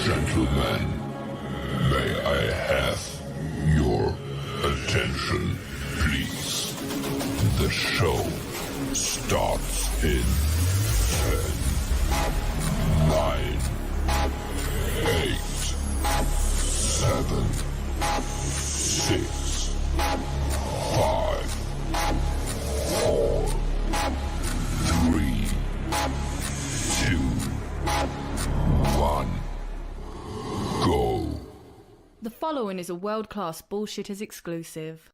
Gentlemen, may I have your attention, please? The show starts in 10, 9, 8, 7, 6, 5, 4, 3, 2, 1. Go. The following is a world-class Bullshitters exclusive.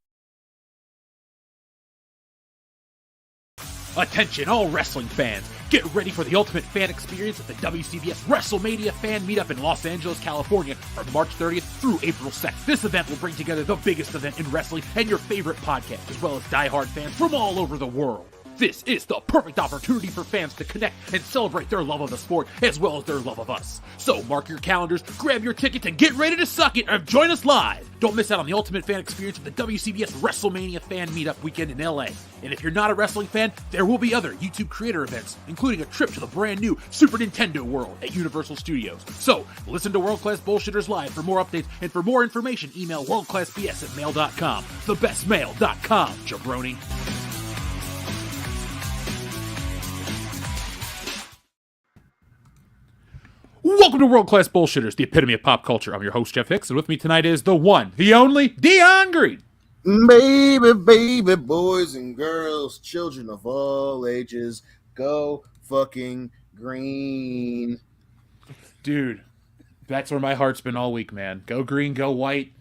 Attention all wrestling fans, get ready for the ultimate fan experience at the WCBS WrestleMania Fan Meetup in Los Angeles, California from March 30th through April 2nd. This event will bring together the biggest event in wrestling and your favorite podcast, as well as diehard fans from all over the world. This is the perfect opportunity for fans to connect and celebrate their love of the sport as well as their love of us. So mark your calendars, grab your tickets, and get ready to suck it and join us live. Don't miss out on the ultimate fan experience of the WCBS WrestleMania Fan Meetup weekend in LA. And if you're not a wrestling fan, there will be other YouTube creator events, including a trip to the brand new Super Nintendo World at Universal Studios. So listen to World Class Bullshitters Live for more updates, and for more information, email worldclassbs@mail.com. Thebestmail.com, jabroni. Welcome to World Class Bullshitters, the epitome of pop culture. I'm your host, Jeff Hicks, and with me tonight is the one, the only, Dion Green. Baby, baby, boys and girls, children of all ages, go fucking green. Dude, that's where my heart's been all week, man. Go green, go white.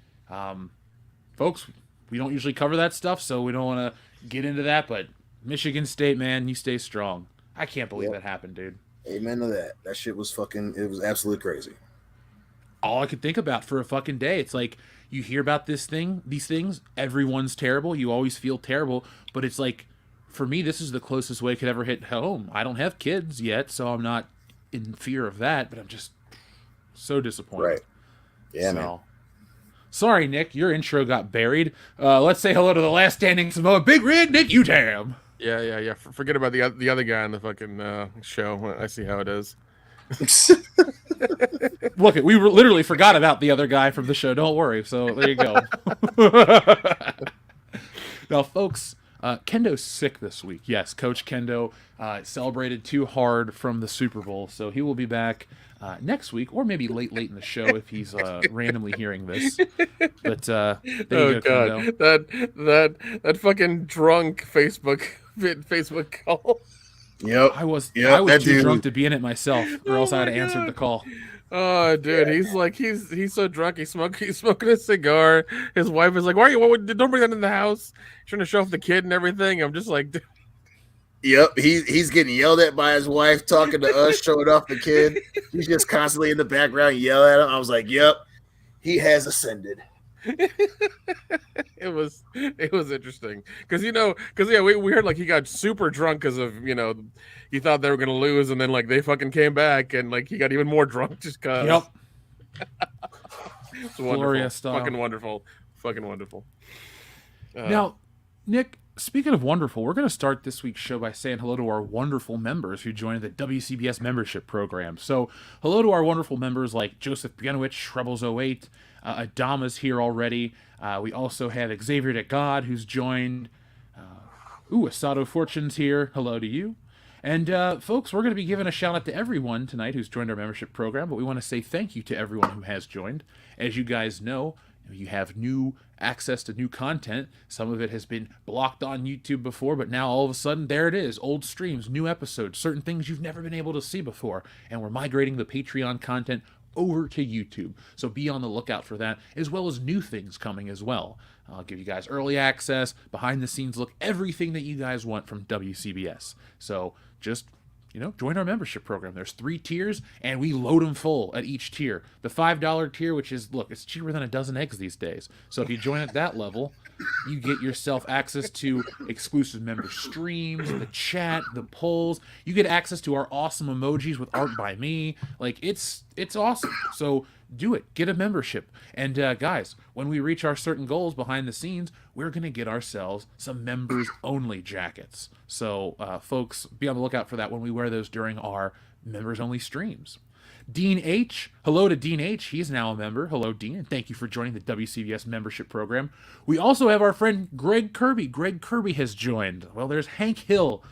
Folks, we don't usually cover that stuff, so we don't want to get into that, but Michigan State, man, you stay strong. I can't believe that happened, dude. Amen to that. That shit was fucking, it was absolutely crazy. All I could think about for a fucking day. It's like, you hear about these things, everyone's terrible, you always feel terrible, but it's like, for me, this is the closest way it could ever hit home. I don't have kids yet, so I'm not in fear of that, but I'm just so disappointed. Right. Yeah, man. Sorry, Nick, your intro got buried. Let's say hello to the last standing Samoa, Big Rig Nick Utam. Yeah. Forget about the other guy on the fucking show. I see how it is. Look, we literally forgot about the other guy from the show. Don't worry. So there you go. Now, folks, Kendo's sick this week. Yes, Coach Kendo celebrated too hard from the Super Bowl, so he will be back next week, or maybe late in the show if he's randomly hearing this. But there you go, God, Kendo. that fucking drunk Facebook call. Yep. I was that too dude. drunk to be in it myself, or else I'd have answered the call. Oh, dude, he's so drunk. He's smoking a cigar. His wife is like, "Why are you? Don't bring that in the house." He's trying to show off the kid and everything. I'm just like, dude. Yep, he's getting yelled at by his wife, talking to us, showing off the kid. He's just constantly in the background yelling at him. I was like, yep, he has ascended. It was interesting because we heard like he got super drunk because of he thought they were gonna lose, and then like they fucking came back and like he got even more drunk just cause. Yep. It's wonderful. Glorious style. Fucking wonderful. Now, Nick, speaking of wonderful, we're going to start this week's show by saying hello to our wonderful members who joined the WCBS membership program. So, hello to our wonderful members like Joseph Bienowicz, Rebels08, Adama's here already. We also have Xavier to God, who's joined. Asado Fortune's here. Hello to you. And, folks, we're going to be giving a shout-out to everyone tonight who's joined our membership program, but we want to say thank you to everyone who has joined. As you guys know, you have new access to new content. Some of it has been blocked on YouTube before, but now all of a sudden, there it is. Old streams, new episodes, certain things you've never been able to see before. And we're migrating the Patreon content over to YouTube. So be on the lookout for that, as well as new things coming as well. I'll give you guys early access, behind the scenes look, everything that you guys want from WCBS. So just, join our membership program. There's 3 tiers, and we load them full at each tier. The $5 tier, which is, it's cheaper than a dozen eggs these days. So if you join at that level, you get yourself access to exclusive member streams, the chat, the polls. You get access to our awesome emojis with art by me. It's awesome. So do it. Get a membership. And guys, when we reach our certain goals behind the scenes, we're going to get ourselves some members-only jackets. So, folks, be on the lookout for that when we wear those during our members-only streams. Dean H. Hello to Dean H. He's now a member. Hello, Dean, and thank you for joining the WCBS membership program. We also have our friend Greg Kirby. Greg Kirby has joined. Well, there's Hank Hill.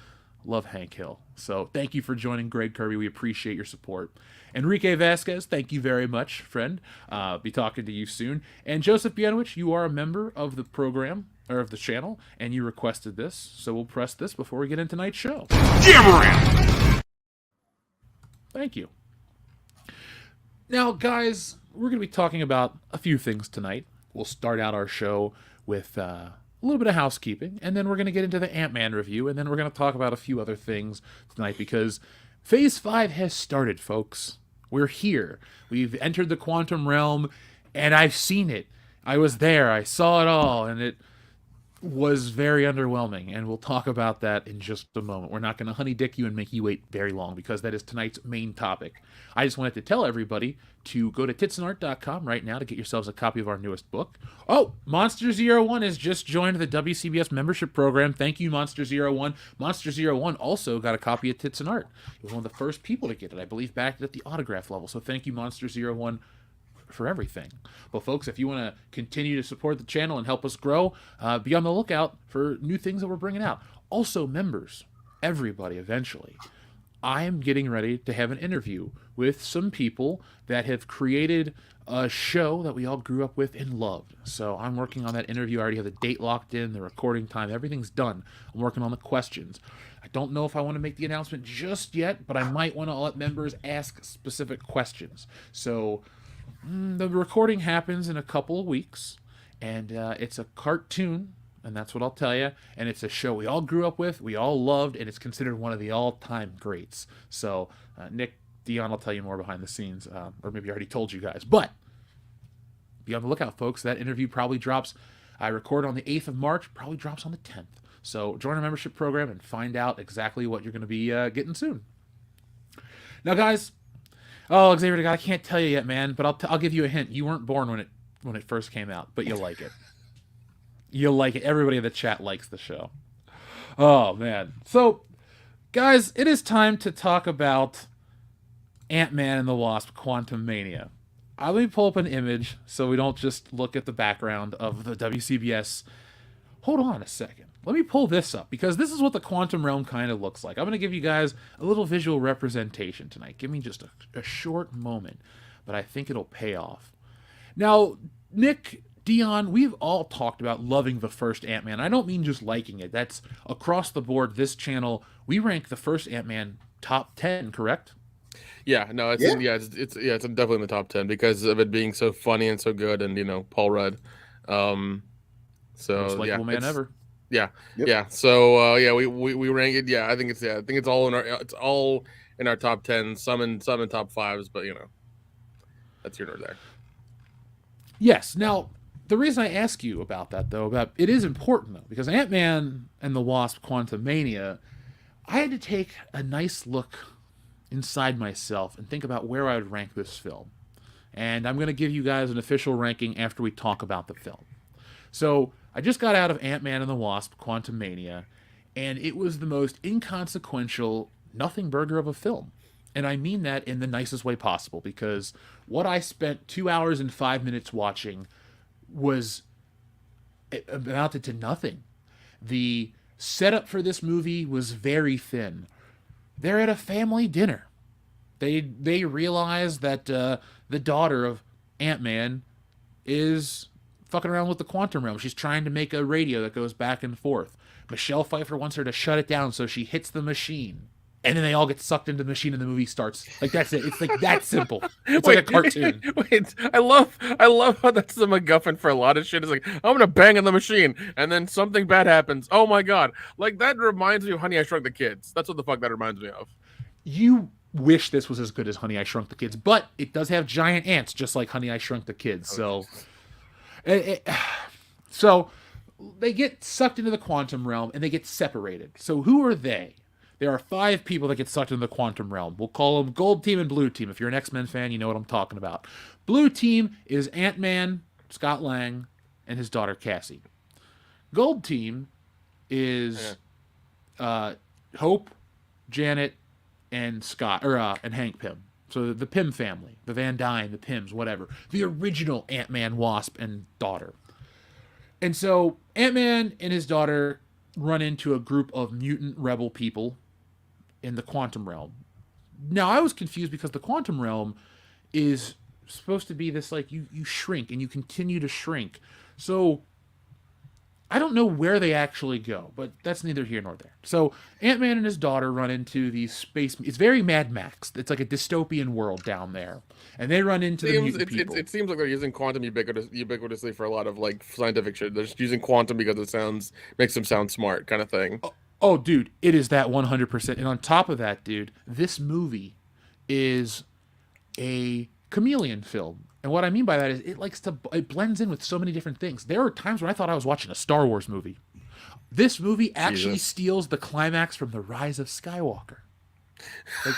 Love Hank Hill. So thank you for joining, Greg Kirby. We appreciate your support. Enrique Vasquez, thank you very much, friend. Be talking to you soon. And Joseph Bianowicz, you are a member of the program, or of the channel, and you requested this, so we'll press this before we get into tonight's show. Thank you. Now, guys, we're going to be talking about a few things tonight. We'll start out our show with a little bit of housekeeping, and then we're going to get into the Ant-Man review, and then we're going to talk about a few other things tonight, because Phase 5 has started, folks. We're here. We've entered the quantum realm, and I've seen it. I was there. I saw it all, and it was very underwhelming, and we'll talk about that in just a moment. We're not going to honey dick you and make you wait very long, because that is tonight's main topic. I just wanted to tell everybody to go to titsandart.com right now to get yourselves a copy of our newest book. Oh, Monster01 has just joined the WCBS membership program. Thank you, Monster01. Monster01 also got a copy of Tits and Art. He was one of the first people to get it, I believe, back at the autograph level. So thank you, Monster01, for everything. Well, folks, if you want to continue to support the channel and help us grow, be on the lookout for new things that we're bringing out. Also, members, everybody eventually, I am getting ready to have an interview with some people that have created a show that we all grew up with and loved. So I'm working on that interview. I already have the date locked in, the recording time, everything's done. I'm working on the questions. I don't know if I want to make the announcement just yet, but I might want to let members ask specific questions. So the recording happens in a couple of weeks, and it's a cartoon, and that's what I'll tell you, and it's a show we all grew up with, we all loved, and it's considered one of the all-time greats. So Nick, Dion will tell you more behind the scenes, or maybe I already told you guys, but be on the lookout, folks. That interview probably drops, I record on the 8th of March, probably drops on the 10th. So join our membership program and find out exactly what you're going to be getting soon. Now, guys, oh, Xavier, I can't tell you yet, man, but I'll give you a hint. You weren't born when it first came out, but you'll like it. You'll like it. Everybody in the chat likes the show. Oh, man. So, guys, it is time to talk about Ant-Man and the Wasp: Quantumania. Let me pull up an image so we don't just look at the background of the WCBS. Hold on a second. Let me pull this up, because this is what the quantum realm kind of looks like. I'm going to give you guys a little visual representation tonight. Give me just a short moment, but I think it'll pay off. Now, Nick, Dion, we've all talked about loving the first Ant-Man. I don't mean just liking it. That's across the board. This channel, we rank the first Ant-Man top 10, correct? Yeah, no, it's definitely in the top 10 because of it being so funny and so good, and Paul Rudd. So most likable man ever. Yeah, Yep. yeah. So we rank it. Yeah, I think it's all in our top 10. Some in top 5s, but that's here nor there. Yes. Now, the reason I ask you about that, though, it is important, though, because Ant-Man and the Wasp: Quantumania, I had to take a nice look inside myself and think about where I would rank this film. And I'm going to give you guys an official ranking after we talk about the film. So, I just got out of Ant-Man and the Wasp: Quantumania, and it was the most inconsequential, nothing burger of a film. And I mean that in the nicest way possible, because what I spent 2 hours and 5 minutes watching it amounted to nothing. The setup for this movie was very thin. They're at a family dinner. They realize that the daughter of Ant-Man is fucking around with the quantum realm. She's trying to make a radio that goes back and forth. Michelle Pfeiffer wants her to shut it down, so she hits the machine. And then they all get sucked into the machine and the movie starts. Like, that's it. It's like that simple. It's like a cartoon. Wait, I love how that's the MacGuffin for a lot of shit. It's like, I'm gonna bang on the machine, and then something bad happens. Oh my god. Like, that reminds me of Honey, I Shrunk the Kids. That's what the fuck that reminds me of. You wish this was as good as Honey, I Shrunk the Kids, but it does have giant ants, just like Honey, I Shrunk the Kids. So they get sucked into the quantum realm and they get separated. So who are they? There are 5 people that get sucked into the quantum realm. We'll call them Gold Team and Blue Team. If you're an X-Men fan, you know what I'm talking about. Blue Team is Ant-Man, Scott Lang, and his daughter Cassie. Gold Team is Hope, Janet, and Scott, and Hank Pym. So the Pym family, the Van Dyne, the Pyms, whatever. The original Ant-Man, Wasp, and daughter. And so Ant-Man and his daughter run into a group of mutant rebel people in the quantum realm. Now, I was confused because the quantum realm is supposed to be this, like, you shrink and you continue to shrink. So I don't know where they actually go, but that's neither here nor there. So Ant-Man and his daughter run into these space... It's very Mad Max. It's like a dystopian world down there. And they run into the mutant people. It seems like they're using quantum ubiquitously for a lot of like scientific shit. They're just using quantum because it makes them sound smart, kind of thing. Oh, dude, it is that 100%. And on top of that, dude, this movie is a chameleon film. And what I mean by that is it blends in with so many different things. There are times when I thought I was watching a Star Wars movie. This movie actually steals the climax from The Rise of Skywalker. Like,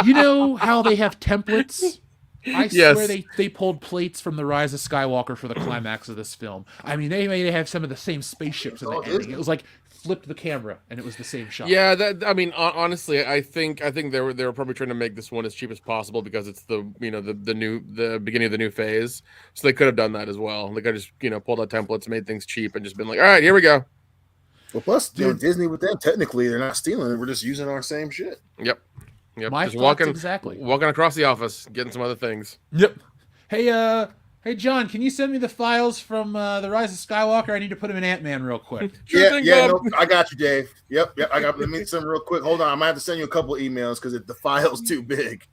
you know how they have templates? I swear they pulled plates from The Rise of Skywalker for the climax of this film. I mean, they may have some of the same spaceships in the ending. It was like flipped the camera and it was the same shot. Yeah, I mean, honestly, I think they were probably trying to make this one as cheap as possible because it's the beginning of the new phase. So they could have done that as well. They could have just pulled out templates, made things cheap, and just been like, all right, here we go. Well, plus, Disney with them, technically, they're not stealing it. We're just using our same shit. Yep. My just thoughts exactly. Walking across the office, getting some other things. Yep. Hey, John, can you send me the files from The Rise of Skywalker? I need to put them in Ant-Man real quick. No, I got you, Dave. Yep, let me send real quick. Hold on, I might have to send you a couple emails because the file's too big.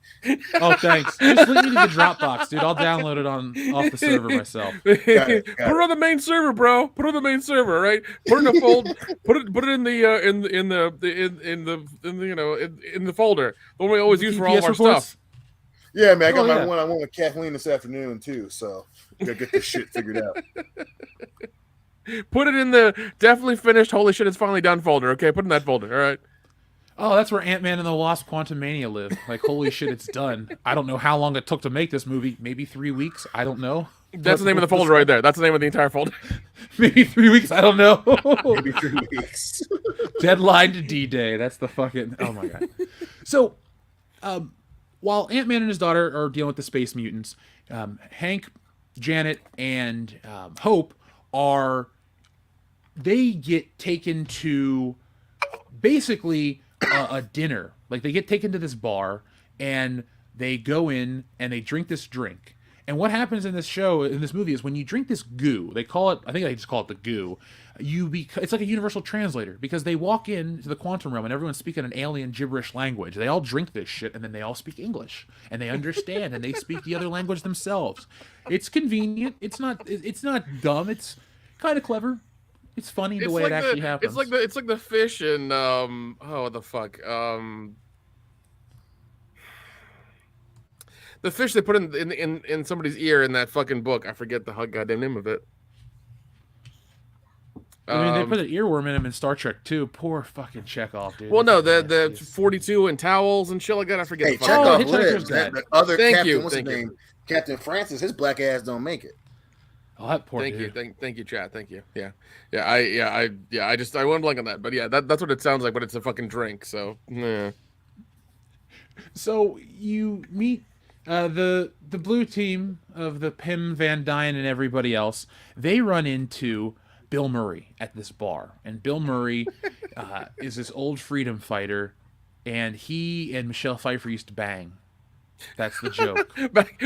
Oh, thanks. Just link me to the Dropbox, dude. I'll download it off the server myself. Put it on the main server, bro. Put it on the main server, right? Put it in a fold. put it in the folder. The one we always use for all of our stuff. Yeah, man, I got my one-on-one with Kathleen this afternoon too, so we gotta get this shit figured out. Put it in the definitely finished. Holy shit, it's finally done folder. Okay, put in that folder. All right. Oh, that's where Ant-Man and the Wasp: Quantumania live. Like, holy shit, it's done. I don't know how long it took to make this movie. Maybe 3 weeks. I don't know. That's the name of the folder right there. That's the name of the entire folder. Maybe 3 weeks. I don't know. Maybe 3 weeks. Deadline to D-Day. That's the fucking... Oh, my God. So, while Ant-Man and his daughter are dealing with the space mutants, Hank, Janet, and Hope they get taken to basically a dinner. Like, they get taken to this bar, and they go in, and they drink this drink. And what happens in this movie is when you drink this goo, I think they just call it the goo, it's like a universal translator, because they walk into the quantum realm and everyone's speaking an alien gibberish language. They all drink this shit and then they all speak English and they understand and they speak the other language themselves. It's convenient. It's not dumb. It's kind of clever. It's funny the way it actually happens. It's like the fish in what the fuck? The fish they put in somebody's ear in that fucking book. I forget the goddamn name of it. I mean, they put an earworm in him in Star Trek too. Poor fucking Chekhov, dude. Well, no, the 42 and towels and shit like that. I forget. Hey, Chekhov lives. The other captain, what's his name? Captain Francis. His black ass don't make it. Oh, that poor dude. Thank you, chat. Thank you. Yeah. I went blank on that, but yeah, that's what it sounds like. But it's a fucking drink, so. Yeah. So you meet the blue team of the Pym, Van Dyne, and everybody else. They run into Bill Murray at this bar, and Bill Murray is this old freedom fighter, and he and Michelle Pfeiffer used to bang. That's the joke.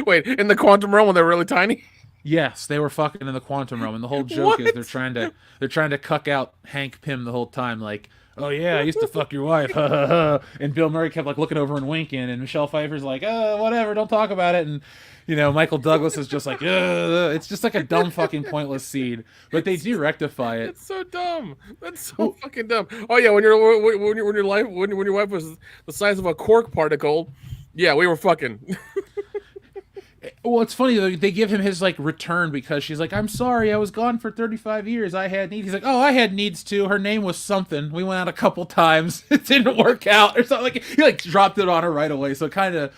Wait, in the quantum realm when they're really tiny? Yes, they were fucking in the quantum realm, and the whole joke is they're trying to cuck out Hank Pym the whole time, like, oh yeah, I used to fuck your wife, and Bill Murray kept like looking over and winking, and Michelle Pfeiffer's like, whatever, don't talk about it, and Michael Douglas is just like, it's just like a dumb fucking pointless scene, but they do rectify it. It's so dumb. That's so fucking dumb. Oh yeah, when your wife was the size of a cork particle, yeah, we were fucking. Well, it's funny though. They give him his like return because she's like, "I'm sorry, I was gone for 35 years. I had needs." He's like, "Oh, I had needs too. Her name was something. We went out a couple times. It didn't work out or something." Like he like dropped it on her right away. So kind of,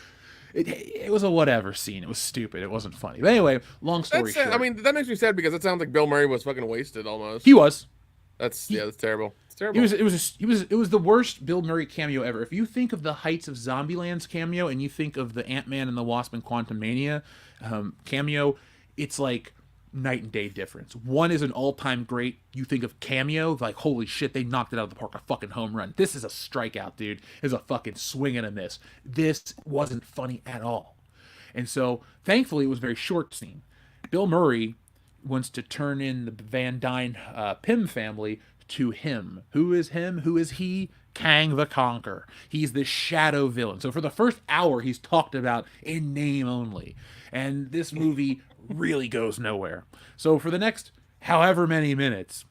it was a whatever scene. It was stupid. It wasn't funny. But anyway, long story short. I mean, that makes me sad because it sounds like Bill Murray was fucking wasted almost. He was. That's terrible. It's terrible. It was the worst Bill Murray cameo ever. If you think of the Heights of Zombieland's cameo and you think of the Ant-Man and the Wasp and Quantumania cameo, it's like night and day difference. One is an all-time great. You think of cameo, like, holy shit, they knocked it out of the park, a fucking home run. This is a strikeout, dude. It's a fucking swing and a miss. This wasn't funny at all. And so, thankfully, it was a very short scene. Bill Murray wants to turn in the Van Dyne Pym family to him. Who is him? Who is he? Kang the Conqueror. He's the shadow villain. So for the first hour, he's talked about in name only. And this movie really goes nowhere. So for the next however many minutes,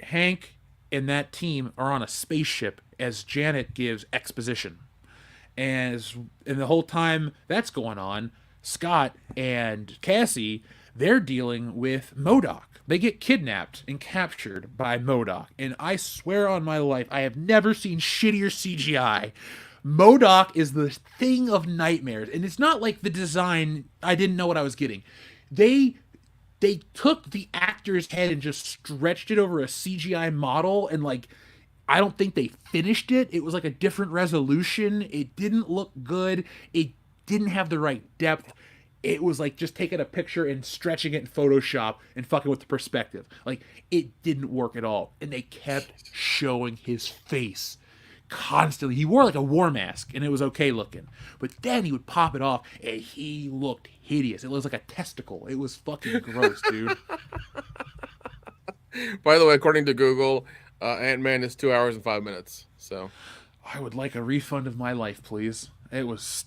Hank and that team are on a spaceship as Janet gives exposition. And the whole time that's going on, Scott and Cassie, they're dealing with MODOK. They get kidnapped and captured by MODOK. And I swear on my life, I have never seen shittier CGI. MODOK is the thing of nightmares. And it's not like the design, I didn't know what I was getting. They took the actor's head and just stretched it over a CGI model, and like, I don't think they finished it. It was like a different resolution. It didn't look good. It didn't have the right depth. It was like just taking a picture and stretching it in Photoshop and fucking with the perspective. Like, it didn't work at all. And they kept showing his face constantly. He wore like a war mask and it was okay looking. But then he would pop it off and he looked hideous. It was like a testicle. It was fucking gross, dude. By the way, according to Google, Ant-Man is 2 hours and 5 minutes. So I would like a refund of my life, please. That was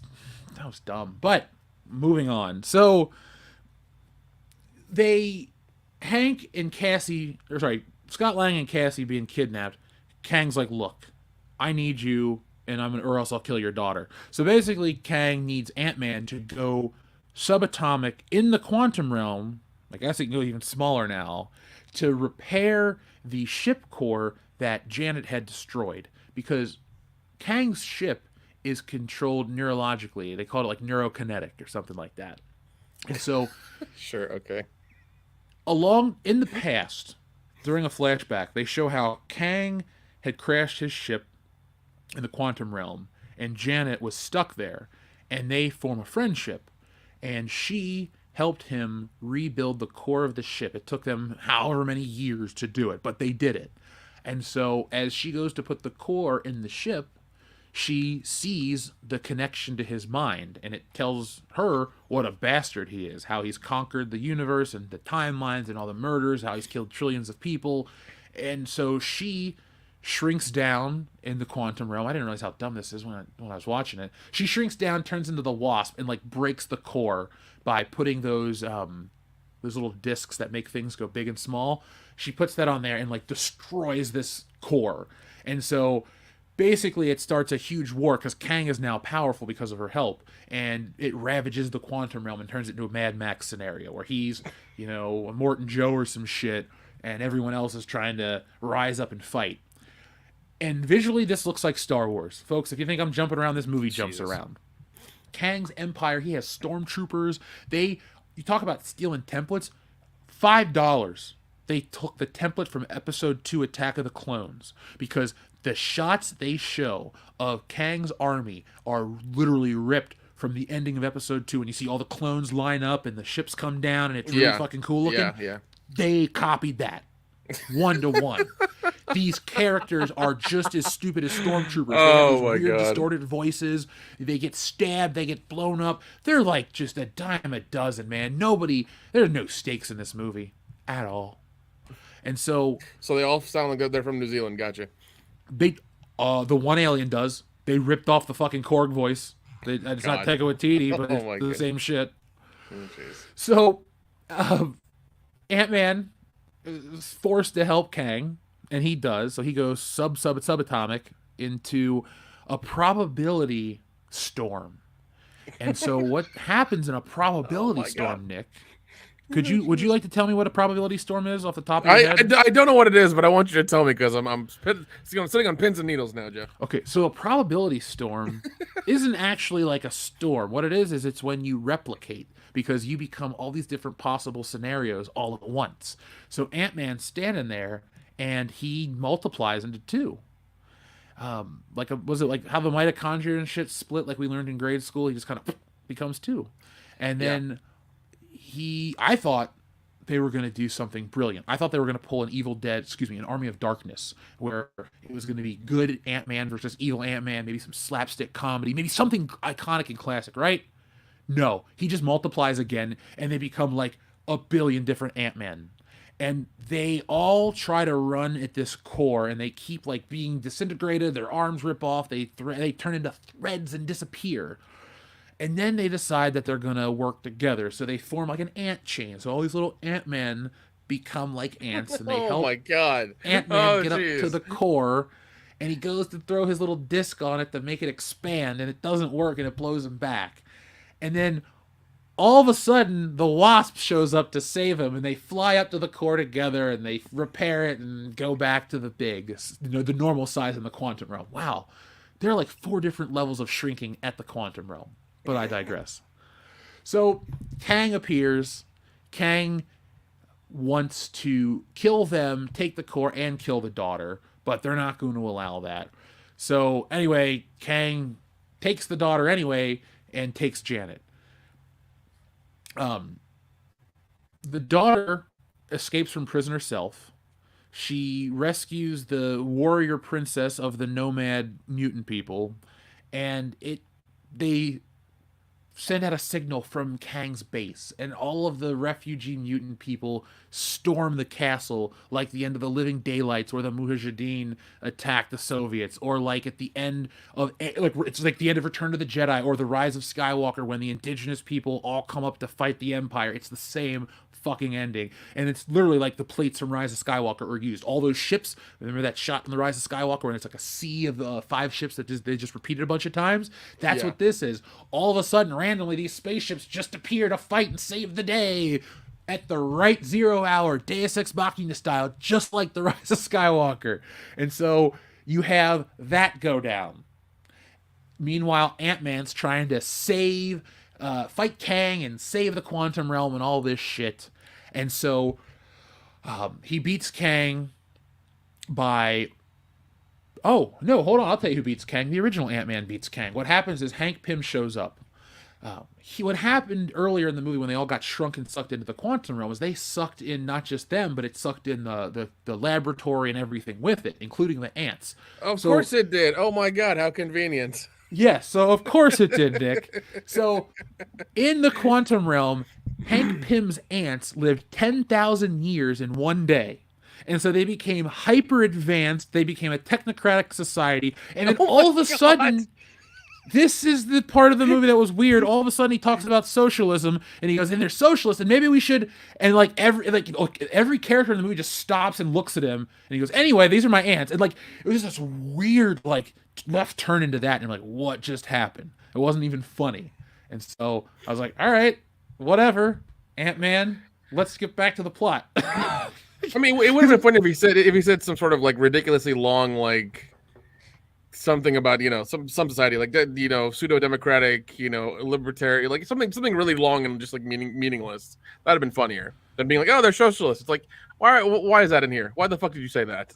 dumb. But moving on. So Scott Lang and Cassie being kidnapped. Kang's like, look, I need you, or else I'll kill your daughter. So basically, Kang needs Ant-Man to go subatomic in the quantum realm. I guess it can go even smaller now, to repair the ship core that Janet had destroyed. Because Kang's ship is controlled neurologically. They call it like neurokinetic or something like that. And so, sure, okay. In the past, during a flashback, they show how Kang had crashed his ship in the quantum realm, and Janet was stuck there, and they form a friendship, and she helped him rebuild the core of the ship. It took them however many years to do it, but they did it. And so as she goes to put the core in the ship, she sees the connection to his mind, and it tells her what a bastard he is, how he's conquered the universe and the timelines and all the murders, how he's killed trillions of people. And so she shrinks down in the quantum realm. I didn't realize how dumb this is when I was watching it. She shrinks down, turns into the Wasp, and like breaks the core by putting those little discs that make things go big and small. She puts that on there and like destroys this core. And so basically it starts a huge war because Kang is now powerful because of her help, and it ravages the quantum realm and turns it into a Mad Max scenario where he's, a Morton Joe or some shit, and everyone else is trying to rise up and fight. And visually, this looks like Star Wars. Folks, if you think I'm jumping around, this movie jumps around. Kang's empire, he has stormtroopers. You talk about stealing templates. $5. They took the template from Episode 2 Attack of the Clones, because the shots they show of Kang's army are literally ripped from the ending of Episode 2, and you see all the clones line up and the ships come down, and it's really fucking cool looking. Yeah. They copied that. 1-to-1. These characters are just as stupid as stormtroopers. They have these weird, distorted voices. They get stabbed. They get blown up. They're like just a dime a dozen, man. There's no stakes in this movie at all. And so they all sound like they're from New Zealand. Gotcha. The one alien does. They ripped off the fucking Korg voice. It's not Taika Waititi, but it's the same shit. Oh, so Ant-Man is forced to help Kang, and he does. So he goes subatomic into a probability storm. And so what happens in a probability storm, Nick? Would you like to tell me what a probability storm is off the top of your head? I don't know what it is, but I want you to tell me, because I'm sitting on pins and needles now, Jeff. Okay, so a probability storm isn't actually like a storm. What it is it's when you replicate, because you become all these different possible scenarios all at once. So Ant-Man's standing there, and he multiplies into two. Was it like how the mitochondria and shit split like we learned in grade school? He just kind of becomes two. And then I thought they were going to do something brilliant. I thought they were going to pull an Army of Darkness, where it was going to be good Ant-Man versus evil Ant-Man, maybe some slapstick comedy, maybe something iconic and classic, right? No, he just multiplies again, and they become like a billion different Ant-Men. And they all try to run at this core, and they keep like being disintegrated. Their arms rip off. They turn into threads and disappear. And then they decide that they're gonna work together. So they form like an ant chain. So all these little Ant-Men become like ants, and they help Ant-Man get up to the core. And he goes to throw his little disc on it to make it expand, and it doesn't work, and it blows him back. And then all of a sudden, the Wasp shows up to save him, and they fly up to the core together, and they repair it and go back to the normal size in the quantum realm. Wow, there are like 4 different levels of shrinking at the quantum realm, but I digress. So Kang appears. Kang wants to kill them, take the core, and kill the daughter, but they're not going to allow that. So anyway, Kang takes the daughter anyway and takes Janet. The daughter escapes from prison herself. She rescues the warrior princess of the nomad mutant people, and they send out a signal from Kang's base, and all of the refugee mutant people storm the castle like the end of the Living Daylights, or the Mujahideen attack the Soviets, or like at the end of it's like the end of Return to the Jedi or the Rise of Skywalker, when the indigenous people all come up to fight the Empire. It's the same fucking ending, and it's literally like the plates from Rise of Skywalker are used. All those ships, remember that shot in the Rise of Skywalker when it's like a sea of 5 ships that they just repeated a bunch of times? That's what this is. All of a sudden, randomly, these spaceships just appear to fight and save the day at the right 0 hour, Deus Ex Machina style, just like the Rise of Skywalker. And so you have that go down. Meanwhile, Ant-Man's trying to fight Kang and save the quantum realm and all this shit. And so he beats Kang by... Oh, no, hold on. I'll tell you who beats Kang. The original Ant-Man beats Kang. What happens is Hank Pym shows up. What happened earlier in the movie when they all got shrunk and sucked into the quantum realm was they sucked in not just them, but it sucked in the laboratory and everything with it, including the ants. Of course it did. Oh my God, how convenient. Yes, so of course it did, Nick. So in the quantum realm, Hank Pym's ants lived 10,000 years in one day. And so they became hyper advanced. They became a technocratic society. And then all of a sudden, this is the part of the movie that was weird. All of a sudden he talks about socialism, and he goes, and they're socialists, and maybe we should, and like every character in the movie just stops and looks at him, and he goes, anyway, these are my ants. And like, it was this weird, like, left turn into that, and I'm like, what just happened? It wasn't even funny. And so I was like, all right, whatever, Ant-Man, let's get back to the plot. I mean, it would have been funny if he said some sort of like ridiculously long, like something about, some society like that, pseudo-democratic, libertarian, like something really long and just like meaningless. That'd have been funnier than being like, oh, they're socialists. It's like, why is that in here? Why the fuck did you say that?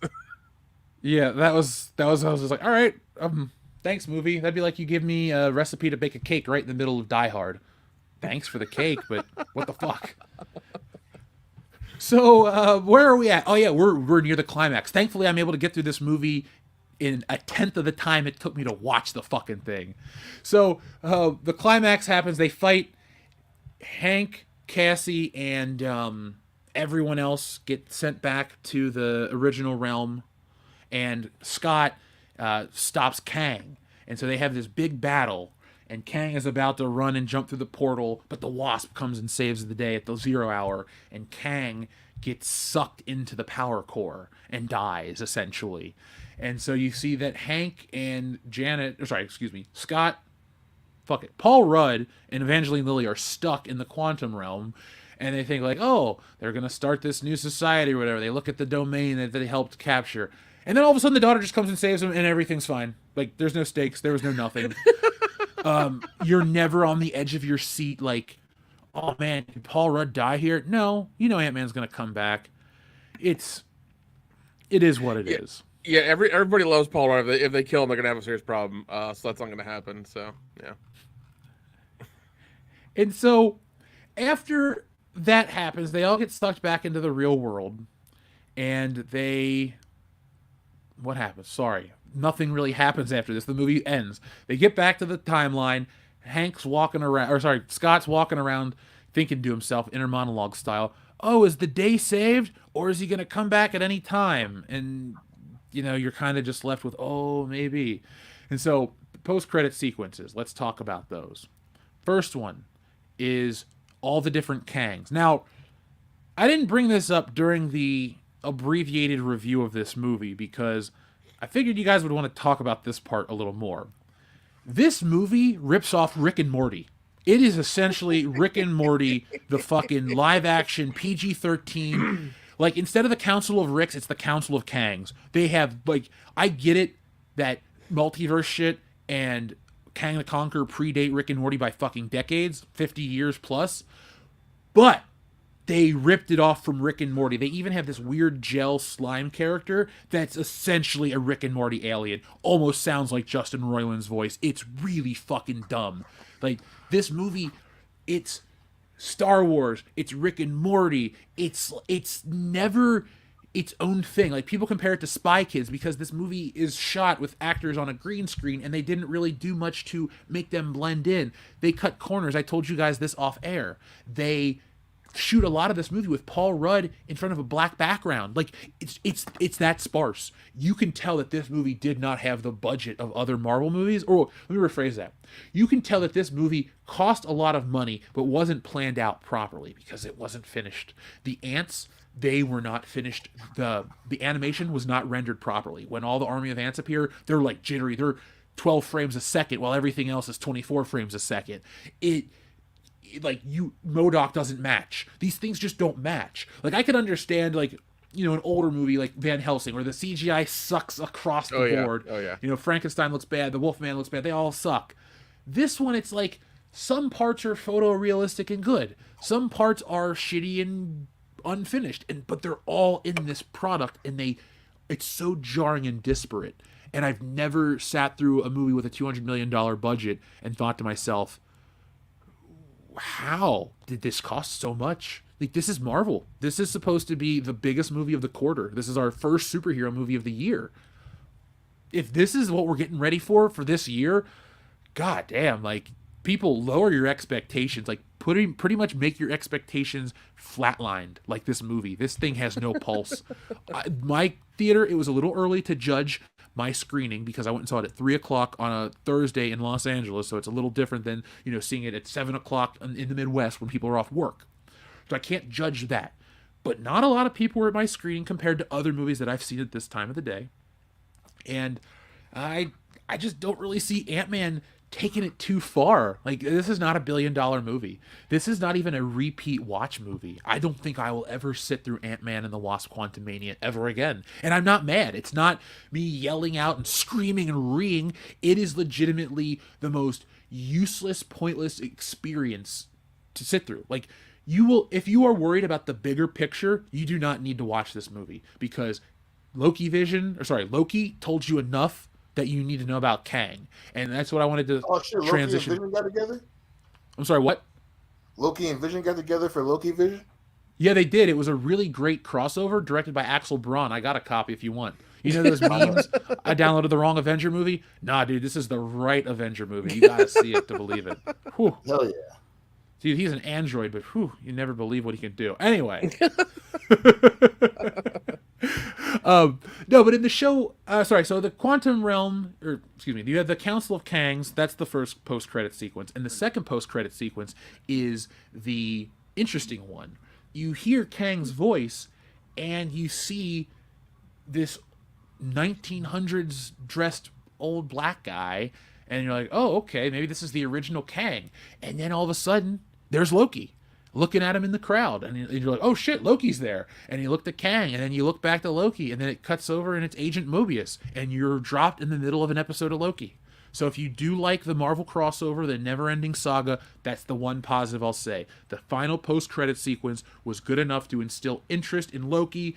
Yeah, that was I was just like, all right, thanks, movie. That'd be like you give me a recipe to bake a cake right in the middle of Die Hard. Thanks for the cake, but what the fuck? So where are we at? Oh yeah, we're near the climax. Thankfully, I'm able to get through this movie in 1/10 of the time it took me to watch the fucking thing. So the climax happens. They fight. Hank, Cassie, and everyone else get sent back to the original realm, and Scott stops Kang. And so they have this big battle, and Kang is about to run and jump through the portal, but the Wasp comes and saves the day at the 0 hour, and Kang gets sucked into the power core and dies, essentially. And so you see that Hank and Scott, Paul Rudd and Evangeline Lilly are stuck in the quantum realm, and they think like, oh, they're going to start this new society or whatever. They look at the domain that they helped capture. And then all of a sudden the daughter just comes and saves them, and everything's fine. Like, there's no stakes. There was no nothing. You're never on the edge of your seat like, oh man, did Paul Rudd die here? No, Ant-Man's going to come back. It's it is what it is. Yeah, everybody loves Paul Rudd. If they kill him, they're gonna have a serious problem. So that's not gonna happen. So yeah. And so after that happens, they all get sucked back into the real world, and what happens? Sorry, nothing really happens after this. The movie ends. They get back to the timeline. Scott's walking around thinking to himself, inner monologue style, oh, is the day saved, or is he going to come back at any time? And, you're kind of just left with, oh, maybe. And so, post-credit sequences, let's talk about those. First one is all the different Kangs. Now, I didn't bring this up during the abbreviated review of this movie because I figured you guys would want to talk about this part a little more. This movie rips off Rick and Morty. It is essentially Rick and Morty, the fucking live-action PG-13. Like, instead of the Council of Ricks, it's the Council of Kangs. They have, I get it that multiverse shit and Kang the Conqueror predate Rick and Morty by fucking decades, 50 years plus. But they ripped it off from Rick and Morty. They even have this weird gel slime character that's essentially a Rick and Morty alien. Almost sounds like Justin Roiland's voice. It's really fucking dumb. Like, this movie, it's Star Wars, it's Rick and Morty. It's never its own thing. Like, people compare it to Spy Kids because this movie is shot with actors on a green screen and they didn't really do much to make them blend in. They cut corners. I told you guys this off air. They shoot a lot of this movie with Paul Rudd in front of a black background. Like, it's that sparse. You can tell that this movie did not have the budget of other Marvel movies. Or let me rephrase that. You can tell that this movie cost a lot of money but wasn't planned out properly because it wasn't finished. The ants, they were not finished. The animation was not rendered properly. When all the army of ants appear, they're like jittery. They're 12 frames a second while everything else is 24 frames a second. MODOK doesn't match. These things just don't match. Like, I could understand, an older movie like Van Helsing where the CGI sucks across the board. Oh, yeah. Frankenstein looks bad, the Wolfman looks bad, they all suck. This one, it's like, some parts are photorealistic and good. Some parts are shitty and unfinished, but they're all in this product, and it's so jarring and disparate. And I've never sat through a movie with a $200 million budget and thought to myself, how did this cost so much? Like, this is Marvel. This is supposed to be the biggest movie of the quarter. This is our first superhero movie of the year. If this is what we're getting ready for this year, god damn, people, lower your expectations. Pretty much make your expectations flatlined like this movie. This thing has no pulse. My theater, it was a little early to judge my screening because I went and saw it at 3 o'clock on a Thursday in Los Angeles, so it's a little different than seeing it at 7 o'clock in the Midwest when people are off work. So I can't judge that. But not a lot of people were at my screening compared to other movies that I've seen at this time of the day. And I just don't really see Ant-Man taking it too far. This is not a $1 billion movie. This is not even a repeat watch movie. I don't think I will ever sit through Ant-Man and the Wasp: Quantumania ever again. And I'm not mad. It's not me yelling out and screaming and reeing. It is legitimately the most useless, pointless experience to sit through. If you are worried about the bigger picture, you do not need to watch this movie because Loki told you enough that you need to know about Kang. And that's what I wanted to transition. Loki and Vision got together? I'm sorry, what? Loki and Vision got together for Loki Vision? Yeah, they did. It was a really great crossover directed by Axel Braun. I got a copy if you want. You know those memes? I downloaded the wrong Avenger movie? Nah, dude, this is the right Avenger movie. You gotta see it to believe it. Whew. Hell yeah. Dude, he's an android, but you never believe what he can do. Anyway. No, but in the show, so the Quantum Realm, you have the Council of Kangs. That's the first post-credit sequence. And the second post-credit sequence is the interesting one. You hear Kang's voice, and you see this 1900s dressed old black guy, and you're like, oh, okay, maybe this is the original Kang. And then all of a sudden, there's Loki looking at him in the crowd. And you're like, oh shit, Loki's there. And you look at Kang, and then you look back to Loki, and then it cuts over and it's Agent Mobius. And you're dropped in the middle of an episode of Loki. So if you do like the Marvel crossover, the never-ending saga, that's the one positive I'll say. The final post-credit sequence was good enough to instill interest in Loki,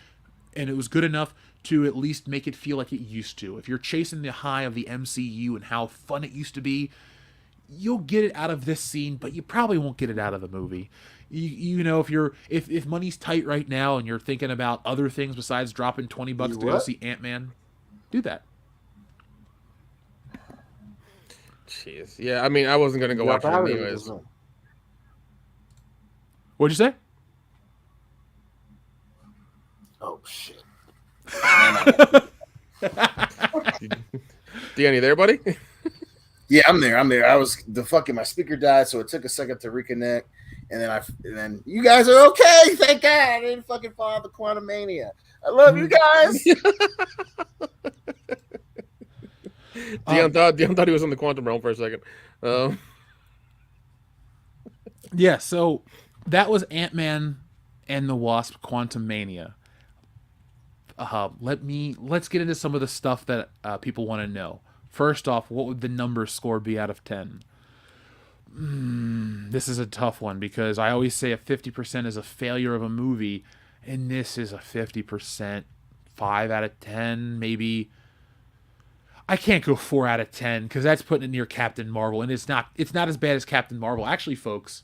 and it was good enough to at least make it feel like it used to. If you're chasing the high of the MCU and how fun it used to be, you'll get it out of this scene, but you probably won't get it out of the movie. You know, if money's tight right now and you're thinking about other things besides dropping $20 to go see Ant-Man, do that. Jeez. Yeah, I mean, I wasn't gonna go watch it anyways. What'd you say? Oh shit. Danny, there, buddy? Yeah, I'm there. I was my speaker died, so it took a second to reconnect, and then you guys are okay. Thank God I didn't fucking follow the Quantumania. I love you guys. Dion thought he was in the quantum realm for a second. Yeah, so that was Ant-Man and the Wasp: Quantumania. Let's get into some of the stuff that people want to know. First off, what would the number score be out of 10? This is a tough one because I always say a 50% is a failure of a movie, and this is a 50%, 5 out of 10, maybe. I can't go 4 out of 10 because that's putting it near Captain Marvel, and it's not as bad as Captain Marvel. Actually, folks,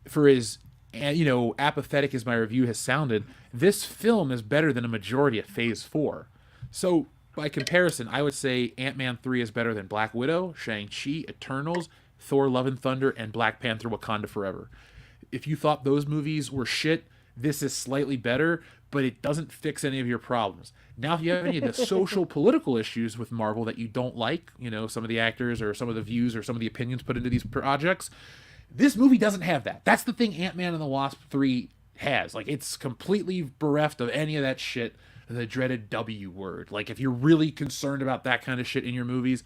for as apathetic as my review has sounded, this film is better than a majority of Phase 4. So, by comparison, I would say Ant-Man 3 is better than Black Widow, Shang-Chi, Eternals, Thor: Love and Thunder, and Black Panther: Wakanda Forever. If you thought those movies were shit, this is slightly better, but it doesn't fix any of your problems. Now, if you have any of the social, political issues with Marvel that you don't like, some of the actors or some of the views or some of the opinions put into these projects, this movie doesn't have that. That's the thing Ant-Man and the Wasp 3 has. Like, it's completely bereft of any of that shit, the dreaded W word. Like, if you're really concerned about that kind of shit in your movies,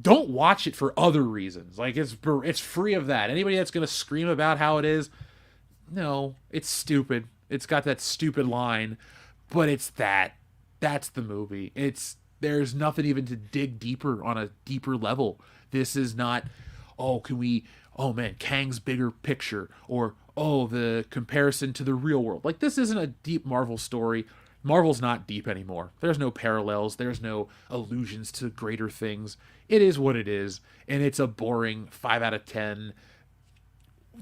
don't watch it for other reasons. Like, it's free of that. Anybody that's going to scream about how it is, no, it's stupid. It's got that stupid line, but it's that. That's the movie. There's nothing even to dig deeper on a deeper level. This is not, Kang's bigger picture, or, the comparison to the real world. Like, this isn't a deep Marvel story. Marvel's not deep anymore. There's no parallels. There's no allusions to greater things. It is what it is, and it's a boring 5 out of 10.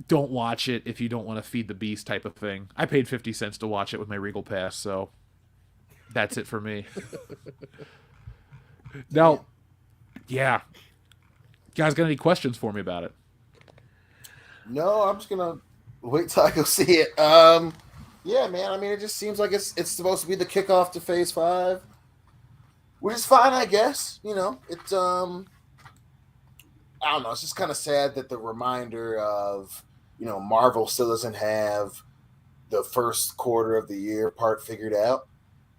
Don't watch it if you don't want to feed the beast type of thing. I paid 50 cents to watch it with my Regal Pass, so that's it for me. Now, yeah. You guys got any questions for me about it? No, I'm just gonna wait till I go see it. Yeah, man. I mean, it just seems like it's supposed to be the kickoff to Phase 5, which is fine, I guess. I don't know. It's just kind of sad that the reminder of, Marvel still doesn't have the first quarter of the year part figured out.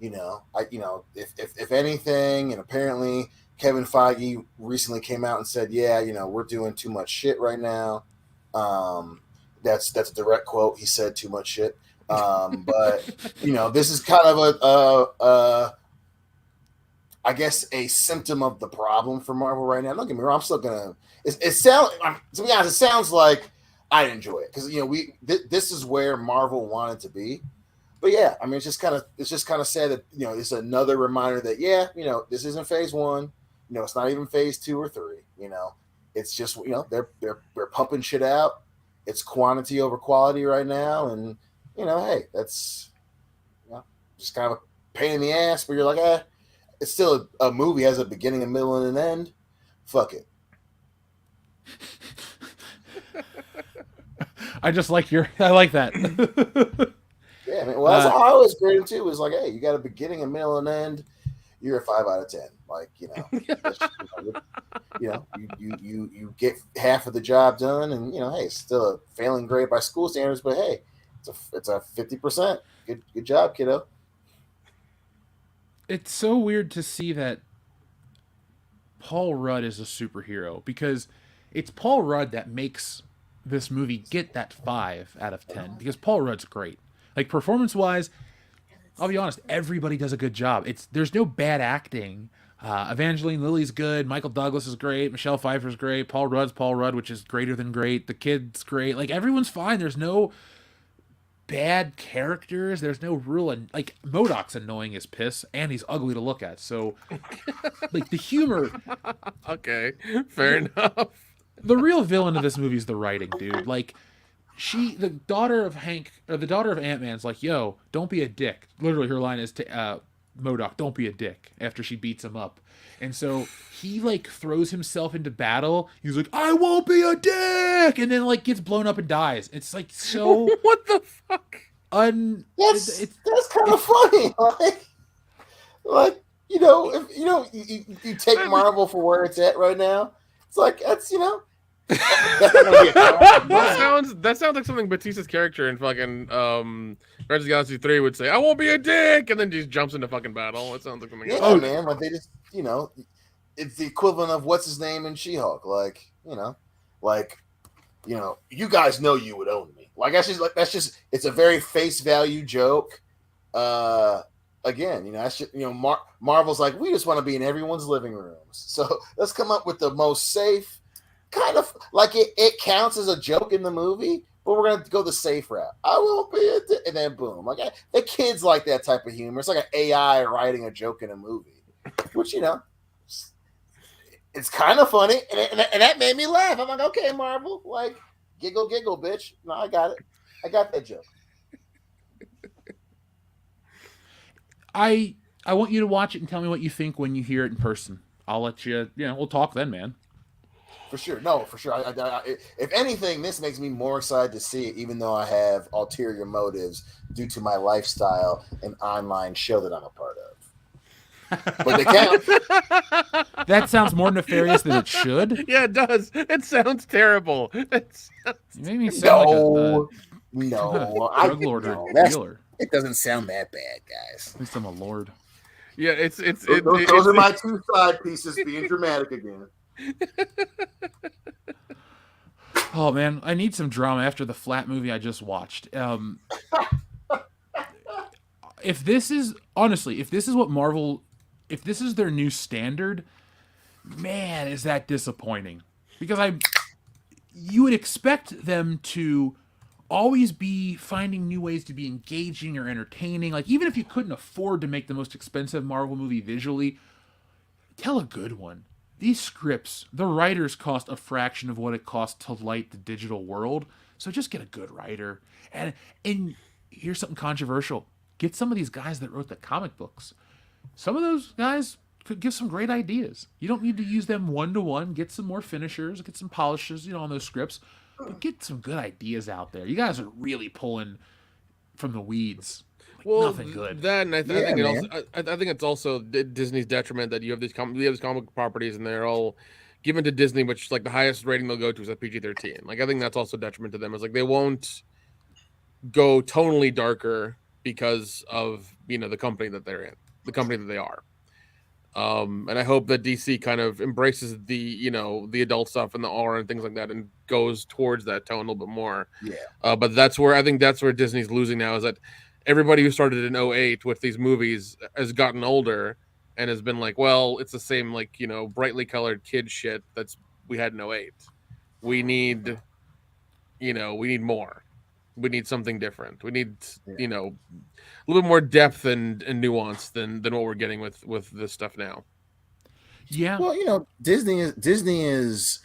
If anything, and apparently Kevin Feige recently came out and said, yeah, we're doing too much shit right now. That's a direct quote. He said too much shit. But this is kind of I guess a symptom of the problem for Marvel right now. Don't get me wrong. I'm still gonna. To be honest, it sounds like I enjoy it because this is where Marvel wanted to be. But yeah, I mean, it's just kind of sad that it's another reminder that this isn't Phase 1. It's not even Phase 2 or 3. It's just they're pumping shit out. It's quantity over quality right now, and hey, that's just kind of a pain in the ass. But you're like, it's still a movie, has a beginning, a middle, and an end. Fuck it. I like that. Yeah, I mean, well, that's how I always grade him too. Was like, hey, you got a beginning, a middle, and end. You're a 5 out of 10. Like, you get half of the job done, and hey, it's still a failing grade by school standards, but hey, it's a 50%. Good job, kiddo. It's so weird to see that Paul Rudd is a superhero because it's Paul Rudd that makes this movie get that 5 out of 10 because Paul Rudd's great. Like, performance-wise, I'll be honest, everybody does a good job. There's no bad acting. Evangeline Lilly's good. Michael Douglas is great. Michelle Pfeiffer's great. Paul Rudd's Paul Rudd, which is greater than great. The kid's great. Like, everyone's fine. There's no bad characters. There's no real like MODOK's annoying as piss, and he's ugly to look at. So, like the humor. Okay, fair enough. The real villain of this movie is the writing, dude. Like, the daughter of Ant-Man's like, yo, don't be a dick. Literally, her line is to MODOK, don't be a dick, after she beats him up. And so he, like, throws himself into battle. He's like, I won't be a dick! And then, like, gets blown up and dies. It's, like, so... What the fuck? That's kind of funny. Like, you know, if you take Marvel for where it's at right now, it's like, that's, you know... that sounds like something Batista's character in fucking Guardians of the Galaxy 3 would say. I won't be a dick, and then just jumps into fucking battle. It sounds like something. Yeah, man. But they just, you know, it's the equivalent of what's his name in She-Hulk. Like, you guys know you would own me. Like that's just it's a very face value joke. Again, you know, that's just, you know, Marvel's like, we just want to be in everyone's living rooms. So let's come up with the most safe. Kind of like it counts as a joke in the movie, but we're gonna go the safe route. I won't be and then boom. Like the kids like that type of humor. It's like an AI writing a joke in a movie, which, you know, it's kind of funny, and that made me laugh. I'm like, okay, Marvel, like giggle, bitch. No, I got it. I got that joke. I want you to watch it and tell me what you think when you hear it in person. I'll let you. You know, we'll talk then, man. For sure. No, for sure. If anything, this makes me more excited to see it, even though I have ulterior motives due to my lifestyle and online show that I'm a part of. But they count. That sounds more nefarious than it should. Yeah, it does. It sounds terrible. You made me sound no. Drug lord or dealer. It doesn't sound that bad, guys. At least I'm a lord. Yeah, those are my two side pieces being dramatic again. Oh man, I need some drama after the flat movie I just watched. If this is what Marvel, if this is their new standard, man, is that disappointing. Because you would expect them to always be finding new ways to be engaging or entertaining. Like, even if you couldn't afford to make the most expensive Marvel movie visually, tell a good one. These scripts, the writers cost a fraction of what it costs to light the digital world. So just get a good writer. And here's something controversial. Get some of these guys that wrote the comic books. Some of those guys could give some great ideas. You don't need to use them one-to-one. Get some more finishers, get some polishers, you know, on those scripts. But get some good ideas out there. You guys are really pulling from the weeds. Well, nothing good. That, and I think it's also Disney's detriment that you have these comic properties and they're all given to Disney, which like the highest rating they'll go to is a PG-13. Like I think that's also a detriment to them. It's like they won't go tonally darker because of, you know, the company that they're in, the company that they are. And I hope that DC kind of embraces the, you know, the adult stuff and the R and things like that and goes towards that tone a little bit more. Yeah. But that's where Disney's losing now, is that everybody who started in 2008 with these movies has gotten older and has been like, well, it's the same, like, you know, brightly colored kid shit we had in 2008. We need more. We need something different. We need, you know, a little bit more depth and nuance than what we're getting with this stuff now. Yeah. Well, you know, Disney is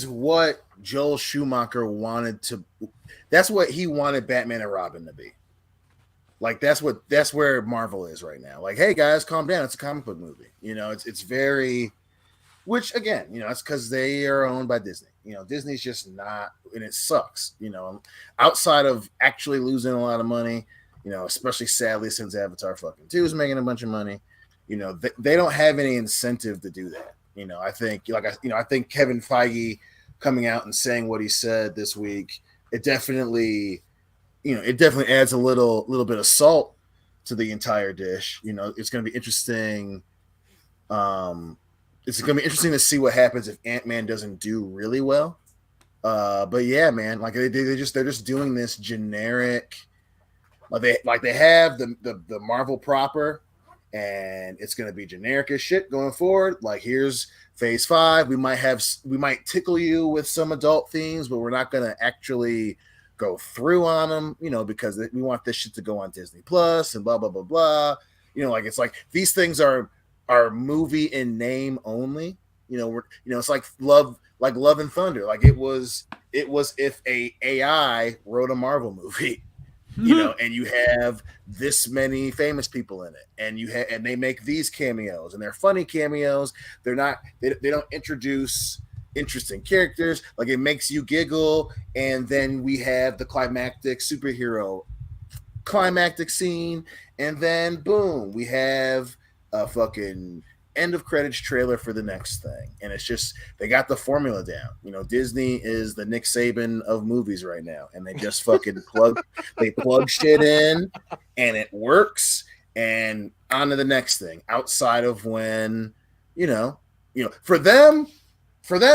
what Joel Schumacher wanted to. That's what he wanted Batman and Robin to be. Like that's where Marvel is right now. Like, hey guys, calm down. It's a comic book movie. You know, it's very, which again, you know, it's because they are owned by Disney. You know, Disney's just not, and it sucks. You know, outside of actually losing a lot of money, you know, especially sadly since Avatar fucking 2 is making a bunch of money. You know, they don't have any incentive to do that. You know, I think I think Kevin Feige coming out and saying what he said this week, it definitely adds a little bit of salt to the entire dish. You know, it's going to be interesting. It's going to be interesting to see what happens if Ant-Man doesn't do really well. But yeah, man, like they're just doing this generic. Like they have the Marvel proper, and it's going to be generic as shit going forward. Like here's Phase 5. We might tickle you with some adult themes, but we're not going to actually go through on them, because we want this shit to go on Disney Plus and blah blah blah blah. It's like these things are movie in name only. It's like Love and Thunder. Like it was if a AI wrote a Marvel movie. And you have this many famous people in it, and they make these cameos, and they're funny cameos. They don't introduce interesting characters. Like it makes you giggle, and then we have the climactic scene, and then boom, we have a fucking end of credits trailer for the next thing, and it's just they got the formula down. Disney is the Nick Saban of movies right now, and they just fucking plug shit in, and it works, and on to the next thing. Outside of when, for them,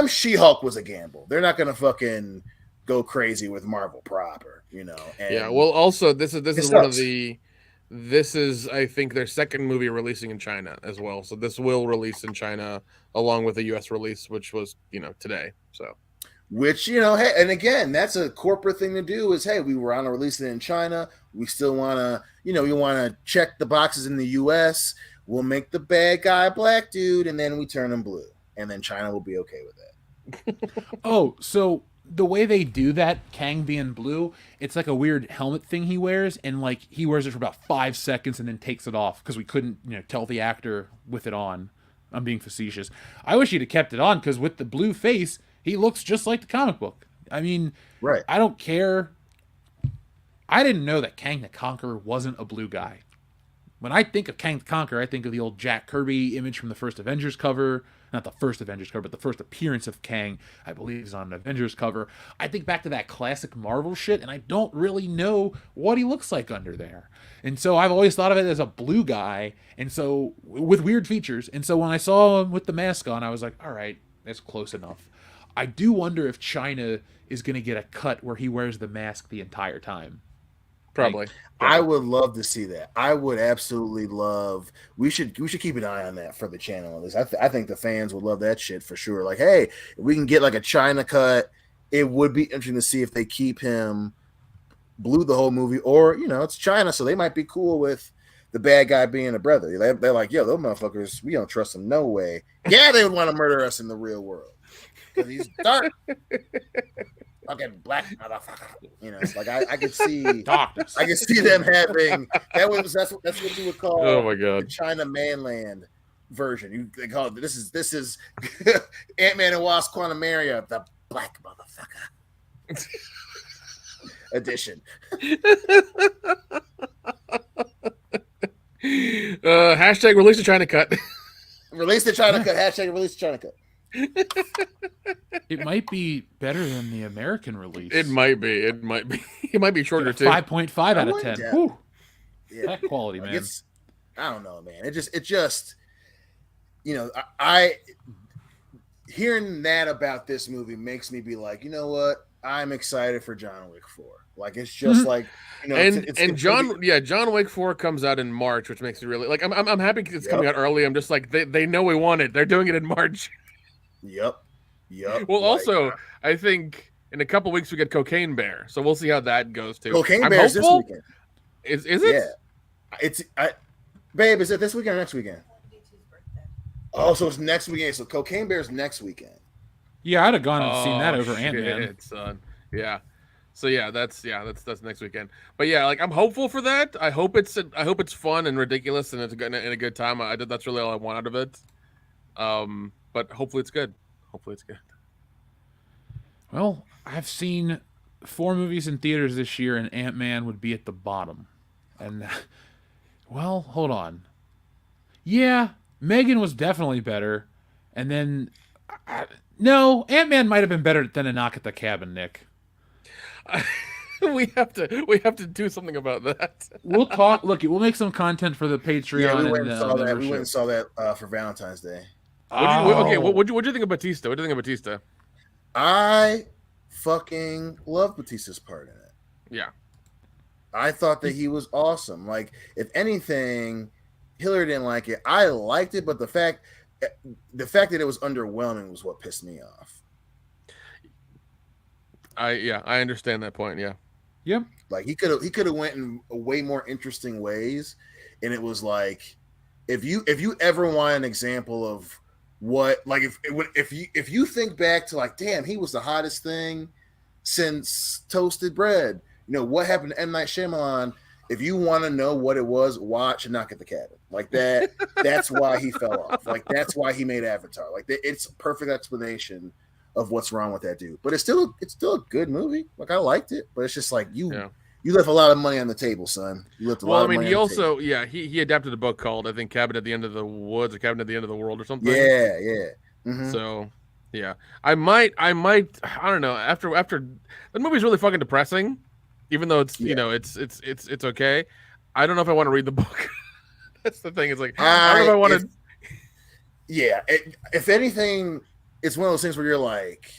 She-Hulk was a gamble. They're not gonna fucking go crazy with Marvel proper, And yeah. Well, also this is one of the. This is, I think, their second movie releasing in China as well. So this will release in China along with the U.S. release, which was, today. So, hey, and again, that's a corporate thing to do. Is hey, we were on to release it in China. We still want to, we want to check the boxes in the U.S. We'll make the bad guy black dude, and then we turn him blue, and then China will be okay with that. Oh, so the way they do that, Kang being blue, it's like a weird helmet thing he wears, and like he wears it for about 5 seconds and then takes it off because we couldn't, tell the actor with it on. I'm being facetious. I wish he'd have kept it on because with the blue face, he looks just like the comic book. I mean, right? I don't care. I didn't know that Kang the Conqueror wasn't a blue guy. When I think of Kang the Conqueror, I think of the old Jack Kirby image from the first Avengers cover. Not the first Avengers cover, but the first appearance of Kang, I believe, is on an Avengers cover. I think back to that classic Marvel shit, and I don't really know what he looks like under there. And so I've always thought of it as a blue guy, and so with weird features. And so when I saw him with the mask on, I was like, all right, that's close enough. I do wonder if China is going to get a cut where he wears the mask the entire time. Probably. I would love to see that. I would absolutely love. We should keep an eye on that for the channel. At least I think the fans would love that shit for sure. Like, hey, if we can get like a China cut, it would be interesting to see if they keep him blue the whole movie, or it's China, so they might be cool with the bad guy being a brother. They're like, yo, those motherfuckers, we don't trust them no way. Yeah, they would want to murder us in the real world because he's dark. Fucking black motherfucker, like I could see Darkness. I could see them having that's what you would call oh my god the China mainland version. They call it this is Ant-Man and Wasp Quantumania, the black motherfucker edition. Hashtag release the China cut. Release the China cut. Hashtag release the China cut. It might be better than the American release. It might be. It might be shorter too. 5.5 out of 10. Whew. Yeah. That quality, man. I don't know, man. It just I hearing that about this movie makes me be like, you know what? I'm excited for John Wick 4. Like it's just like John Wick 4 comes out in March, which makes me really like I'm happy it's coming out early. I'm just like they know we want it. They're doing it in March. Yep. Well, also, I think in a couple weeks we get Cocaine Bear, so we'll see how that goes too. Cocaine Bear is this weekend. Is it? Yeah, babe. Is it this weekend or next weekend? Oh, so it's next weekend. So Cocaine Bear is next weekend. Yeah, I'd have gone and seen that over Ant-Man. Yeah. So that's next weekend. But yeah, like I'm hopeful for that. I hope it's fun and ridiculous and it's a good time. That's really all I want out of it. But hopefully it's good. Well, I've seen 4 movies in theaters this year, and Ant-Man would be at the bottom. And, well, hold on. Yeah, Megan was definitely better. And then, no, Ant-Man might have been better than A Knock at the Cabin, Nick. We have to do something about that. We'll talk. Look, we'll make some content for the Patreon. Yeah, we went and saw that. We went and saw that for Valentine's Day. What'd you think of Batista? What do you think of Batista? I fucking love Batista's part in it. Yeah. I thought that he was awesome. Like, if anything, Hillary didn't like it. I liked it, but the fact that it was underwhelming was what pissed me off. I understand that point, yeah. Yep. Like he could have went in way more interesting ways, and it was like if you ever want an example of what like if you think back to like damn he was the hottest thing since toasted bread, you know what happened to M. Night Shyamalan. If you want to know what it was, watch Knock at the Cabin. Like that. That's why he fell off. Like that's why he made Avatar. Like it's a perfect explanation of what's wrong with that dude. But it's still a good movie. Like I liked it, but it's just like you left a lot of money on the table, son. You left a lot of money. Well, I mean, he also he adapted a book called I think Cabin at the End of the Woods or Cabin at the End of the World or something. Yeah, yeah. Mm-hmm. So yeah, I might I don't know. After the movie's really fucking depressing, even though it's you know it's okay. I don't know if I want to read the book. That's the thing. It's like I don't know if I want to. Yeah, if anything, it's one of those things where you're like,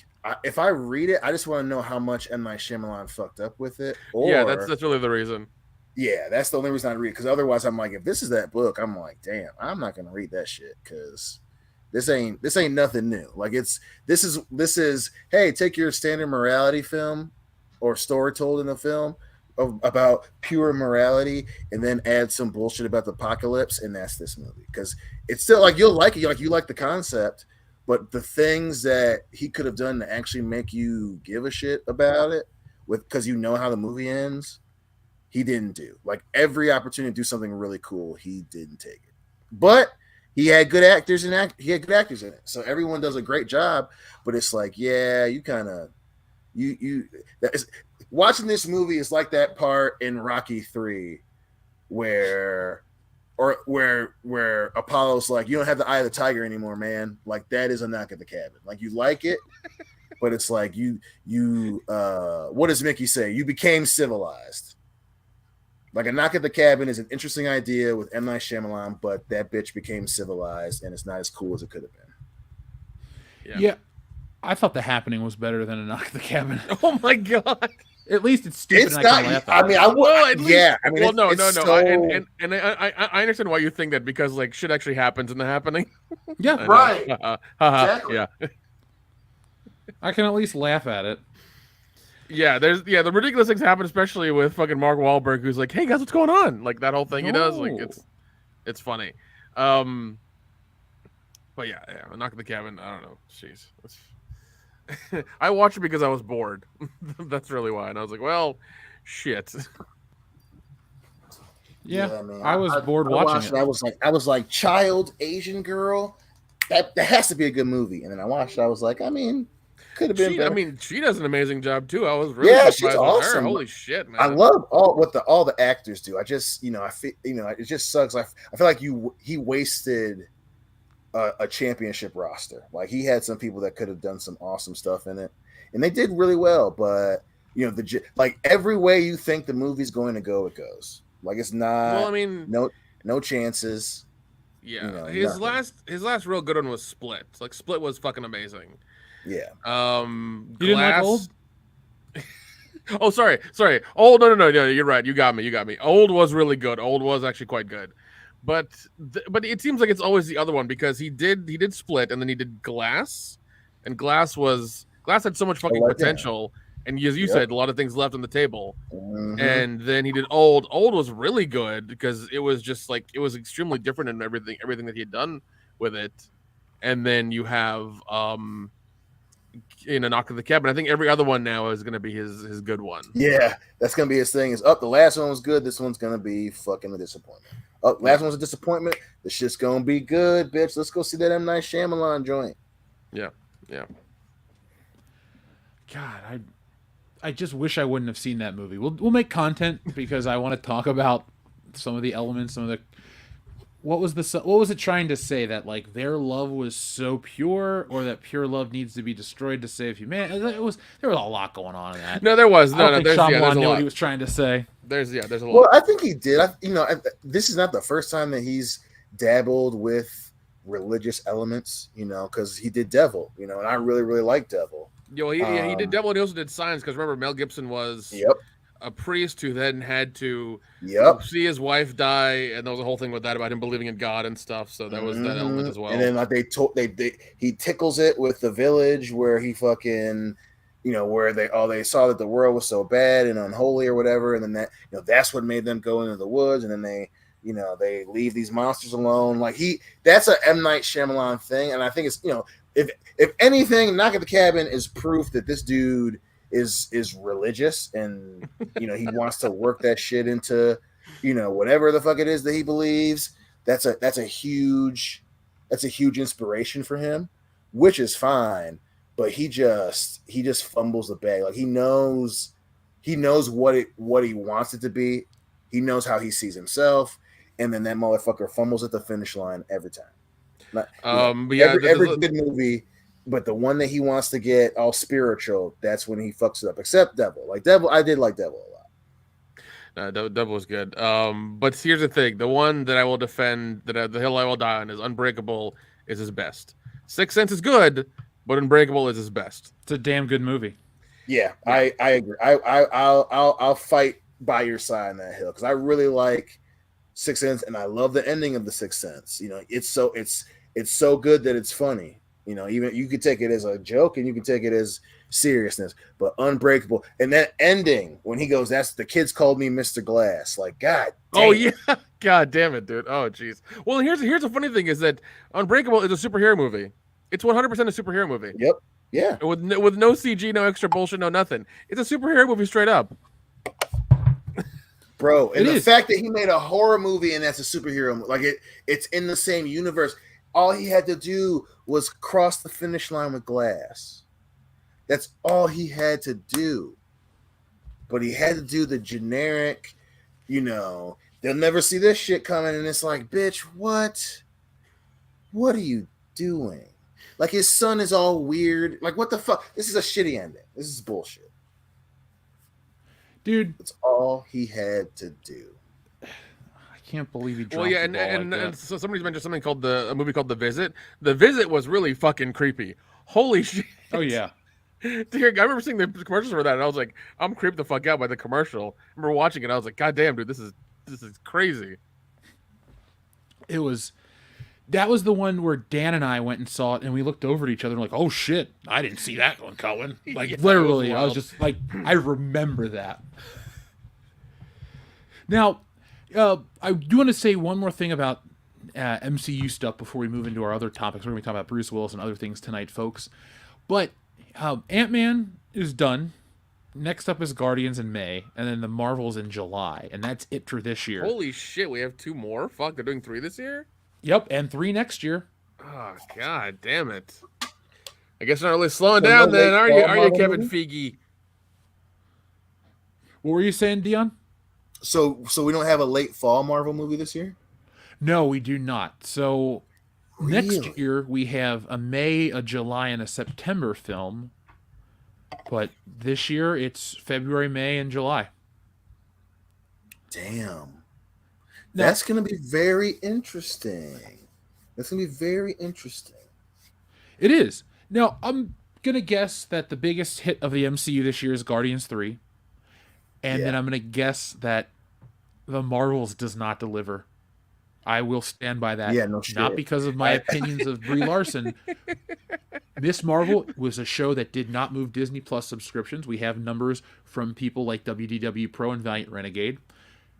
if I read it, I just want to know how much M. Night Shyamalan fucked up with it. Or, yeah, that's really the reason. Yeah, that's the only reason I read it. Because otherwise, I'm like, if this is that book, I'm like, damn, I'm not gonna read that shit because this ain't nothing new. Like this is hey, take your standard morality film or story told in a film about pure morality and then add some bullshit about the apocalypse, and that's this movie because it's still like you'll like it, like you like the concept, but the things that he could have done to actually make you give a shit about it because you know how the movie ends, he didn't do. Like every opportunity to do something really cool, he didn't take it. But he had good actors in it, so everyone does a great job. But it's like, yeah, you kind of watching this movie is like that part in Rocky 3 where Apollo's like, you don't have the eye of the tiger anymore, man. Like that is a Knock at the Cabin. Like you like it, but it's like you what does Mickey say? You became civilized. Like a Knock at the Cabin is an interesting idea with M. Night Shyamalan, but that bitch became civilized and it's not as cool as it could have been. Yeah. I thought The Happening was better than A Knock at the Cabin. Oh my god! At least it's stupid. It's not. I mean, I would. Well, at least, yeah. I mean, well, no. So... I understand why you think that because like shit actually happens in The Happening. Yeah. Right. Exactly. Yeah. I can at least laugh at it. Yeah. The ridiculous things happen, especially with fucking Mark Wahlberg, who's like, "Hey guys, what's going on?" Like that whole thing he does. Like it's funny. But yeah. Knock at the Cabin. I don't know. Jeez. I watched it because I was bored. That's really why. And I was like, well, shit. Yeah, man. I was bored watching it. I was like, child Asian girl. That has to be a good movie. And then I watched it. I was like, I mean, could have been better. I mean, she does an amazing job too. I was really she's awesome. Her. Holy shit, man. I love all the actors do. I just, I feel, it just sucks. I feel like he wasted a championship roster. Like he had some people that could have done some awesome stuff in it, and they did really well. But like every way you think the movie's going to go, it goes. Like it's not. Well, I mean, no chances. Yeah, his last real good one was Split. Like Split was fucking amazing. Yeah. You didn't like Old? Oh, sorry. Old, no. You're right. You got me. Old was really good. Old was actually quite good. But it seems like it's always the other one because he did Split and then he did Glass, and Glass had so much fucking potential, and as you said, a lot of things left on the table. Mm-hmm. And then he did Old. Old was really good because it was just like it was extremely different in everything that he had done with it. And then you have in A Knock at the Cabin. I think every other one now is going to be his good one. Yeah, that's going to be his thing. Is up. The last one was good. This one's going to be fucking a disappointment. Oh, last one's a disappointment. The shit's going to be good, bitch. Let's go see that M. Night Shyamalan joint. Yeah. God, I just wish I wouldn't have seen that movie. We'll make content because I want to talk about some of the elements, some of the. What was it trying to say? That like their love was so pure, or that pure love needs to be destroyed to save humanity? There was a lot going on in that. No, there was. I don't think Shyamalan knew what he was trying to say. There's a lot. Well, I think he did. This is not the first time that he's dabbled with religious elements. Because he did Devil. And I really, really like Devil. He did Devil, and he also did Signs. Because remember, Mel Gibson was a priest who then had to see his wife die, and there was a whole thing with that about him believing in God and stuff. So that was that element as well. And then like he tickles it with The Village, where he fucking where they saw that the world was so bad and unholy or whatever, and then that's what made them go into the woods, and then they leave these monsters alone. Like that's a M. Night Shyamalan thing, and I think it's if anything, Knock at the Cabin is proof that this dude is religious, and he wants to work that shit into whatever the fuck it is that he believes. That's a huge inspiration for him, which is fine. But he just fumbles the bag. Like he knows what he wants it to be. He knows how he sees himself, and then that motherfucker fumbles at the finish line every time. But yeah, every good movie, but the one that he wants to get all spiritual, that's when he fucks it up. Except Devil. Like Devil, I did like Devil a lot. Devil was good. But here's the thing: the one that I will defend, the hill I will die on, is Unbreakable. Is his best. Sixth Sense is good, but Unbreakable is his best. It's a damn good movie. Yeah. I agree. I'll fight by your side on that hill because I really like Sixth Sense, and I love the ending of the Sixth Sense. It's so good that it's funny. Even you could take it as a joke and you could take it as seriousness. But Unbreakable, and that ending when he goes, "That's the kids called me Mr. Glass." Like, God. Oh yeah, God damn it, dude. Oh jeez. Well, here's the funny thing is that Unbreakable is a superhero movie. It's 100% a superhero movie. Yep. Yeah. With no CG, no extra bullshit, no nothing. It's a superhero movie straight up. Bro, and the fact that he made a horror movie and that's a superhero movie, like it's in the same universe. All he had to do was cross the finish line with Glass. That's all he had to do. But he had to do the generic, they'll never see this shit coming, and it's like, bitch, what? What are you doing? Like his son is all weird. Like, what the fuck? This is a shitty ending. This is bullshit. Dude, that's all he had to do. I can't believe he dropped Well, yeah, and so somebody's mentioned something called a movie called The Visit. The Visit was really fucking creepy. Holy shit. Oh yeah. I remember seeing the commercials for that, and I was like, I'm creeped the fuck out by the commercial. I remember watching it, and I was like, God damn, dude, this is crazy. That was the one where Dan and I went and saw it, and we looked over at each other and like, oh shit, I didn't see that one coming. Like Yeah, literally, I was just like, I remember that. Now, I do want to say one more thing about MCU stuff before we move into our other topics. We're going to be talking about Bruce Willis and other things tonight, folks. But Ant-Man is done. Next up is Guardians in May, and then the Marvels in July, and that's it for this year. Holy shit, we have 2 more? Fuck, they're doing 3 this year? Yep, and 3 next year. Oh, God damn it. I guess you're not really slowing down then, are you, Kevin Feige? What were you saying, Dion? So we don't have a late fall Marvel movie this year? No, we do not. So Really? next year we have a May, a July, and a September film. But this year it's February, May, and July. Damn. That's going to be very interesting. That's going to be very interesting. It is. Now, I'm going to guess that the biggest hit of the MCU this year is Guardians 3. And then I'm going to guess that the Marvels does not deliver. I will stand by that. Yeah, no shit. Not because of my opinions of Brie Larson. Miss Marvel was a show that did not move Disney Plus subscriptions. We have numbers from people like WDW Pro and Valiant Renegade.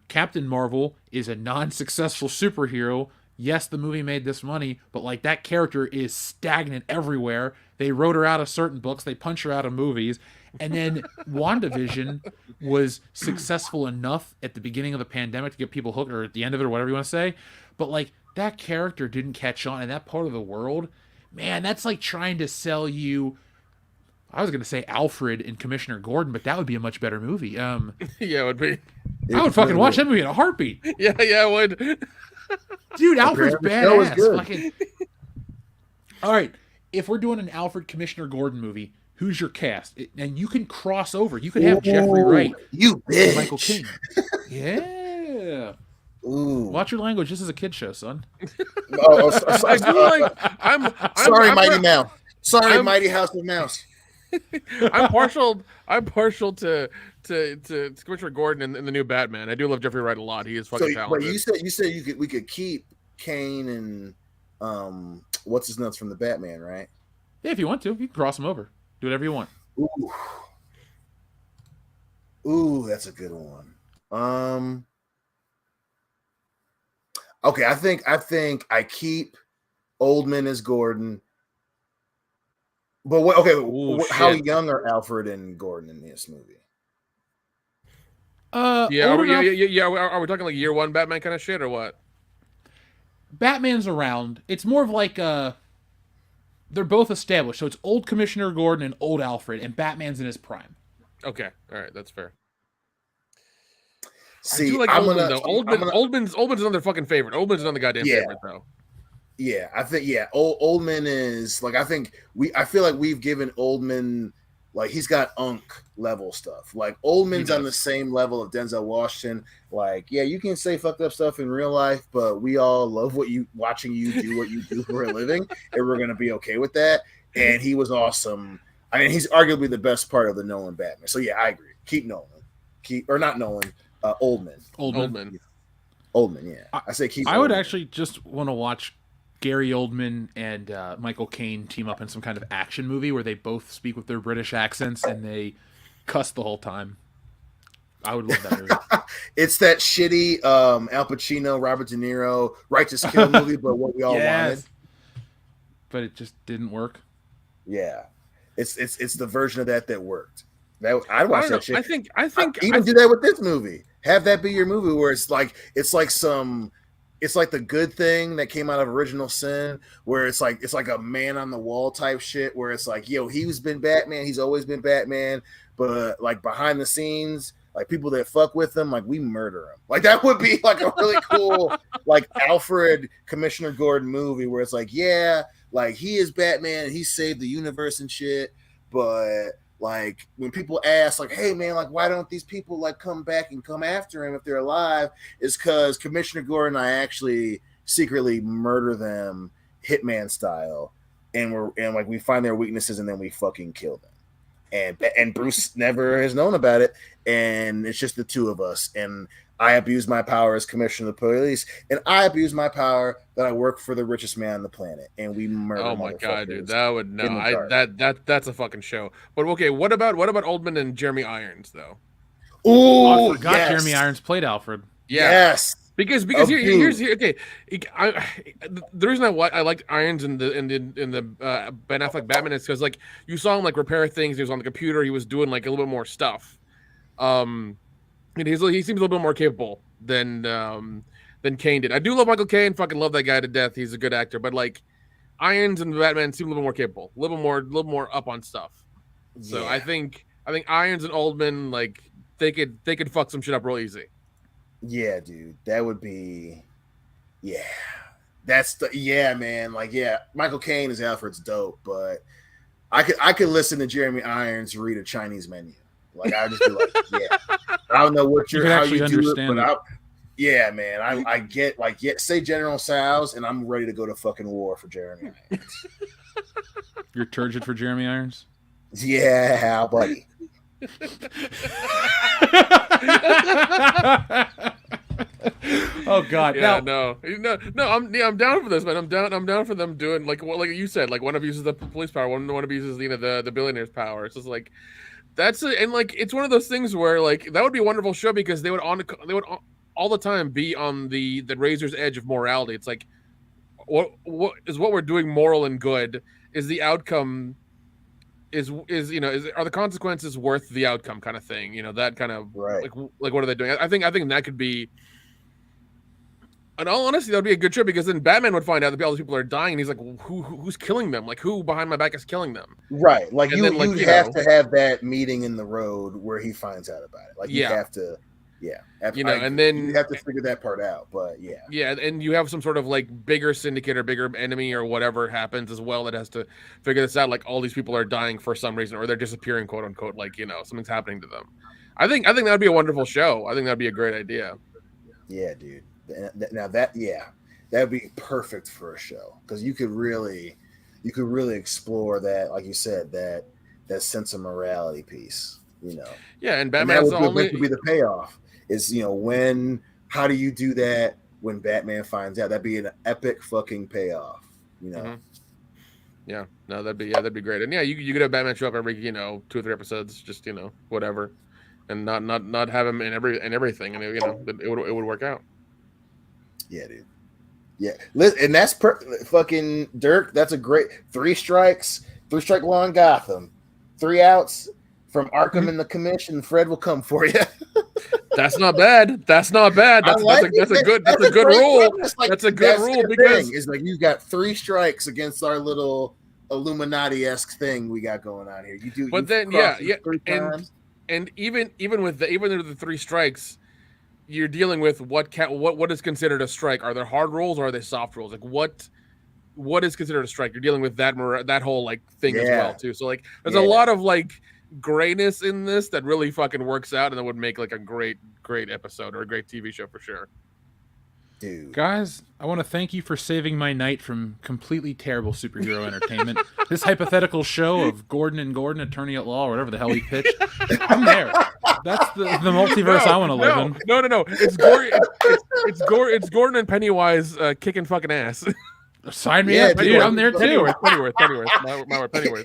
Captain Marvel is a non-successful superhero. Yes, the movie made this money, but like that character is stagnant everywhere. They wrote her out of certain books. They punch her out of movies. And then WandaVision was successful enough at the beginning of the pandemic to get people hooked, or at the end of it, or whatever you want to say. But like that character didn't catch on in that part of the world. Man, that's like trying to sell you. I was going to say Alfred and Commissioner Gordon, but that would be a much better movie. Yeah, it would be. I would fucking watch that movie in a heartbeat. Yeah, I would. Dude, Alfred's was badass. good. Fucking... All right, if we're doing an Alfred Commissioner Gordon movie, who's your cast? And you can cross over. You could have Jeffrey Wright, you bitch. and Michael King. Yeah. Ooh. Watch your language. This is a kid show, son. I feel like I'm sorry, I'm, Mighty Mouse. Sorry, Mighty House of Mouse. I'm partial to Commissioner Gordon in the new Batman. I do love Jeffrey Wright a lot. He is fucking talented. But you said we could keep Kane and what's his nuts from the Batman, right? Yeah, if you want to, you can cross them over. Do whatever you want. Ooh, ooh, that's a good one. Okay, I think I keep Oldman as Gordon. But Ooh, how shit. young are Alfred and Gordon in this movie? Yeah, Old enough. Are we talking like year one Batman kind of shit or what? Batman's around. It's more of like they're both established. So it's old Commissioner Gordon and old Alfred, and Batman's in his prime. Okay, all right, that's fair. I See, do like I'm Oldman gonna, though. I'm gonna, Oldman's another fucking favorite. Oldman's another goddamn yeah, favorite though. yeah. I think, yeah, Oldman is like, I feel like we've given Oldman, like, he's got Unk level stuff. Like, Oldman's on the same level of Denzel Washington. Like, yeah, you can say fucked up stuff in real life, but we all love watching you do what you do for a living, and we're gonna be okay with that. And he was awesome. I mean, he's arguably the best part of the Nolan Batman. So yeah, I agree. Keep Nolan. Not Nolan. Oldman. Oldman. Yeah, I say keep. I would Oldman. actually just want to watch Gary Oldman and Michael Caine team up in some kind of action movie where they both speak with their British accents and they cuss the whole time. I would love that movie. It's that shitty Al Pacino, Robert De Niro, Righteous Kill movie, but what we all wanted. But it just didn't work. Yeah, it's the version of that worked. I'd watch that shit. I think do that with this movie. Have that be your movie where it's like the Good Thing that came out of Original Sin, where it's like a man on the wall type shit, where it's like, yo, he's been Batman, he's always been Batman, but like behind the scenes, like people that fuck with him, like we murder him. Like that would be like a really cool like Alfred Commissioner Gordon movie where it's like, yeah, like he is Batman, he saved the universe and shit, but like when people ask like, hey man, like why don't these people like come back and come after him if they're alive, is because Commissioner Gordon and I actually secretly murder them hitman style, and we find their weaknesses and then we fucking kill them, and Bruce never has known about it, and it's just the two of us, and I abuse my power as commissioner of the police, and I abuse my power that I work for the richest man on the planet, and we murder. Oh my god, dude, that would no. That's a fucking show. But okay, what about Oldman and Jeremy Irons though? Oh, I forgot Jeremy Irons played Alfred. Yeah. Yes. Because here's okay. The reason I liked Irons in the Ben Affleck Batman is because like you saw him like repair things. He was on the computer. He was doing like a little bit more stuff. And he seems a little bit more capable than Caine did. I do love Michael Caine. Fucking love that guy to death. He's a good actor. But like Irons and Batman seem a little more capable, a little more up on stuff. So yeah. I think Irons and Oldman, like they could fuck some shit up real easy. Yeah, dude, that would be. Yeah, that's man. Like, yeah, Michael Caine as Alfred's dope, but I could listen to Jeremy Irons read a Chinese menu. Like I'd just be like, yeah, I don't know what how you do it, but yeah, man, I get like, yeah, say General Sal's, and I'm ready to go to fucking war for Jeremy Irons. You're turgid for Jeremy Irons? Yeah, buddy. Oh God! Yeah, no. I'm down for this, man. I'm down for them doing like you said, like one abuses the police power, one abuses the billionaire's power. It's just like and like it's one of those things where like that would be a wonderful show because they would all the time be on the razor's edge of morality. It's like what we're doing moral and good? Is the outcome are the consequences worth the outcome kind of thing? You know, that kind of right. Like what are they doing? I think that could be. In all honesty, that would be a good show because then Batman would find out that all these people are dying, and he's like, "Who's killing them? Like, who behind my back is killing them?" Right. Like you have to have that meeting in the road where he finds out about it. Like you have to, and then you have to figure that part out. But yeah, and you have some sort of like bigger syndicate or bigger enemy or whatever happens as well that has to figure this out. Like all these people are dying for some reason, or they're disappearing, quote unquote. Like something's happening to them. I think that'd be a wonderful show. I think that'd be a great idea. Yeah, dude. Now that'd be perfect for a show because you could really explore that, like you said, that sense of morality piece, Yeah, and Batman would be the payoff. Is how do you do that when Batman finds out? That'd be an epic fucking payoff, Mm-hmm. Yeah, no, that'd be great. And yeah, you could have Batman show up every 2 or 3 episodes, just whatever, and not have him in everything, and it would work out. Yeah, dude. Yeah, and that's fucking Dirk. That's a great 3 strikes, 3-strike law in Gotham, 3 outs from Arkham and the Commission. Fred will come for you. That's not bad. That's not bad. That's a good rule. Like, that's a good rule because it's like you've got 3 strikes against our little Illuminati-esque thing we got going on here. But then 3 times. And even with the 3 strikes, you're dealing with what is considered a strike. Are there hard rules or are they soft rules? Like what is considered a strike? You're dealing with that whole thing as well too. So there's a lot of grayness in this that really fucking works out, and that would make a great episode or a great TV show for sure. Dude. Guys, I want to thank you for saving my night from completely terrible superhero entertainment. This hypothetical show of Gordon and Gordon, attorney at law, or whatever the hell he pitched. I'm there. That's the multiverse I want to live in. No. It's Gordon. It's Gordon and Pennywise kicking fucking ass. Sign me up, dude. I'm there too. Pennyworth.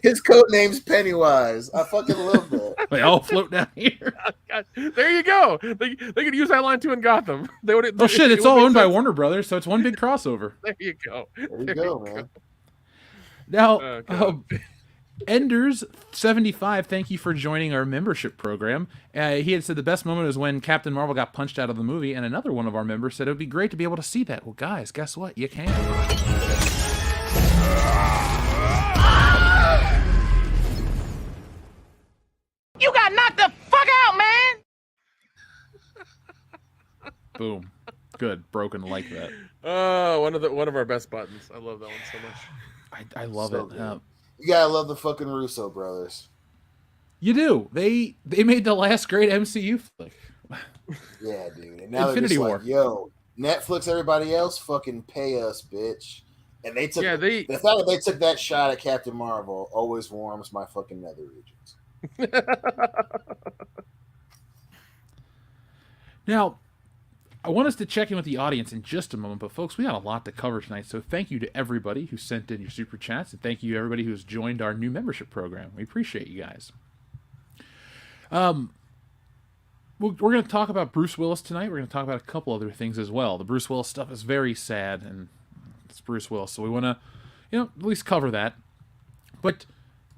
His code name's Pennywise. I fucking love that. They all float down here. God, there you go. They could use that line too in Gotham. Shit! It's all owned by Warner Brothers, so it's one big crossover. There you go. There you go, man. Now, Enders75, thank you for joining our membership program. He had said the best moment was when Captain Marvel got punched out of the movie, and another one of our members said it would be great to be able to see that. Well, guys, guess what? You can. You got knocked the fuck out, man! Boom. Good. Broken like that. Oh, one of our best buttons. I love that one so much. I love So it. You gotta love the fucking Russo brothers. You do. They made the last great MCU flick. Yeah, dude. And now Infinity they're War. just yo, Netflix, everybody else, fucking pay us, bitch. And they took the fact that they took that shot at Captain Marvel always warms my fucking nether regions. Now, I want us to check in with the audience in just a moment, but folks, we got a lot to cover tonight, so thank you to everybody who sent in your super chats, and thank you to everybody who's joined our new membership program. We appreciate you guys. We're going to talk about Bruce Willis tonight. We're going to talk about a couple other things as well. The Bruce Willis stuff is very sad, and it's Bruce Willis, so we want to, at least cover that. But,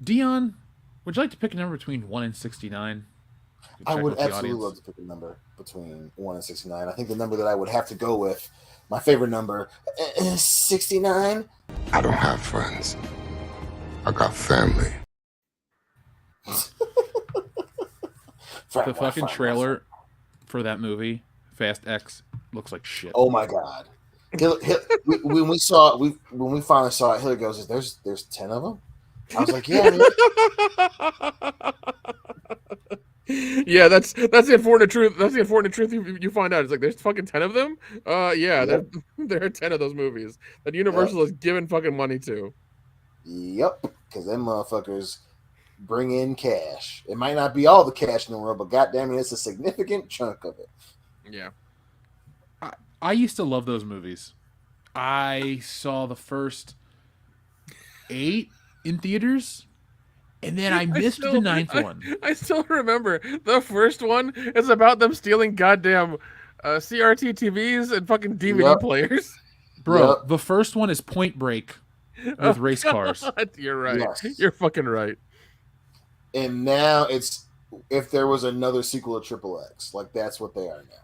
Dion, would you like to pick a number between 1 and 69? I would absolutely love to pick a number between 1 and 69. I think the number that I would have to go with, my favorite number, is 69. I don't have friends. I got family. The fucking trailer for that movie, Fast X, looks like shit. Oh my god! When we finally saw it, Hillary goes, "There's 10 of them." I was like, "Yeah." Yeah, that's the unfortunate truth. That's the unfortunate truth you find out. It's like there's fucking 10 of them. There are 10 of those movies that Universal is giving fucking money to. Yep, because them motherfuckers bring in cash. It might not be all the cash in the world, but goddamn it, it's a significant chunk of it. Yeah. I used to love those movies. I saw the first 8 in theaters, and then I missed the 9th one. I still remember the first one is about them stealing goddamn CRT TVs and fucking DVD players. Bro, the first one is Point Break with race cars. You're right. Yes. You're fucking right. And now it's, if there was another sequel of Triple X, like that's what they are now.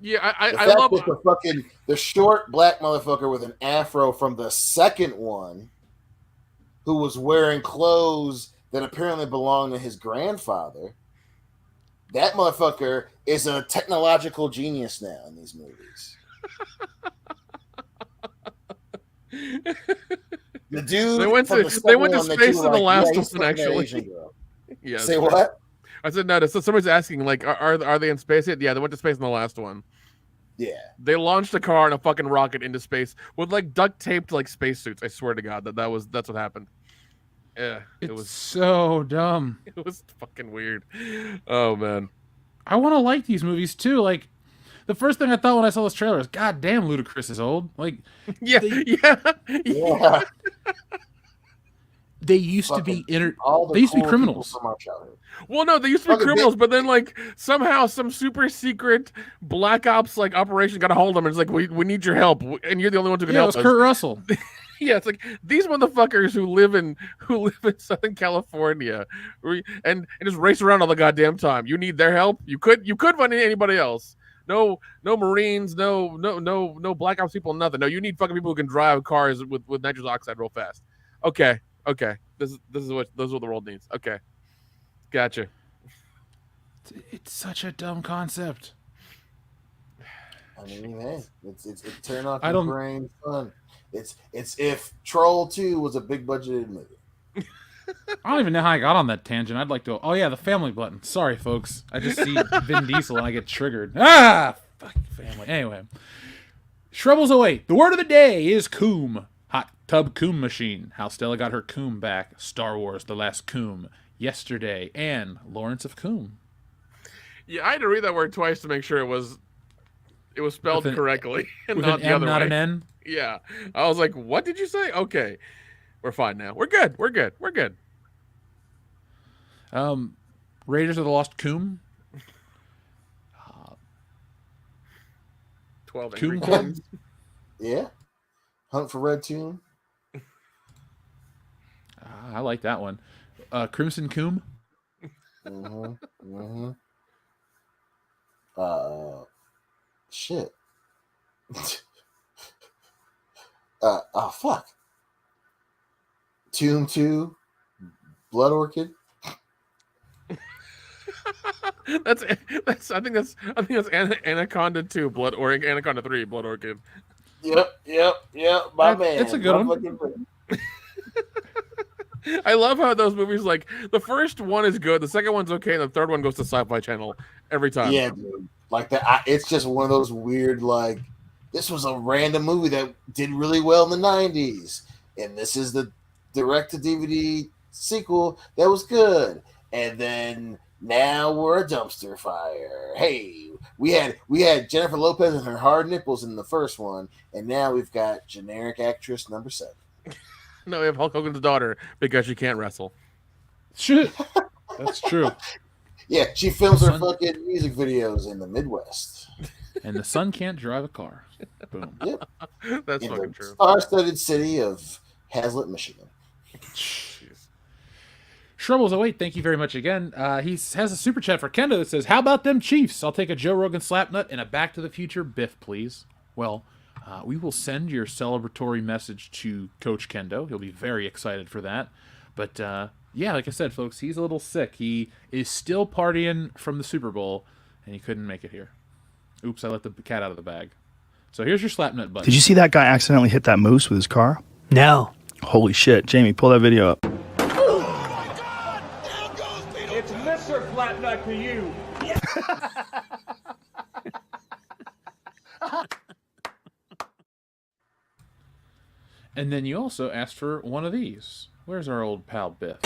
Yeah, I love love the short black motherfucker with an afro from the second one, who was wearing clothes that apparently belonged to his grandfather. That motherfucker is a technological genius now in these movies. The dude they went to space in the last one actually. Yeah. Say what? I said no. So somebody's asking like, are they in space yet? Yeah, they went to space in the last one. Yeah. They launched a car and a fucking rocket into space with like duct taped like spacesuits. I swear to God that's what happened. Yeah, it was so dumb. It was fucking weird. Oh man, I want to like these movies too. Like, the first thing I thought when I saw this trailer is, God damn, Ludacris is old. Like, yeah. they used to be they used to be criminals from our childhood. Well, no, they used to be criminals, but then like somehow some super secret black ops like operation got a hold of them. And it's like we need your help, and you're the only one who can help us. Kurt Russell. Yeah, it's like these motherfuckers who live in Southern California and just race around all the goddamn time. You need their help. You could find anybody else. No Marines, no black ops people, nothing. No, you need fucking people who can drive cars with nitrous oxide real fast. Okay. This is what the world needs. Okay. Gotcha. It's such a dumb concept. I mean, hey, it's turn off your brain fun. It's if Troll 2 was a big budgeted movie. I don't even know how I got on that tangent. I'd like to. Oh yeah, the family button. Sorry, folks. I just see Vin Diesel and I get triggered. Fucking family. Anyway, Shrubbles away. The word of the day is coom. Hot tub coom machine. How Stella got her coom back. Star Wars: The Last Coom. Yesterday and Lawrence of Coom. Yeah, I had to read that word twice to make sure it was spelled correctly and with not an the M, other not way. an N. Yeah, I was like, "What did you say?" Okay, we're fine now. We're good. Raiders of the Lost Coom. 12 Coom Angry Club. Kids. Yeah, Hunt for Red Tomb. I like that one. Crimson Coom. Shit. Fuck. Tomb 2, Blood Orchid. that's I think that's Anaconda 2, Anaconda 3, Blood Orchid. Yep. My man. It's a good one. I love how those movies, like, the first one is good, the second one's okay, and the third one goes to Sci-Fi Channel every time. Yeah, dude. Like that. It's just one of those weird, like, this was a random movie that did really well in the 90s, and this is the direct-to-DVD sequel that was good, and then now we're a dumpster fire. Hey, we had Jennifer Lopez and her hard nipples in the first one, and now we've got generic actress number 7. No, we have Hulk Hogan's daughter because she can't wrestle. Shit. That's true. Yeah, she films her fucking music videos in the Midwest. And the son can't drive a car. Boom. Yep. That's in fucking the true. Star-studded city of Hazlet, Michigan. Shrubbles, wait, thank you very much again. He has a super chat for Kendo that says, "How about them Chiefs? I'll take a Joe Rogan slapnut and a Back to the Future Biff, please." Well, we will send your celebratory message to Coach Kendo. He'll be very excited for that. But yeah, like I said, folks, he's a little sick. He is still partying from the Super Bowl, and he couldn't make it here. Oops, I let the cat out of the bag. So here's your slapnut button. Did you see that guy accidentally hit that moose with his car? No. Holy shit. Jamie, pull that video up. It's Mr. Flatnut to you. And then you also asked for one of these. Where's our old pal Biff?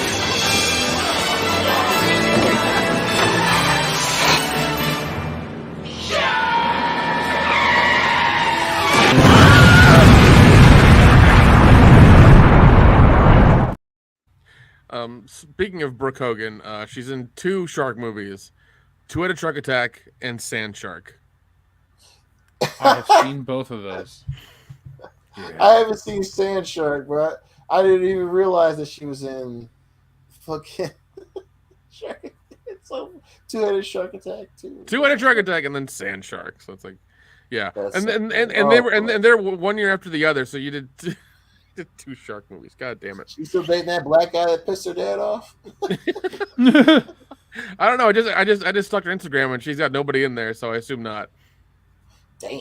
Speaking of Brooke Hogan, she's in 2 shark movies, Two-Headed Shark Attack and Sand Shark. I have seen both of those. Yeah. I haven't seen Sand Shark, but I didn't even realize that she was in fucking Shark. It's so Two-Headed Shark Attack too. Two-Headed Shark Attack and then Sand Shark. So it's like, yeah, That's and they're 1 year after the other. So you did 2 shark movies. God damn it! She's still dating that black guy that pissed her dad off. I don't know. I just stalked her Instagram and she's got nobody in there, so I assume not. Damn.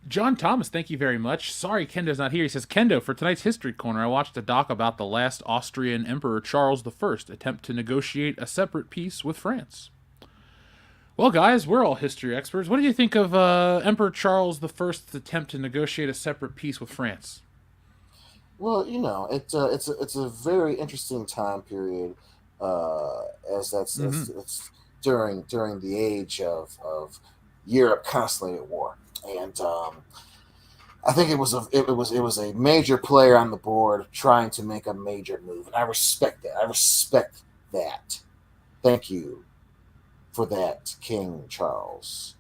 John Thomas, thank you very much. Sorry Kendo's not here. He says, "Kendo, for tonight's History Corner, I watched a doc about the last Austrian Emperor Charles I attempt to negotiate a separate peace with France." Well, guys, we're all history experts. What do you think of Emperor Charles I's attempt to negotiate a separate peace with France? Well, you know, it's a very interesting time period, as it's during the age of Europe constantly at war, and I think it was a major player on the board trying to make a major move, and I respect that. I respect that. Thank you for that, King Charles.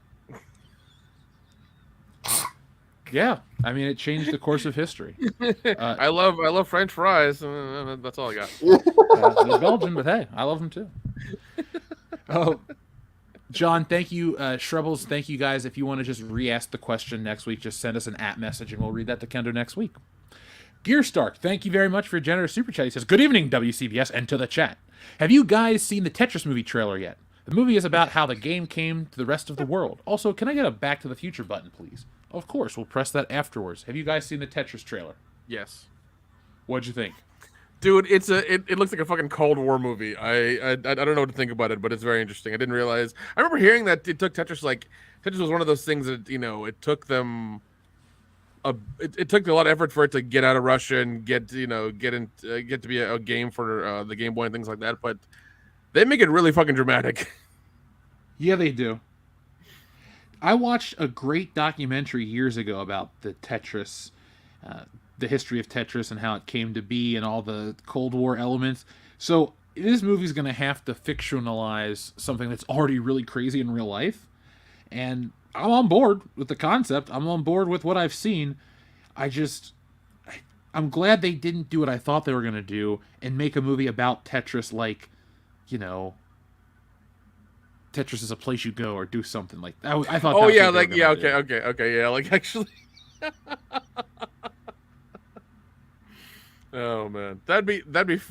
Yeah, I mean, it changed the course of history. I love French fries. That's all I got. He's Belgian, but hey, I love him too. Oh, John, thank you. Shrubbles, thank you guys. If you want to just re-ask the question next week, just send us an @message and we'll read that to Kendo next week. Gear Stark, thank you very much for your generous super chat. He says, "Good evening, WCBS, and to the chat. Have you guys seen the Tetris movie trailer yet? The movie is about how the game came to the rest of the world. Also, can I get a Back to the Future button, please?" Of course, we'll press that afterwards. Have you guys seen the Tetris trailer? Yes. What'd you think? Dude, it looks like a fucking Cold War movie. I don't know what to think about it, but it's very interesting. I didn't realize. I remember hearing that it took Tetris Tetris was one of those things that it took them it took a lot of effort for it to get out of Russia and get to be a game for the Game Boy and things like that. But they make it really fucking dramatic. Yeah, they do. I watched a great documentary years ago about the Tetris, the history of Tetris and how it came to be and all the Cold War elements. So this movie's going to have to fictionalize something that's already really crazy in real life. And I'm on board with the concept. I'm on board with what I've seen. I'm glad they didn't do what I thought they were going to do and make a movie about Tetris like, Tetris is a place you go or do something like that. I thought. Oh yeah, okay, yeah, like actually. Oh man, that'd be.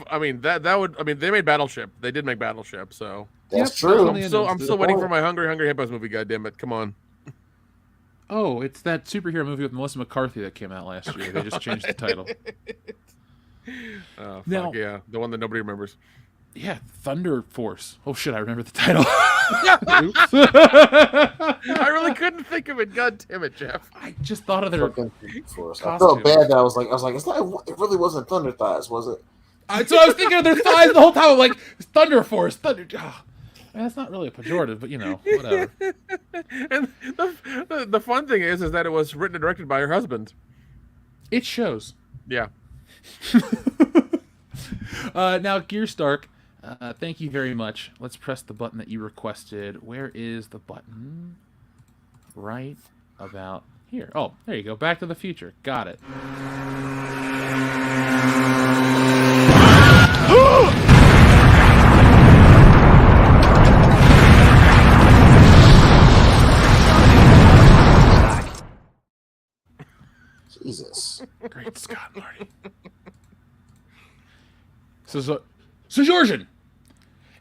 I mean, that would. I mean, they made Battleship. They did make Battleship, so that's true. I'm still waiting for my Hungry Hippos movie. God damn it! Come on. Oh, it's that superhero movie with Melissa McCarthy that came out last year. They just changed the title. Oh fuck now, yeah, the one that nobody remembers. Yeah, Thunder Force. Oh shit, I remember the title. I really couldn't think of it. God damn it, Jeff. I just thought of their Force. I felt bad that I was like, it's not. It really wasn't Thunder Thighs, was it? So I was thinking of their thighs the whole time. I'm like, Thunder Force, Thunder. Oh, man, that's not really a pejorative, but whatever. And the fun thing is that it was written and directed by her husband. It shows. Yeah. Now, Gear Stark. Thank you very much. Let's press the button that you requested. Where is the button? Right about here. Oh, there you go. Back to the Future. Got it. Jesus. Great Scott, Marty. So Georgian,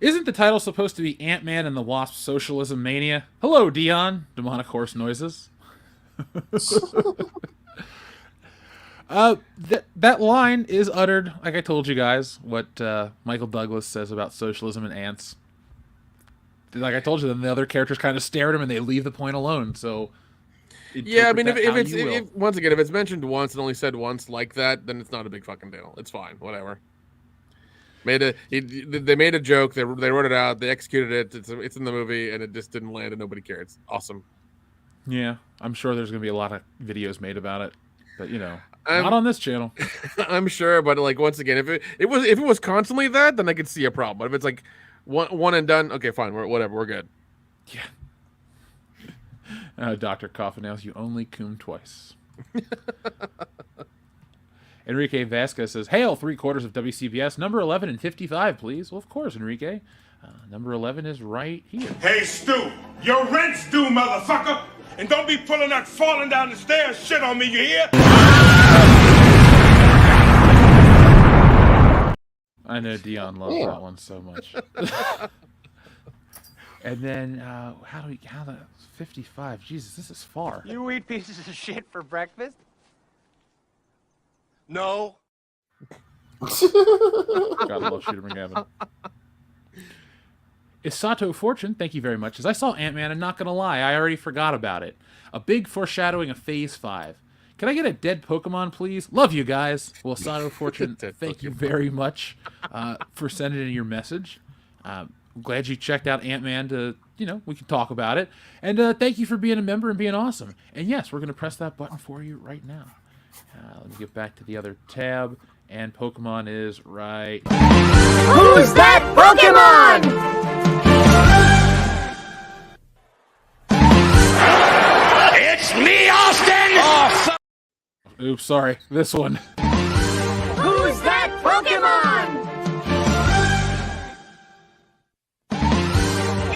isn't the title supposed to be Ant-Man and the Wasp Socialism Mania? Hello, Dion. Demonic horse noises. That line is uttered, like I told you guys, what Michael Douglas says about socialism and ants. Like I told you, then the other characters kind of stare at him and they leave the point alone. So yeah, I mean, if once again, if it's mentioned once and only said once like that, then it's not a big fucking deal. It's fine, whatever. They made a joke. They wrote it out. They executed it. It's in the movie, and it just didn't land, and nobody cared. It's awesome. Yeah, I'm sure there's gonna be a lot of videos made about it, but not on this channel. I'm sure, but like once again, if it was constantly that, then I could see a problem. But if it's like one and done, okay, fine, we're good. Yeah. Dr. Coffinails, you only coom twice. Enrique Vasquez says, "Hail 3/4 of WCBS, number 11 and 55, please." Well, of course, Enrique. Number 11 is right here. Hey, Stu, your rent's due, motherfucker. And don't be pulling that falling down the stairs shit on me, you hear? I know Dion loves that one so much. And then, how the 55? Jesus, this is far. You eat pieces of shit for breakfast? No. Gotta love Shooter McGavin. Isato Fortune, thank you very much. As I saw Ant-Man, and not gonna lie, I already forgot about it. A big foreshadowing of Phase 5. Can I get a dead Pokemon, please? Love you guys. Well, Isato Fortune, thank you very much for sending in your message. I'm glad you checked out Ant-Man to, we can talk about it. And thank you for being a member and being awesome. And yes, we're going to press that button for you right now. Let me get back to the other tab. And Pokemon is right. Who's that Pokemon? It's me, Austin! Oh, Oops, sorry. This one. Who's that Pokemon?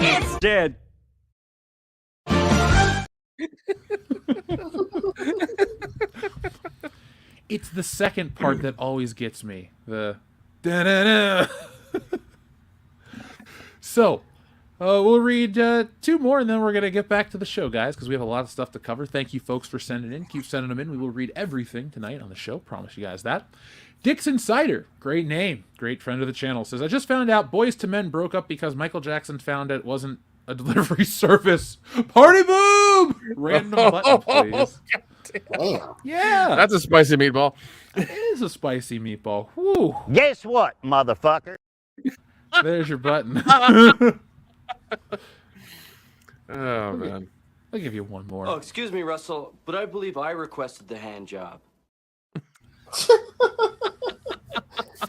It's Dead. It's the second part that always gets me. The da-da-da. So, we'll read 2 more, and then we're going to get back to the show, guys, because we have a lot of stuff to cover. Thank you, folks, for sending in. Keep sending them in. We will read everything tonight on the show. Promise you guys that. Dixon Cider, great name, great friend of the channel, says, I just found out Boys to Men broke up because Michael Jackson found it wasn't a delivery service. Party boob! Random button, please. Damn. Yeah. That's a spicy meatball. It is a spicy meatball. Woo. Guess what, motherfucker? There's your button. Oh, man. I'll give you one more. Oh, excuse me, Russell, but I believe I requested the hand job.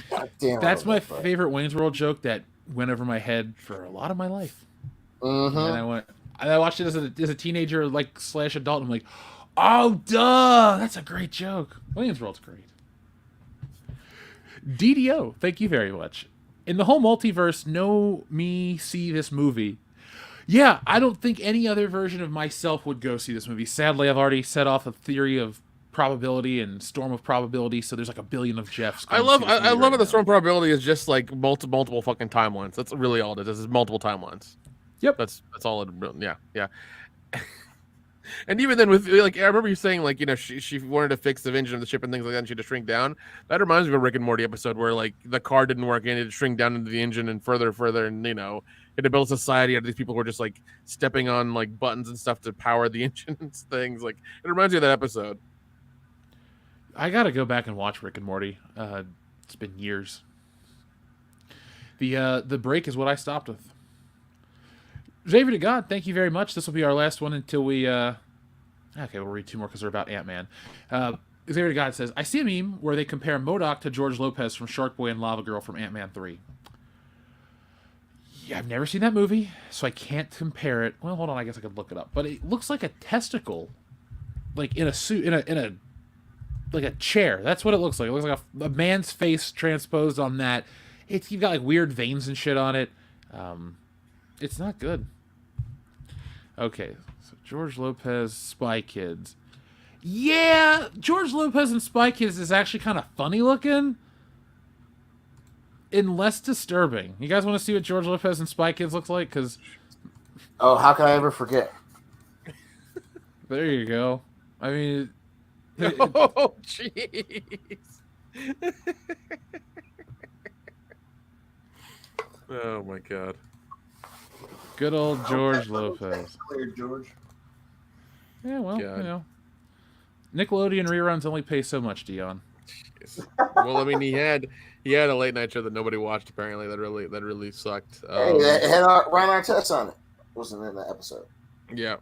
God damn, That's my favorite Wayne's World joke that went over my head for a lot of my life. And I watched it as a teenager, / adult, and I'm like, oh, duh, that's a great joke. Wayne's World's great. DDO, thank you very much. In the whole multiverse, no me see this movie. Yeah, I don't think any other version of myself would go see this movie. Sadly, I've already set off a theory of probability and storm of probability, so there's like a billion of Jeffs. I love that the storm probability is just like multiple fucking timelines. That's really all it is multiple timelines. Yep. That's all it. Yeah. And even then, with I remember you saying she wanted to fix the engine of the ship and things like that, and she had to shrink down. That reminds me of a Rick and Morty episode where the car didn't work and it had to shrink down into the engine and further, and it had to build a society out of these people who were just stepping on buttons and stuff to power the engine and things. It reminds me of that episode. I gotta go back and watch Rick and Morty. It's been years. The break is what I stopped with. Xavier to God, thank you very much. This will be our last one until we... Okay, we'll read 2 more because they're about Ant-Man. Xavier to God says, I see a meme where they compare MODOK to George Lopez from Shark Boy and Lava Girl from Ant-Man 3. Yeah, I've never seen that movie, so I can't compare it. Well, hold on, I guess I could look it up. But it looks like a testicle, in a suit, in a chair. That's what it looks like. It looks like a man's face transposed on that. You've got weird veins and shit on it. It's not good. Okay, so George Lopez, Spy Kids. Yeah, George Lopez and Spy Kids is actually kind of funny looking and less disturbing. You guys want to see what George Lopez and Spy Kids looks like? Because how can I ever forget? There you go. I mean... Oh, jeez. Oh, my God. Good old George Lopez. Clear, George. Yeah, well, God. Nickelodeon reruns only pay so much, Dion. Jeez. Well, I mean, he had a late night show that nobody watched. Apparently, that really sucked. Hey, it had Ryan Artest on it. Wasn't in that episode. Yeah.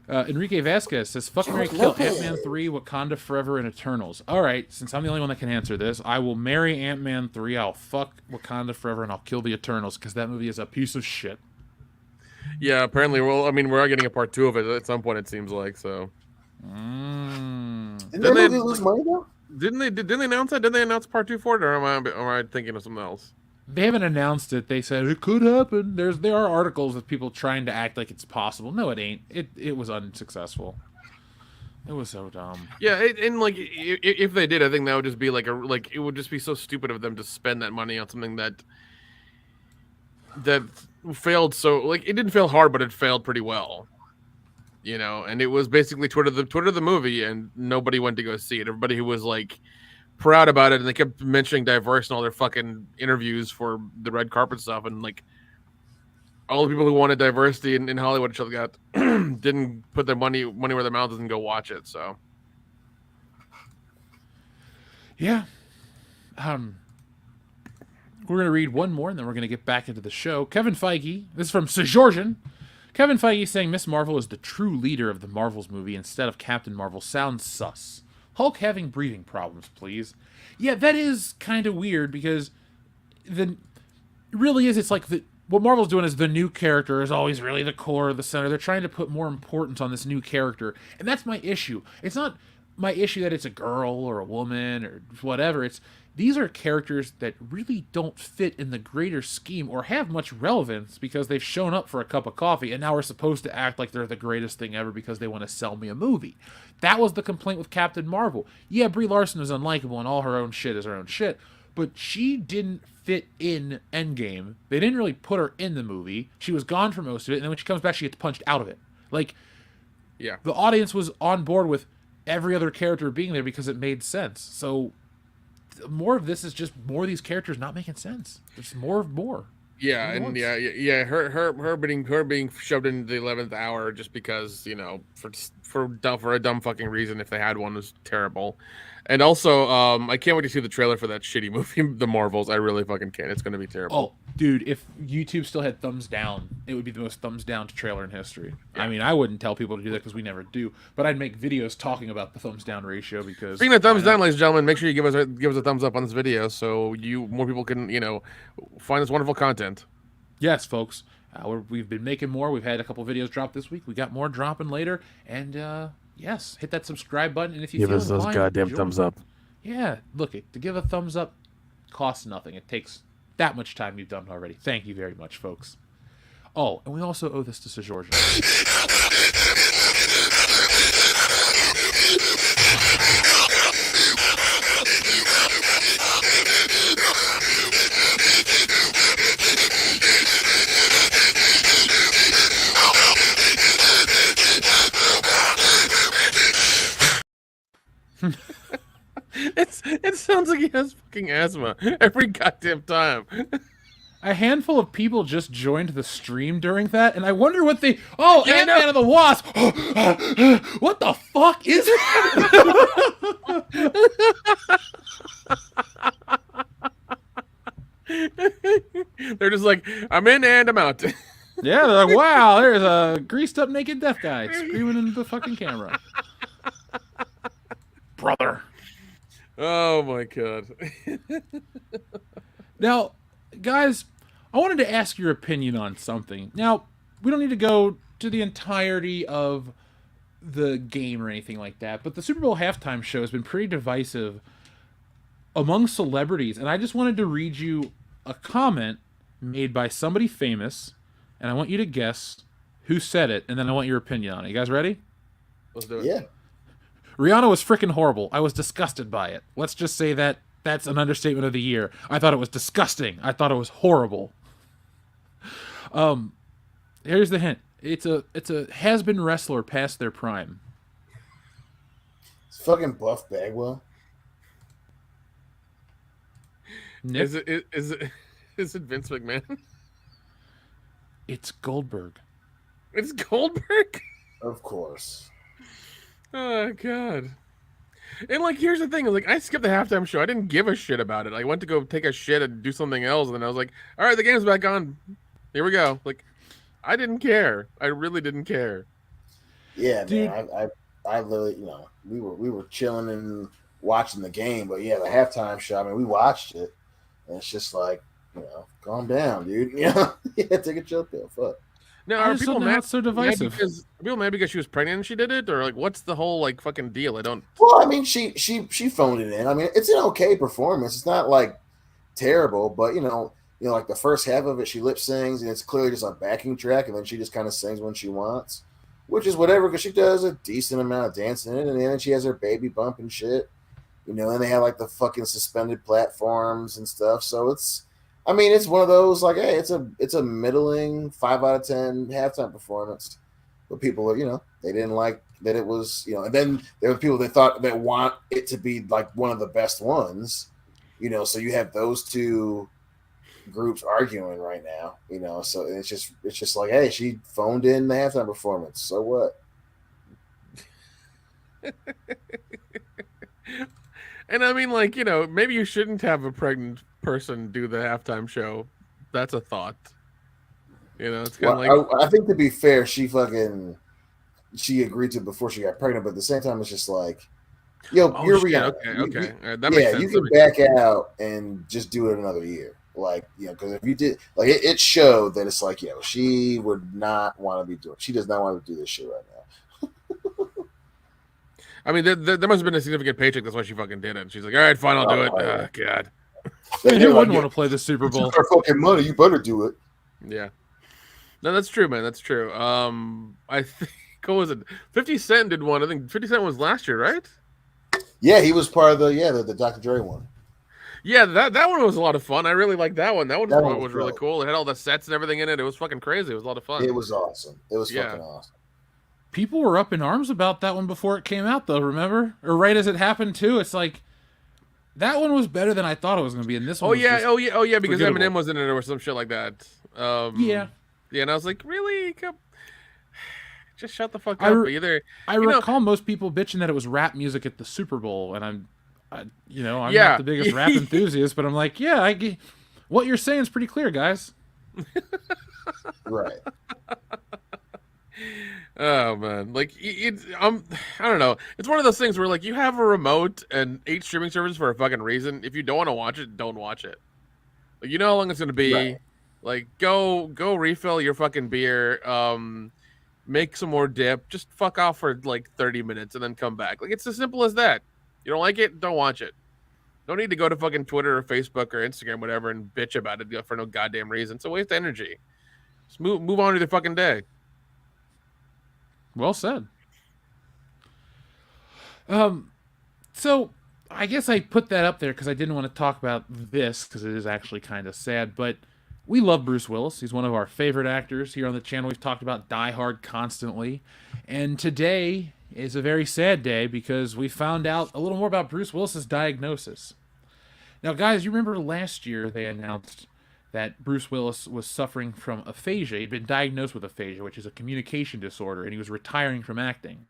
Enrique Vasquez says, fuck, marry, kill Ant-Man 3, Wakanda Forever, and Eternals. All right, since I'm the only one that can answer this, I will marry Ant-Man 3, I'll fuck Wakanda Forever, and I'll kill the Eternals, because that movie is a piece of shit. Yeah, apparently, well, I mean, we are getting a part 2 of it at some point, it seems like, so. Didn't that movie lose money, though? Didn't they announce that? Didn't they announce part 2 for it, or am I thinking of something else? They haven't announced it. They said it could happen. There are articles of people trying to act like it's possible. No, it ain't. It was unsuccessful. It was so dumb. Yeah, if they did, I think that would just be it would just be so stupid of them to spend that money on something that failed. So it didn't fail hard, but it failed pretty well. And it was basically Twitter the movie, and nobody went to go see it. Everybody who was proud about it, and they kept mentioning diverse in all their fucking interviews for the red carpet stuff, and all the people who wanted diversity in Hollywood got didn't put their money where their mouth is and go watch it. So We're going to read one more, and then we're going to get back into the show. Kevin Feige, this is from Sejorjan. Kevin Feige saying Miss Marvel is the true leader of the Marvels movie instead of Captain Marvel sounds sus. Hulk having breathing problems, please. Yeah, that is kind of weird because it really is. It's like what Marvel's doing is the new character is always really the core of the center. They're trying to put more importance on this new character, and that's my issue. It's not my issue that it's a girl or a woman or whatever. These are characters that really don't fit in the greater scheme or have much relevance because they've shown up for a cup of coffee and now we're supposed to act like they're the greatest thing ever because they want to sell me a movie. That was the complaint with Captain Marvel. Yeah, Brie Larson is unlikable and all her own shit is her own shit, but she didn't fit in Endgame. They didn't really put her in the movie. She was gone for most of it, and then when she comes back, she gets punched out of it. Like, yeah, the audience was on board with every other character being there because it made sense. So more of this is just more of these characters not making sense. It's more. Yeah, and her being shoved into the 11th hour just because, you know, for a dumb fucking reason, if they had one, was terrible. And also, I can't wait to see the trailer for that shitty movie, The Marvels. I really fucking can't. It's gonna be terrible. Oh, dude, if YouTube still had thumbs down, it would be the most thumbs down trailer in history. Yeah. I mean, I wouldn't tell people to do that because we never do, but I'd make videos talking about the thumbs down ratio because. Speaking of thumbs down, ladies and gentlemen, make sure you give us a thumbs up on this video so more people can, you know, find this wonderful content. Yes, folks. We've been making more. We've had a couple videos drop this week. We got more dropping later, and yes, hit that subscribe button. And if you give us those goddamn thumbs up. Yeah, look, to give a thumbs up costs nothing. It takes that much time you've done already. Thank you very much, folks. Oh, and we also owe this to Sejorjan. It sounds like he has fucking asthma every goddamn time. A handful of people just joined the stream during that, and I wonder what they. Oh, yeah, Ant-Man and the Wasp. What the fuck is it? They're just like, I'm in and I'm out. Yeah, they're like, wow, there's a greased up naked deaf guy screaming into the fucking camera. Brother. Oh my god. Now, guys, I wanted to ask your opinion on something. Now, we don't need to go to the entirety of the game or anything like that, but the Super Bowl halftime show has been pretty divisive among celebrities, and I just wanted to read you a comment made by somebody famous, and I want you to guess who said it, and then I want your opinion on it. You guys ready? Let's do it. Yeah. Rihanna was freaking horrible. I was disgusted by it. Let's just say that's an understatement of the year. I thought it was disgusting. I thought it was horrible. Here's the hint. It's a has-been wrestler past their prime. It's fucking Buff Bagwell. Nick? Is it Vince McMahon? It's Goldberg. It's Goldberg? Of course. Oh god. And like, here's the thing: like, I skipped the halftime show. I didn't give a shit about it. I went to go take a shit and do something else, and then I was like, "All right, the game's back on. Here we go." Like, I didn't care. I really didn't care. Yeah, dude. Man. I literally, you know, we were chilling and watching the game, but yeah, the halftime show. I mean, we watched it, and it's just like, you know, calm down, dude. You know, yeah, take a chill pill. Fuck. Now, I are just people don't know how mad? it's so divisive. Are people mad because she was pregnant and she did it, or like, what's the whole like fucking deal? I don't. Well, I mean, she phoned it in. I mean, it's an okay performance. It's not like terrible, but you know, like the first half of it, she lip sings, and it's clearly just a backing track, and then she just kind of sings when she wants, which is whatever, because she does a decent amount of dancing in it, and then she has her baby bump and shit, you know, and they have like the fucking suspended platforms and stuff. So it's one of those like, hey, it's a middling 5 out of 10 halftime performance, but people are, you know, they didn't like that it was, you know, and then there were people that want it to be like one of the best ones, you know, so you have those two groups arguing right now, you know, so it's just like, hey, she phoned in the halftime performance, so what? And I mean, like, maybe you shouldn't have a pregnant person do the halftime show. That's a thought. It's kind of like. I think to be fair, she agreed to it before she got pregnant, but at the same time, it's just like, you're Rihanna. Okay. That makes sense. You can back out and just do it another year. Like, because if you did, like, it showed that it's like, she would not want to be doing. She does not want to do this shit right now. I mean, there must have been a significant paycheck. That's why she fucking did it. She's like, all right, fine, I'll do it. Oh, God. Who wouldn't want to play the Super Bowl? For fucking money, you better do it. Yeah. No, that's true, man. That's true. I think, what was it? 50 Cent did one. I think 50 Cent was last year, right? Yeah, he was part of the Dr. Dre one. Yeah, that one was a lot of fun. I really liked that one. That one was really cool. It had all the sets and everything in it. It was fucking crazy. It was a lot of fun. It was awesome. It was fucking awesome. People were up in arms about that one before it came out, though, remember? Or right as it happened, too. It's like, that one was better than I thought it was going to be. And this one because Eminem was in it or some shit like that. Yeah, and I was like, really? Just shut the fuck up. I recall most people bitching that it was rap music at the Super Bowl, and I'm not the biggest rap enthusiast, but I'm like, what you're saying is pretty clear, guys. Right. Oh man, like I don't know. It's one of those things where like you have a remote and 8 streaming services for a fucking reason. If you don't want to watch it, don't watch it. Like, you know how long it's gonna be. Right. Like go refill your fucking beer. Make some more dip. Just fuck off for like 30 minutes and then come back. Like, it's as simple as that. You don't like it? Don't watch it. Don't need to go to fucking Twitter or Facebook or Instagram, whatever, and bitch about it for no goddamn reason. It's a waste of energy. Just move on with your fucking day. Well said. So I guess I put that up there because I didn't want to talk about this because it is actually kind of sad, but we love Bruce Willis. He's one of our favorite actors here on the channel. We've talked about Die Hard constantly. And today is a very sad day because we found out a little more about Bruce Willis's diagnosis. Now, guys, you remember last year they announced that Bruce Willis was suffering from aphasia. He'd been diagnosed with aphasia, which is a communication disorder, and he was retiring from acting.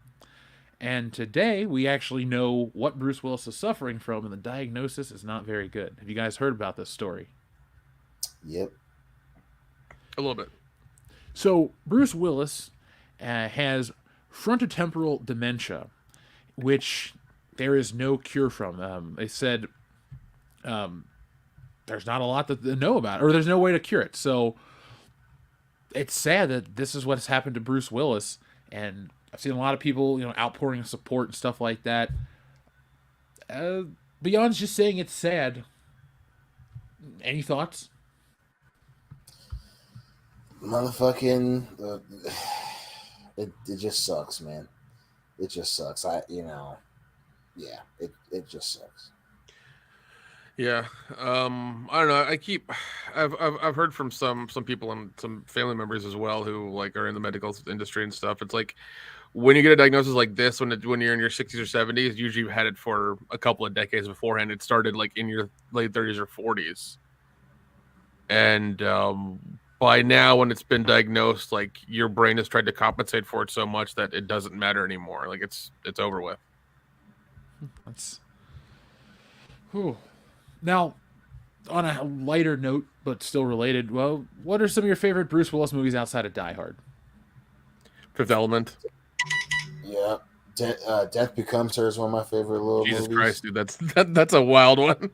And today, we actually know what Bruce Willis is suffering from, and the diagnosis is not very good. Have you guys heard about this story? Yep. A little bit. So, Bruce Willis has frontotemporal dementia, which there is no cure from. They said there's not a lot that they know about it, or there's no way to cure it. So it's sad that this is what's happened to Bruce Willis, and I've seen a lot of people, outpouring support and stuff like that. Beyond just saying it's sad, any thoughts? Motherfucking, it just sucks, man. It just sucks. It just sucks. Yeah, I don't know. I've heard from some people and some family members as well who like are in the medical industry and stuff. It's like when you get a diagnosis like this, when you're in your 60s or 70s, usually you've had it for a couple of decades beforehand. It started like in your late 30s or 40s, and by now, when it's been diagnosed, like your brain has tried to compensate for it so much that it doesn't matter anymore. Like it's over with. That's. Whew. Now, on a lighter note, but still related, well, what are some of your favorite Bruce Willis movies outside of Die Hard? Fifth Element. Yeah. Death Becomes Her is one of my favorite little Jesus movies. Christ, dude, that's a wild one.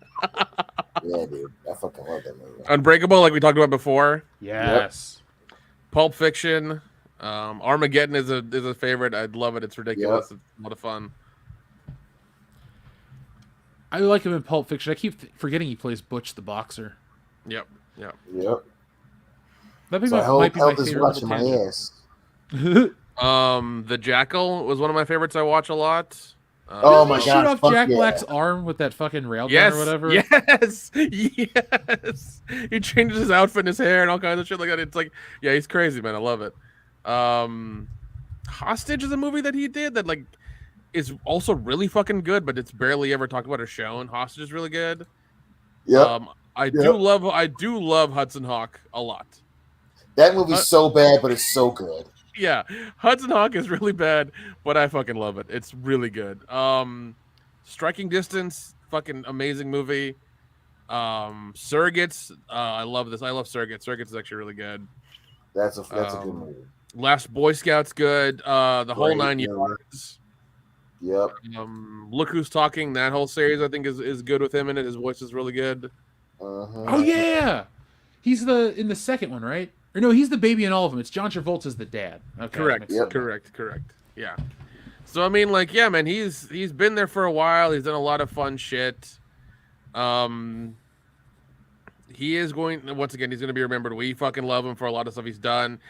Yeah, dude. I fucking love that movie. Unbreakable, like we talked about before. Yes. Yep. Pulp Fiction. Armageddon is a favorite. I'd love it. It's ridiculous. Yep. It's a lot of fun. I like him in Pulp Fiction. I keep forgetting he plays Butch the boxer. Yep. Yep. That might be my favorite. My ass. The Jackal was one of my favorites. I watch a lot. Oh my god! Shoot off Jack Black's arm with that fucking railgun or whatever. Yes. He changes his outfit and his hair and all kinds of shit like that. It's like, yeah, he's crazy, man. I love it. Hostage is a movie that he did that like is also really fucking good, but it's barely ever talked about or shown. Hostage is really good. Yeah. I do love Hudson Hawk a lot. That movie's so bad, but it's so good. Yeah, Hudson Hawk is really bad, but I fucking love it. It's really good. Striking Distance, fucking amazing movie. Surrogates, I love this. I love Surrogates. Surrogates is actually really good. That's a good movie. Last Boy Scout's good. The whole 9 yards. Yep. Look Who's Talking. That whole series I think is good with him in it. His voice is really good. Oh yeah, he's in the second one, right? Or no, he's the baby in all of them. It's John Travolta's the dad. Okay, correct. Yep. Correct. Yeah. So I mean, like, yeah, man, he's been there for a while. He's done a lot of fun shit. He is going, once again, he's going to be remembered. We fucking love him for a lot of stuff he's done.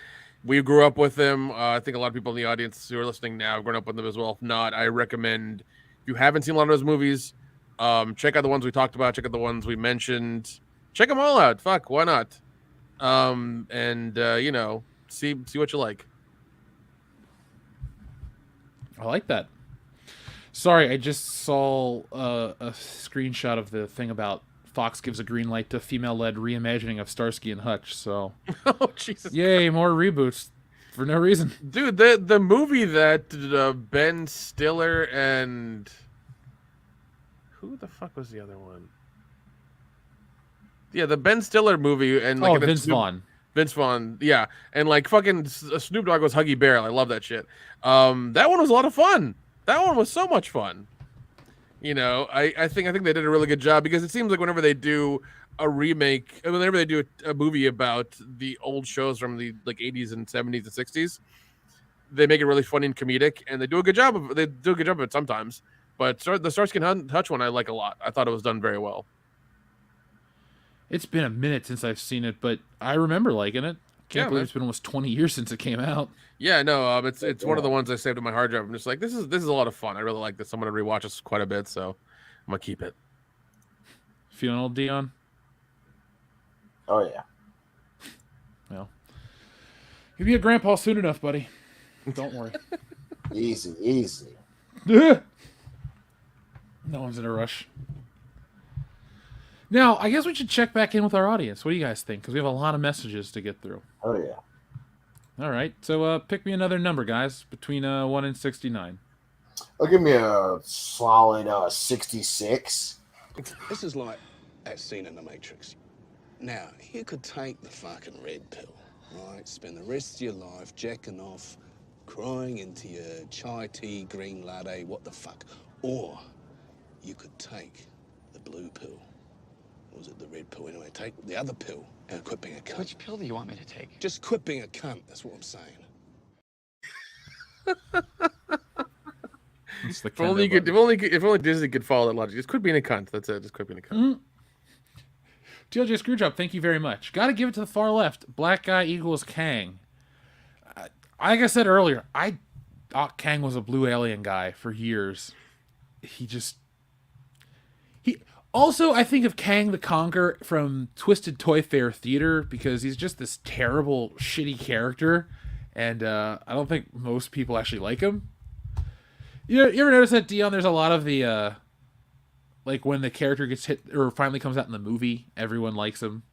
We grew up with him. I think a lot of people in the audience who are listening now have grown up with him as well. If not, I recommend, if you haven't seen a lot of those movies, check out the ones we talked about. Check out the ones we mentioned. Check them all out. Fuck, why not? You know, see what you like. I like that. Sorry, I just saw a screenshot of the thing about Fox gives a green light to female-led reimagining of Starsky and Hutch. So, oh Jesus! Yay, more reboots for no reason, dude. The movie that Ben Stiller and who the fuck was the other one? Yeah, the Ben Stiller movie and like Vince Vaughn. Vince Vaughn, yeah, and like fucking Snoop Dogg was Huggy Bear. I love that shit. That one was a lot of fun. That one was so much fun. You know, I think they did a really good job because it seems like whenever they do a remake, whenever they do a movie about the old shows from the like 80s and 70s and 60s, they make it really funny and comedic, and they do a good job of it sometimes. But the Starsky and Hutch one I like a lot. I thought it was done very well. It's been a minute since I've seen it, but I remember liking it. Can't believe it's been almost 20 years since it came out. Yeah, no, it's one of the ones I saved on my hard drive. I'm just like, this is a lot of fun. I really like this. I'm gonna rewatch this quite a bit, so I'm gonna keep it. Feeling old, Dion? Oh yeah. Well, you'll be a grandpa soon enough, buddy. Don't worry. Easy. No one's in a rush. Now, I guess we should check back in with our audience. What do you guys think? Because we have a lot of messages to get through. Oh, yeah. All right. So pick me another number, guys, between 1 and 69. I'll give me a solid 66. This is like that scene in The Matrix. Now, you could take the fucking red pill, right? Spend the rest of your life jacking off, crying into your chai tea, green latte, what the fuck. Or you could take the blue pill. Or was it the red pill? Anyway, take the other pill and quit being a cunt. Which pill do you want me to take? Just quit being a cunt, that's what I'm saying. If only Disney could follow that logic. Just quit being a cunt. That's it. Just quit being a cunt. Mm-hmm. TLJ Screwjob, thank you very much. Got to give it to the far left. Black guy equals Kang. Like I said earlier, I thought Kang was a blue alien guy for years. Also, I think of Kang the Conqueror from Twisted Toy Fair Theater because he's just this terrible, shitty character, and I don't think most people actually like him. You ever notice that, Dion? There's a lot of the, like when the character gets hit or finally comes out in the movie, everyone likes him.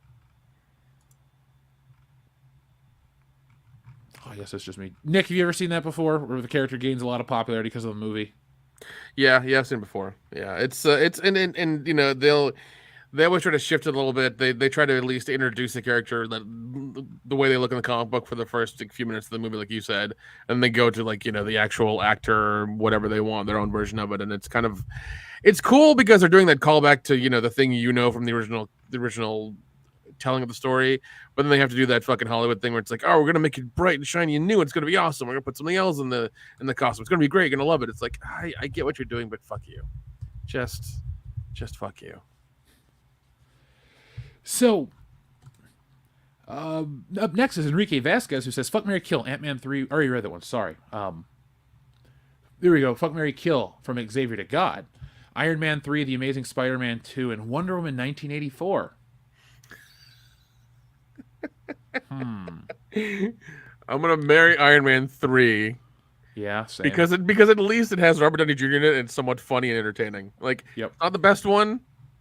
Oh, I guess it's just me. Nick, have you ever seen that before, where the character gains a lot of popularity because of the movie? Yeah, I've seen it before. Yeah, it's and you know they always try to shift it a little bit. They try to at least introduce the character the way they look in the comic book for the first few minutes of the movie, like you said, and they go to like the actual actor or whatever they want, their own version of it, and it's cool because they're doing that callback to the thing from the original telling of the story, but then they have to do that fucking Hollywood thing where it's like, oh, we're gonna make it bright and shiny and new. It's gonna be awesome. We're gonna put something else in the costume. It's gonna be great. You're gonna love it. It's like I get what you're doing, but fuck you. Just fuck you. So, up next is Enrique Vasquez, who says, "Fuck, Marry, Kill, Ant-Man 3." I already read that one. Sorry. There we go. Fuck, Marry, Kill from Xavier to God, Iron Man 3, The Amazing Spider-Man 2, and Wonder Woman 1984. I'm gonna marry Iron Man 3. Yeah, same. Because at least it has Robert Downey Jr. in it and it's somewhat funny and entertaining. Like, not the best one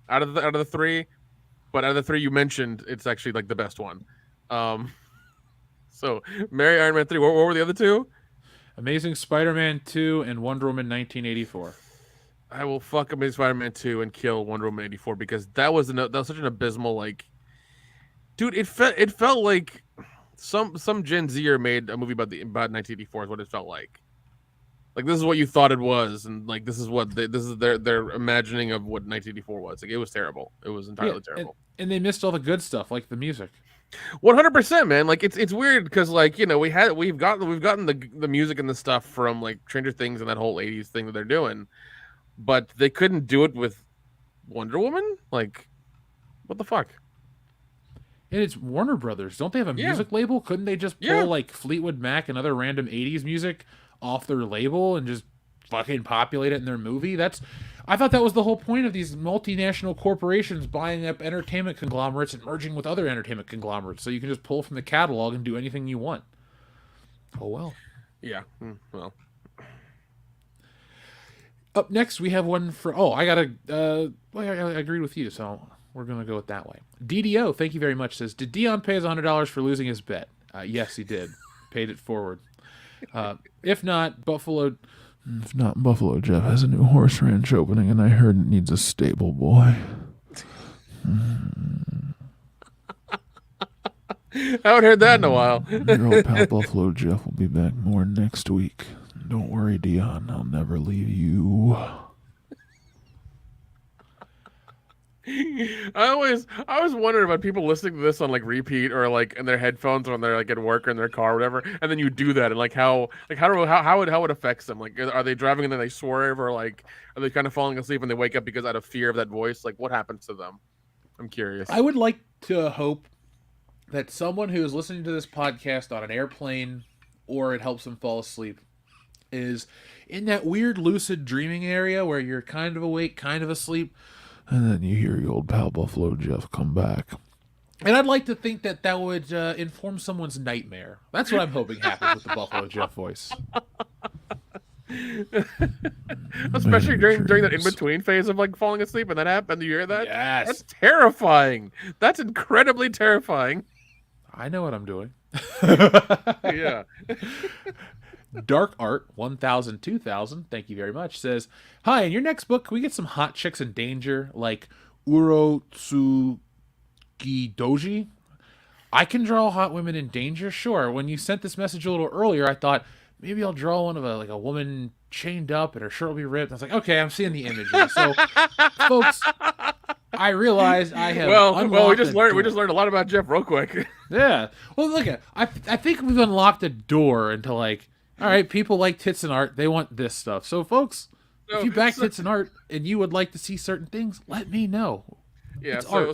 out of the three, but out of the three you mentioned, it's actually like the best one. So marry Iron Man 3. What were the other two? Amazing Spider-Man 2 and Wonder Woman 1984. I will fuck Amazing Spider-Man 2 and kill Wonder Woman 84 because that was such an abysmal, like, dude. It felt like some Gen Zer made a movie about 1984 is what it felt like. Like, this is what you thought it was, and like this is their imagining of what 1984 was. Like, it was terrible. It was entirely terrible. And they missed all the good stuff, like the music. 100%, man. Like, it's weird because, like, you know, we've gotten the music and the stuff from like Stranger Things and that whole 80s thing that they're doing, but they couldn't do it with Wonder Woman. Like, what the fuck? And it's Warner Brothers. Don't they have a music label? Couldn't they just pull like Fleetwood Mac and other random 80s music off their label and just fucking populate it in their movie? I thought that was the whole point of these multinational corporations buying up entertainment conglomerates and merging with other entertainment conglomerates, so you can just pull from the catalog and do anything you want. Oh well. Yeah. Well. Up next, we have one for. I agreed with you, so we're gonna go with that way. DDO, thank you very much. Says, did Dion pay his $100 for losing his bet? Yes, he did. Paid it forward. If not, Buffalo Jeff has a new horse ranch opening, and I heard it needs a stable boy. I haven't heard that in a while. Your old pal Buffalo Jeff will be back more next week. Don't worry, Dion. I'll never leave you. I always wondered about people listening to this on like repeat or like in their headphones when they're like at work or in their car or whatever, and then you do that and like how it affects them. Like, are they driving and then they swerve, or like are they kind of falling asleep and they wake up because out of fear of that voice? Like, what happens to them? I'm curious. I would like to hope that someone who is listening to this podcast on an airplane, or it helps them fall asleep, is in that weird lucid dreaming area where you're kind of awake, kind of asleep, and then you hear your old pal Buffalo Jeff come back. And I'd like to think that would inform someone's nightmare. That's what I'm hoping happens with the Buffalo Jeff voice. Especially during that in-between phase of like falling asleep, and that happened. You hear that? Yes. That's terrifying. That's incredibly terrifying. I know what I'm doing. Yeah. Dark Art 1000 thank you very much, says, hi, in your next book, can we get some hot chicks in danger like Urotsuki Doji? I can draw hot women in danger, sure. When you sent this message a little earlier, I thought maybe I'll draw one of a woman chained up and her shirt will be ripped. I was like, okay, I'm seeing the imagery. So, folks, I realized I have we just learned a lot about Jeff real quick. Yeah. Well, look at I think we've unlocked a door into like, all right, people like tits and art. They want this stuff. So, folks, if you back tits and art and you would like to see certain things, let me know. Yeah. It's So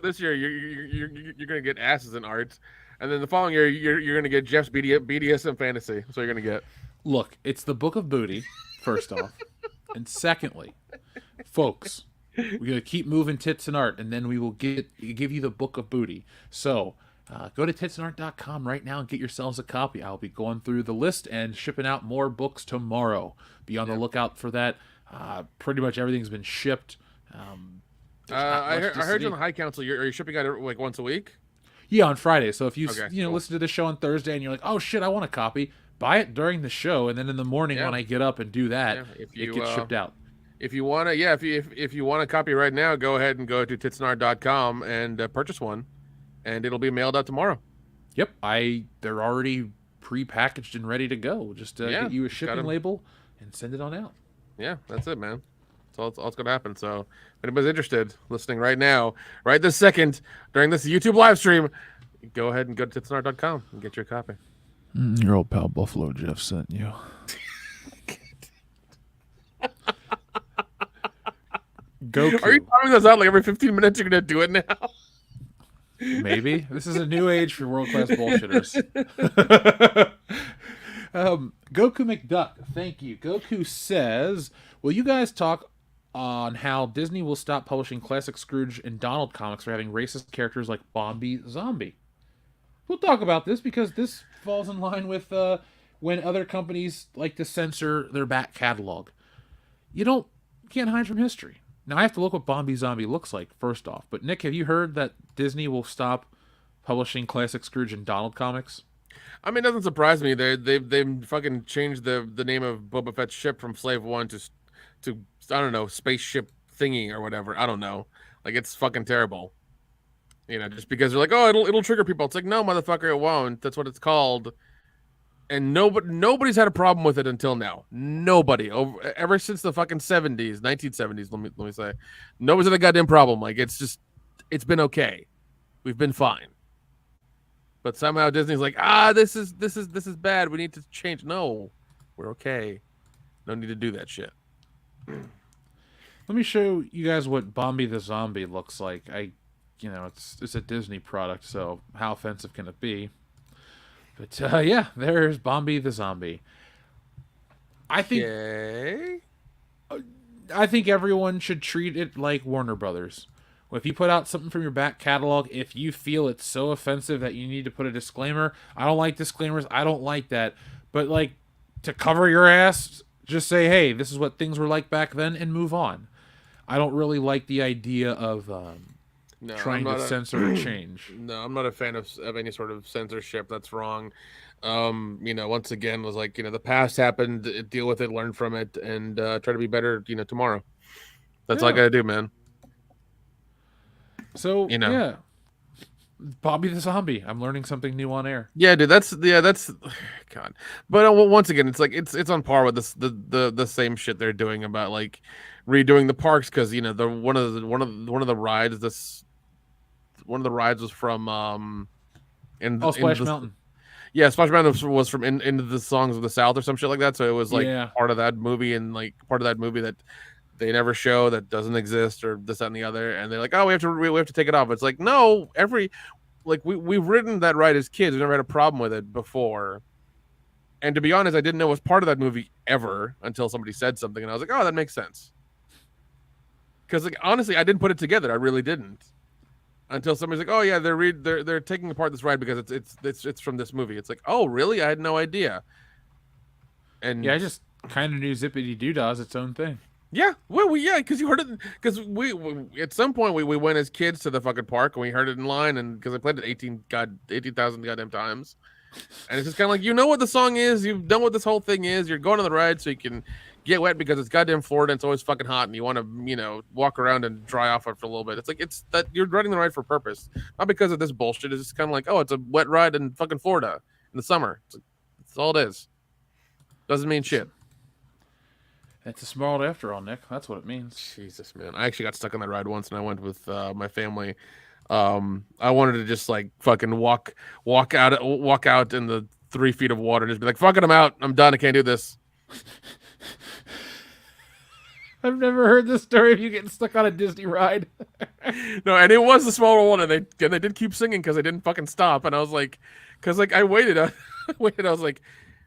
this year you're gonna get asses in art, and then the following year you're gonna get Jeff's BDSM fantasy. So you're gonna get. Look, it's the Book of Booty, first off, and secondly, folks, we're gonna keep moving tits and art, and then we will give you the Book of Booty. So. Go to titsandart.com right now and get yourselves a copy. I'll be going through the list and shipping out more books tomorrow. Be on the lookout for that. Pretty much everything's been shipped. I heard you on the High Council. Are you shipping out like once a week? Yeah, on Friday. So if you listen to the show on Thursday and you're like, oh shit, I want a copy, buy it during the show, and then in the morning when I get up and do that, it gets shipped out. If you want to, if you want a copy right now, go ahead and go to titsandart.com and purchase one. And it'll be mailed out tomorrow. Yep, they're already pre-packaged and ready to go. Just get you a shipping label and send it on out. Yeah, that's it, man. That's all it's gonna happen. So, if anybody's interested, listening right now, right this second, during this YouTube live stream, go ahead and go to titsandart.com and get your copy. Your old pal Buffalo Jeff sent you. Goku. Are you timing those out like every 15 minutes? You're gonna do it now. Maybe. This is a new age for world-class bullshitters. Goku McDuck, thank you. Goku says, will you guys talk on how Disney will stop publishing classic Scrooge and Donald comics for having racist characters like Bombi Zombie? We'll talk about this because this falls in line with when other companies like to censor their back catalog. You can't hide from history. Now, I have to look what Bombi Zombie looks like, first off. But, Nick, have you heard that Disney will stop publishing classic Scrooge and Donald comics? I mean, it doesn't surprise me. They've fucking changed the name of Boba Fett's ship from Slave 1 I don't know, spaceship thingy or whatever. I don't know. Like, it's fucking terrible. You know, just because they're like, oh, it'll trigger people. It's like, no, motherfucker, it won't. That's what it's called. And nobody's had a problem with it until now. Nobody ever since the fucking 1970s. Let me say, nobody's had a goddamn problem. Like, it's been okay. We've been fine. But somehow Disney's like, this is bad. We need to change. No, we're okay. No need to do that shit. Let me show you guys what Bombi the Zombie looks like. It's a Disney product, so how offensive can it be? But yeah, there's Bombi the Zombie. I think everyone should treat it like Warner Brothers. If you put out something from your back catalog, if you feel it's so offensive that you need to put a disclaimer, I don't like disclaimers. I don't like that. But like, to cover your ass, just say, hey, this is what things were like back then, and move on. I don't really like the idea of trying to censor or change. No, I'm not a fan of any sort of censorship. That's wrong. Once again, was like, the past happened, deal with it, learn from it, and try to be better, tomorrow. That's all I gotta do, man. So, yeah. Bombi the Zombie. I'm learning something new on air. Yeah, dude, that's God. But once again, it's like it's on par with the same shit they're doing about like redoing the parks, because one of the rides was from Splash Mountain. Yeah, Splash Mountain was from Into the Songs of the South or some shit like that. So it was like part of that movie, and like part of that movie that they never show, that doesn't exist, or this, that, and the other. And they're like, oh, we have to take it off. It's like, no, we've ridden that ride as kids. We never had a problem with it before. And to be honest, I didn't know it was part of that movie ever until somebody said something, and I was like, oh, that makes sense. Because like, honestly, I didn't put it together. I really didn't. Until somebody's like, oh yeah, they're taking apart this ride because it's from this movie. It's like, oh really? I had no idea. And yeah, I just kind of knew Zippity Doodah is its own thing. Yeah, because you heard it. Because we at some point we went as kids to the fucking park and we heard it in line, and because I played it 18,000 goddamn times, and it's just kind of like, what the song is, you know what this whole thing is. You're going on the ride so you can get wet because it's goddamn Florida and it's always fucking hot, and you want to walk around and dry off after a little bit. It's like, it's that you're riding the ride for a purpose, not because of this bullshit. It's just kind of like, oh, it's a wet ride in fucking Florida in the summer. That's all it is. Doesn't mean shit. It's a small world after all, Nick. That's what it means. Jesus, man. I actually got stuck on that ride once, and I went with my family. I wanted to just like fucking walk out in the 3 feet of water and just be like, fuck it, I'm out. I'm done. I can't do this. I've never heard this story of you getting stuck on a Disney ride. No, and it was the smaller one, and they did keep singing because they didn't fucking stop. And I was like, because like I waited. I was like,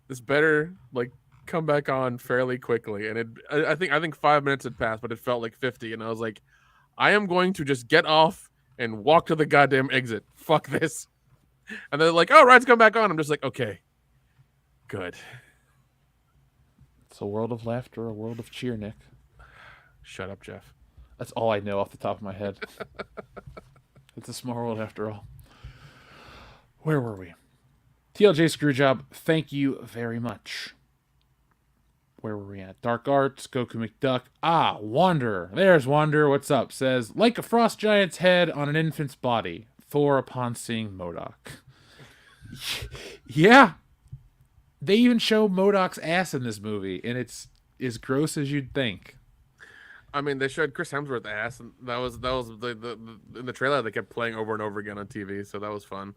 this better like come back on fairly quickly. And I think 5 minutes had passed, but it felt like 50. And I was like, I am going to just get off and walk to the goddamn exit. Fuck this. And they're like, oh, ride's come back on. I'm just like, okay, good. It's a world of laughter, a world of cheer, Nick. Shut up, Jeff. That's all I know off the top of my head. It's a small world after all. Where were we? TLJ Screwjob, thank you very much. Where were we at? Dark Arts, Goku McDuck. Wanderer. There's Wanderer. What's up? Says, like a frost giant's head on an infant's body. Thor upon seeing MODOK. Yeah. They even show MODOK's ass in this movie, and it's as gross as you'd think. I mean, they showed Chris Hemsworth's ass, and that was the in the trailer they kept playing over and over again on TV, so that was fun.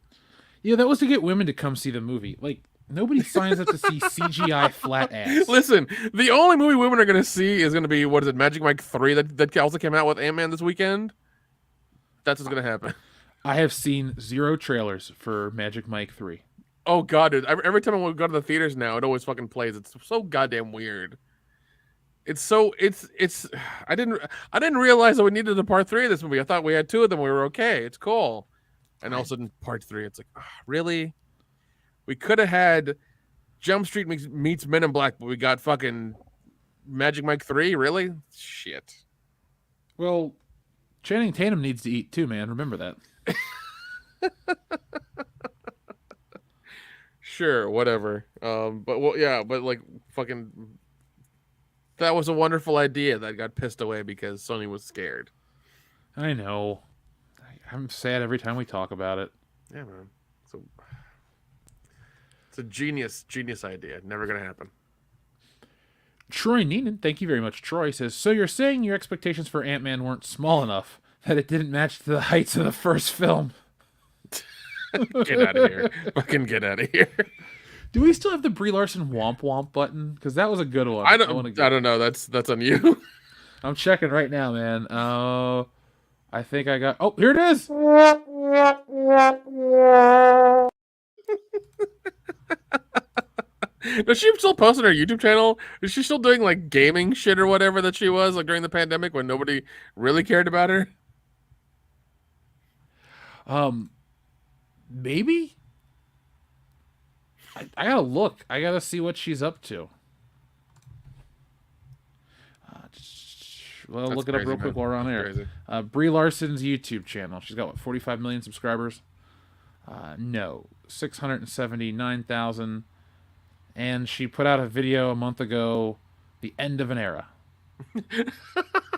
Yeah, that was to get women to come see the movie. Like, nobody signs up to see CGI flat ass. Listen, the only movie women are going to see is going to be, what is it, Magic Mike 3 that also came out with Ant-Man this weekend? That's what's going to happen. I have seen 0 trailers for Magic Mike 3. Oh, God, dude. Every time I go to the theaters now, it always fucking plays. It's so goddamn weird. It's I didn't realize that we needed a part 3 of this movie. I thought we had 2 of them. We were okay. It's cool. And all of a sudden, part 3, it's like, really? We could have had Jump Street meets Men in Black, but we got fucking Magic Mike 3? Really? Shit. Well, Channing Tatum needs to eat too, man. Remember that. Sure, whatever. But like fucking That was a wonderful idea that got pissed away because Sony was scared. I know. I'm sad every time we talk about it. Yeah, man. So it's a genius idea. Never gonna happen. Troy Neenan, thank you very much. Troy says, so you're saying your expectations for Ant-Man weren't small enough, that it didn't match the heights of the first film? Get out of here. Fucking get out of here. Do we still have the Brie Larson womp womp button? Because that was a good one. I don't know. That's on you. I'm checking right now, man. Oh, I think I got... Oh, here it is! Does she still post on her YouTube channel? Is she still doing like gaming shit or whatever that she was like during the pandemic when nobody really cared about her? Maybe? I gotta look. I gotta see what she's up to. Look it up real quick while we're on air. Brie Larson's YouTube channel. She's got, what, 45 million subscribers? No. 679,000. And she put out a video a month ago, The End of an Era.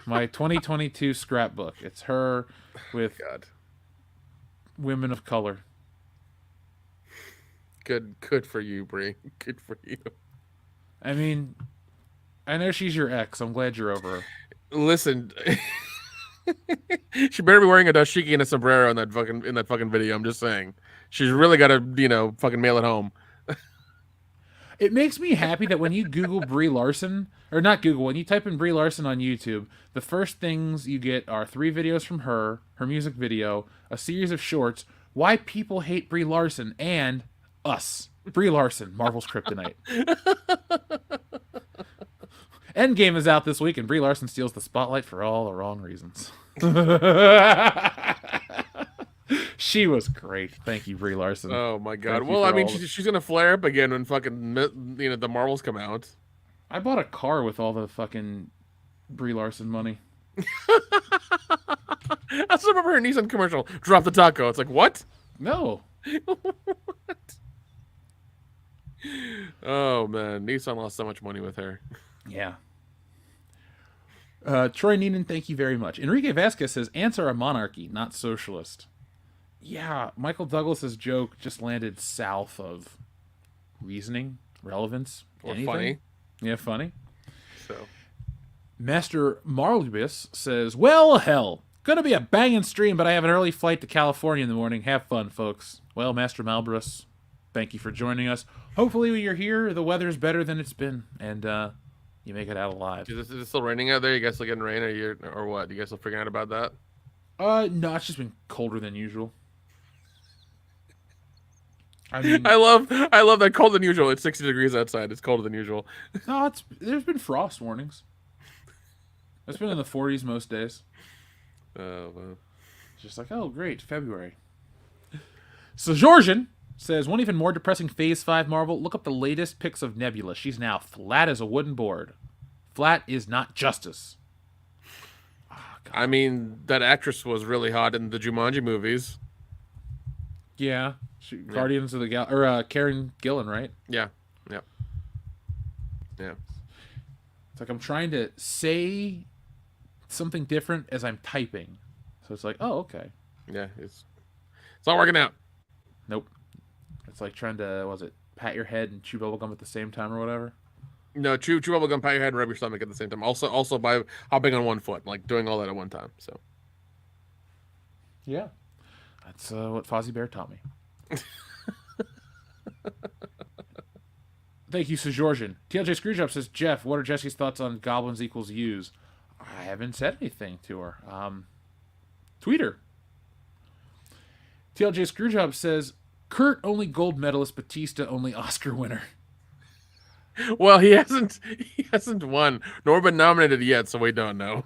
My 2022 scrapbook. It's her with women of color. Good for you, Brie. Good for you. I mean, I know she's your ex. I'm glad you're over her. Listen, she better be wearing a dashiki and a sombrero in that fucking video. I'm just saying, she's really got to fucking mail it home. It makes me happy that when you Google Brie Larson, or not Google, when you type in Brie Larson on YouTube, the first things you get are 3 videos from her music video, a series of shorts, why people hate Brie Larson, and us. Brie Larson, Marvel's Kryptonite. Endgame is out this week, and Brie Larson steals the spotlight for all the wrong reasons. She was great. Thank you, Brie Larson. Oh my god. Well, I mean, she's gonna flare up again when fucking the Marvels come out. I bought a car with all the fucking Brie Larson money. I still remember her Nissan commercial. Drop the taco. It's like, what? No. What? Oh man, Nissan lost so much money with her. Yeah. Troy Neenan, thank you very much. Enrique Vasquez says, ants are a monarchy, not socialist. Yeah, Michael Douglas's joke just landed south of reasoning, relevance, or anything. Funny. Yeah, funny. So, Master Marlbus says, well, hell, gonna be a banging stream, but I have an early flight to California in the morning. Have fun, folks. Well, Master Malbrus, thank you for joining us. Hopefully when you're here, the weather's better than it's been, and you make it out alive. Is it still raining out there? You guys still getting rain, or what? You guys still freaking out about that? No, it's just been colder than usual. I mean, I love that colder than usual. It's 60 degrees outside. It's colder than usual. No, there's been frost warnings. It's been in the 40s most days. Oh, wow. It's just like, oh, great, February. So Georgian says, one even more depressing Phase 5 Marvel, look up the latest pics of Nebula. She's now flat as a wooden board. Flat is not justice. Oh, I mean, that actress was really hot in the Jumanji movies. Yeah. Guardians of the or Karen Gillan, right? Yeah. Yeah. It's like I'm trying to say something different as I'm typing. So it's like, oh, okay. Yeah, it's not working out. Nope. It's like trying to, pat your head and chew bubblegum at the same time or whatever? No, chew bubblegum, pat your head, and rub your stomach at the same time. Also by hopping on one foot, like doing all that at one time. So. Yeah. That's what Fozzie Bear taught me. Thank you, Sir Georgian. TLJ Screwjob says, Jeff, what are Jesse's thoughts on goblins equals use? I haven't said anything to her. Tweet her. TLJ Screwjob says, Kurt only gold medalist, Batista only Oscar winner. Well, he hasn't won nor been nominated yet, so we don't know.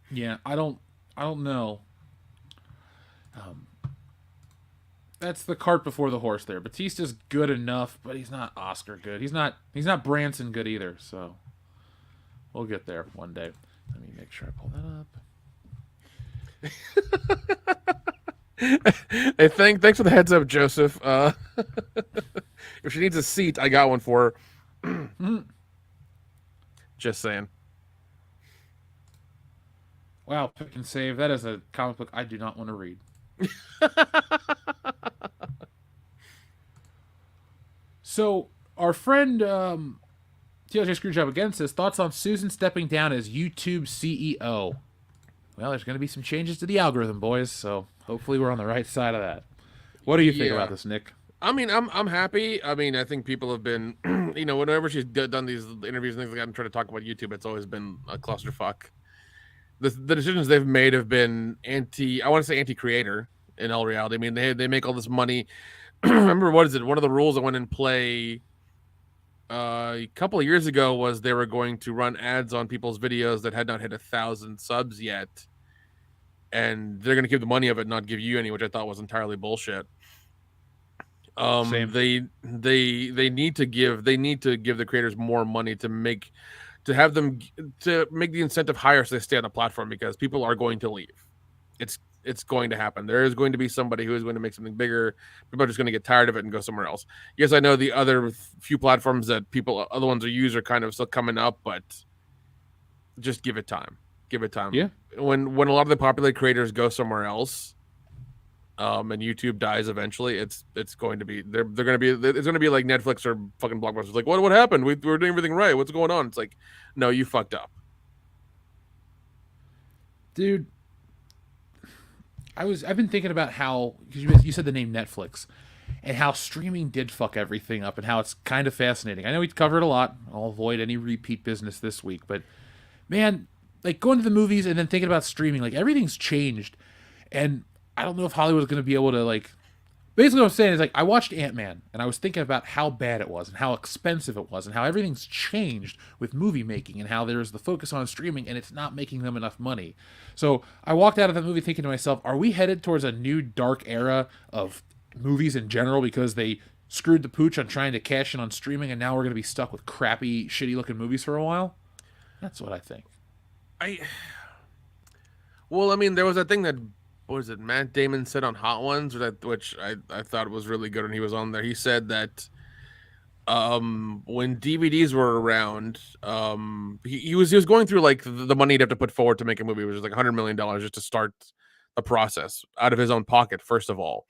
Yeah, I don't know. That's the cart before the horse there. Batista's good enough, but he's not Oscar good. He's not Branson good either, so we'll get there one day. Let me make sure I pull that up. Hey, thanks for the heads up, Joseph. If she needs a seat, I got one for her. Just saying. Wow, pick and save. That is a comic book I do not want to read. So, our friend TLJ Screwjob again says, thoughts on Susan stepping down as YouTube CEO? Well, there's going to be some changes to the algorithm, boys, so hopefully we're on the right side of that. What do you think about this, Nick? I mean, I'm happy. I mean, I think people have been, whenever she's done these interviews and things like that and try to talk about YouTube, it's always been a clusterfuck. The decisions they've made have been I want to say anti-creator in all reality. I mean, they make all this money. Remember, what is it? One of the rules that went in play a couple of years ago was they were going to run ads on people's videos that had not hit 1,000 subs yet, and they're going to keep the money of it, not give you any, which I thought was entirely bullshit. Same. They need to give the creators more money to make the incentive higher so they stay on the platform, because people are going to leave. It's going to happen. There is going to be somebody who is going to make something bigger. People are just going to get tired of it and go somewhere else. Yes, I know the other few platforms that other ones are used are kind of still coming up, but just give it time. Give it time. Yeah. When a lot of the popular creators go somewhere else, and YouTube dies eventually, it's going to be it's going to be like Netflix or fucking Blockbuster. Like, what happened? We were doing everything right. What's going on? It's like, no, you fucked up, dude. I've been thinking about how, because you said the name Netflix, and how streaming did fuck everything up, and how it's kind of fascinating. I know we covered a lot. I'll avoid any repeat business this week, but man, like going to the movies and then thinking about streaming, like everything's changed, and I don't know if Hollywood is going to be able to, like, basically what I'm saying is, like, I watched Ant-Man and I was thinking about how bad it was and how expensive it was and how everything's changed with movie making and how there's the focus on streaming and it's not making them enough money. So I walked out of that movie thinking to myself, are we headed towards a new dark era of movies in general because they screwed the pooch on trying to cash in on streaming, and now we're going to be stuck with crappy, shitty looking movies for a while? That's what I think. Well, I mean, there was that thing that, what was it, Matt Damon said on Hot Ones, which I thought was really good when he was on there. He said that when DVDs were around, he was going through like the money he'd have to put forward to make a movie, which was like $100 million just to start the process out of his own pocket, first of all.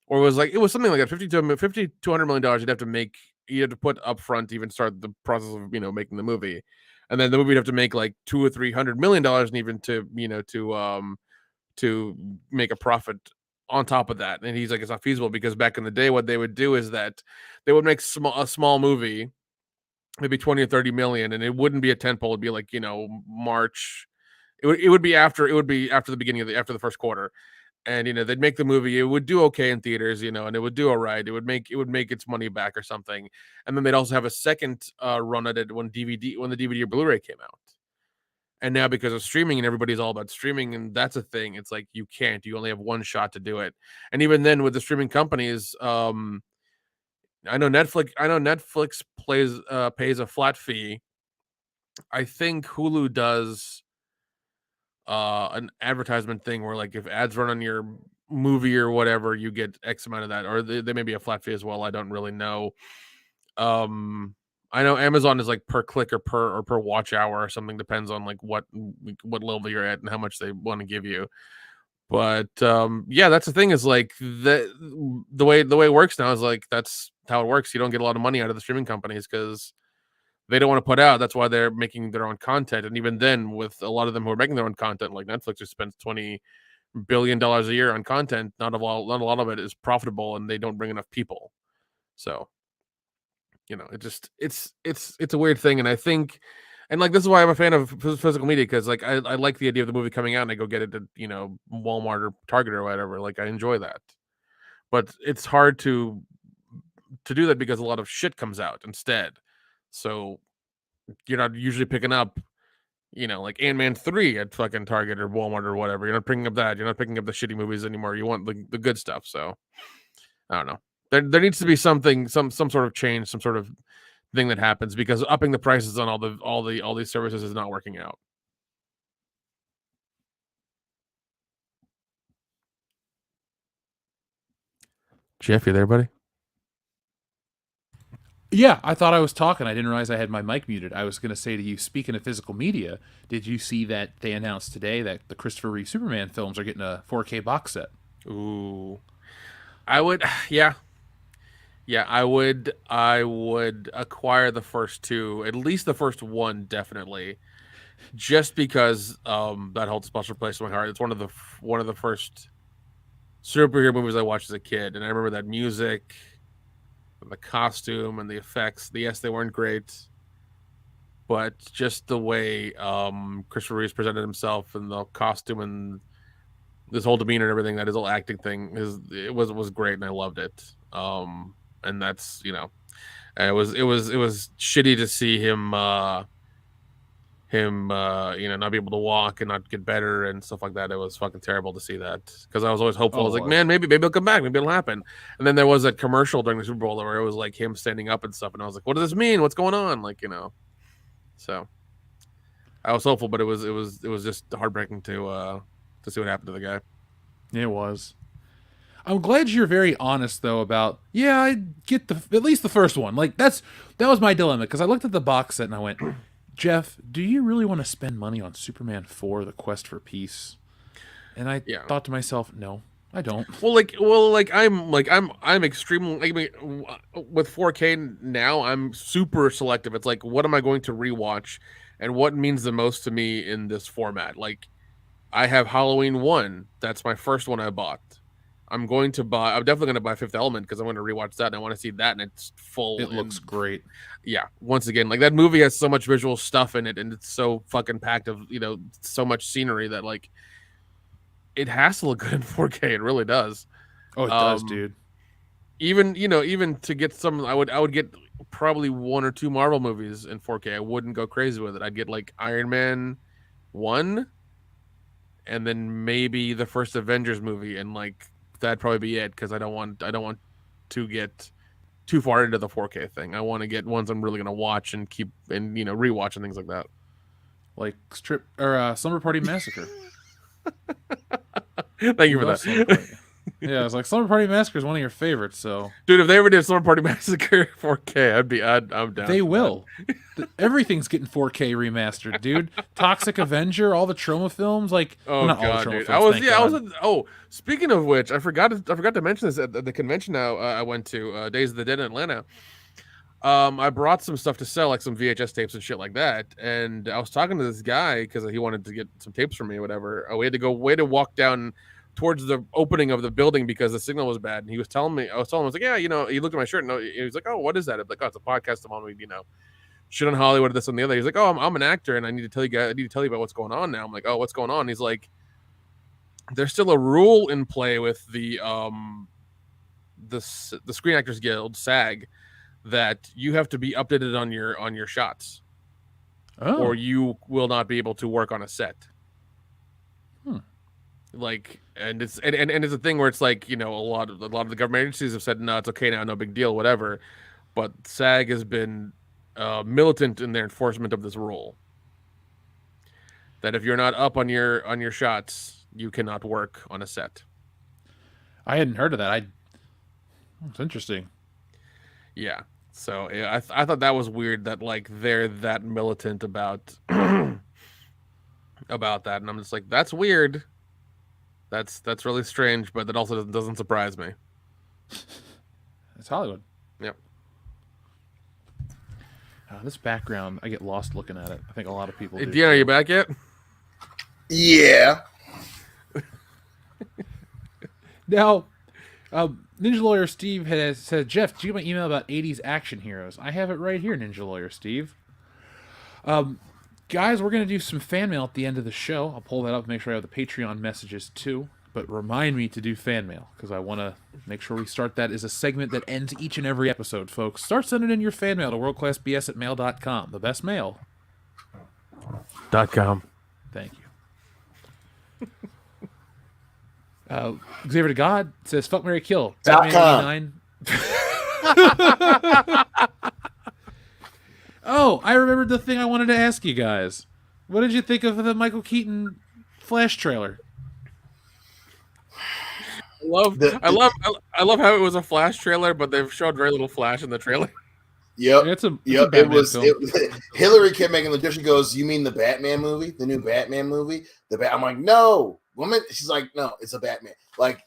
Or it was something like that, $50 to $100 million you had to put up front to even start the process of making the movie, and then the movie would have to make like $200 or $300 million, and even to make a profit on top of that. And he's like, it's not feasible, because back in the day, what they would do is that they would make a small movie, maybe 20 or 30 million, and it wouldn't be a tentpole. It'd be like March. It would be after the beginning of after the first quarter. And they'd make the movie, it would do okay in theaters, and it would do all right. It would make its money back or something. And then they'd also have a second run at it when the DVD or Blu-ray came out. And now, because of streaming and everybody's all about streaming, and that's a thing, it's like you only have one shot to do it. And even then, with the streaming companies, I know Netflix pays a flat fee. I think Hulu does an advertisement thing where, like, if ads run on your movie or whatever, you get X amount of that, or they may be a flat fee as well. I don't really know. I know Amazon is like per click or per watch hour or something, depends on like what level you're at and how much they want to give you. But yeah, that's the thing, is like the way it works now is like that's how it works. You don't get a lot of money out of the streaming companies because they don't want to put out. That's why they're making their own content. And even then, with a lot of them who are making their own content, like Netflix, who spends $20 billion a year on content, not a lot of it is profitable, and they don't bring enough people. So it's a weird thing. And I think, and like, this is why I'm a fan of physical media, because like I like the idea of the movie coming out and I go get it at Walmart or Target or whatever. Like, I enjoy that, but it's hard to do that because a lot of shit comes out instead. So you're not usually picking up like Ant-Man 3 at fucking Target or Walmart or whatever. You're not picking up that. You're not picking up the shitty movies anymore. You want the good stuff. So I don't know. There needs to be something, some sort of change, some sort of thing that happens, because upping the prices on all these services is not working out. Jeff, you there, buddy? Yeah, I thought I was talking. I didn't realize I had my mic muted. I was going to say to you, speaking of physical media, did you see that they announced today that the Christopher Reeve Superman films are getting a 4K box set? Ooh. I would, yeah. Yeah, I would acquire the first two, at least the first one, definitely, just because that holds a special place in my heart. It's one of the first superhero movies I watched as a kid, and I remember that music, and the costume, and the effects. Yes, they weren't great, but just the way Christopher Reeves presented himself, and the costume, and this whole demeanor and everything, that his whole acting thing, it was great, and I loved it. And that's, it was shitty to see him not be able to walk and not get better and stuff like that. It was fucking terrible to see that, because I was always hopeful. I was like, man, maybe he'll come back, maybe it'll happen. And then there was a commercial during the Super Bowl where it was like him standing up and stuff, and I was like, what does this mean? What's going on? So I was hopeful, but it was just heartbreaking to see what happened to the guy. It was. I'm glad you're very honest though about, yeah, I get at least the first one. Like that was my dilemma, because I looked at the box set and I went, Jeff, do you really want to spend money on Superman 4: The Quest for Peace? And I thought to myself, no, I don't. I'm extremely, with 4K now, I'm super selective. It's like, what am I going to rewatch, and what means the most to me in this format? Like, I have Halloween 1. That's my first one I bought. I'm definitely going to buy Fifth Element, because I want to rewatch that, and I want to see that, and it's full. It looks great. Yeah. Once again, like, that movie has so much visual stuff in it, and it's so fucking packed of, so much scenery that, like, it has to look good in 4K. It really does. Oh, it does, dude. Even to get some, I would get probably 1 or 2 Marvel movies in 4K. I wouldn't go crazy with it. I'd get like Iron Man 1, and then maybe the first Avengers movie, and like that'd probably be it, because I don't want to get too far into the 4K thing. I want to get ones I'm really gonna watch and keep and rewatch and things like that. Like Slumber Party Massacre. Thank you for that. Yeah, it's like Slumber Party Massacre is one of your favorites. So, dude, if they ever did Slumber Party Massacre 4K, I'm down. They will. Everything's getting 4K remastered, dude. Toxic Avenger, all the Trauma films, like not all the Trauma films. Speaking of which, I forgot to mention this at the convention I went to, Days of the Dead in Atlanta. I brought some stuff to sell, like some VHS tapes and shit like that. And I was talking to this guy because he wanted to get some tapes from me or whatever. We had to walk down towards the opening of the building because the signal was bad. And he was telling me, I was like, yeah, he looked at my shirt and he was like, oh, what is that? I'm like, oh, it's a podcast. I'm on, shit on Hollywood, this and the other. He's like, oh, I'm an actor and I need to tell you about what's going on now. I'm like, oh, what's going on? He's like, there's still a rule in play with the Screen Actors Guild, SAG, that you have to be updated on your shots, or you will not be able to work on a set. Like, and it's a thing where it's like, a lot of the government agencies have said, no, it's okay now, no big deal, whatever. But SAG has been militant in their enforcement of this rule, that if you're not up on your shots, you cannot work on a set. I hadn't heard of that. It's interesting. Yeah. So I thought that was weird that like they're that militant about about that, and I'm just like, that's weird. That's really strange, but that also doesn't surprise me. It's Hollywood. Yep. This background, I get lost looking at it. I think a lot of people do. Deanna, are you back yet? Yeah. Now, Ninja Lawyer Steve has said, Jeff, did you get my email about 80s action heroes? I have it right here, Ninja Lawyer Steve. Guys, we're going to do some fan mail at the end of the show. I'll pull that up and make sure I have the Patreon messages too. But remind me to do fan mail, because I want to make sure we start that as a segment that ends each and every episode, folks. Start sending in your fan mail to worldclassbs@mail.com. The best mail. .com. Thank you. Xavier to God says, fuck, Mary kill. Batman 89. Oh, I remembered the thing I wanted to ask you guys. What did you think of the Michael Keaton Flash trailer? I love how it was a Flash trailer, but they've showed very little Flash in the trailer. Yep. It's a It was. film. Hillary kept making the joke. She goes, "You mean the Batman movie? The new Batman movie? I'm like, no, woman. She's like, no, it's a Batman. Like,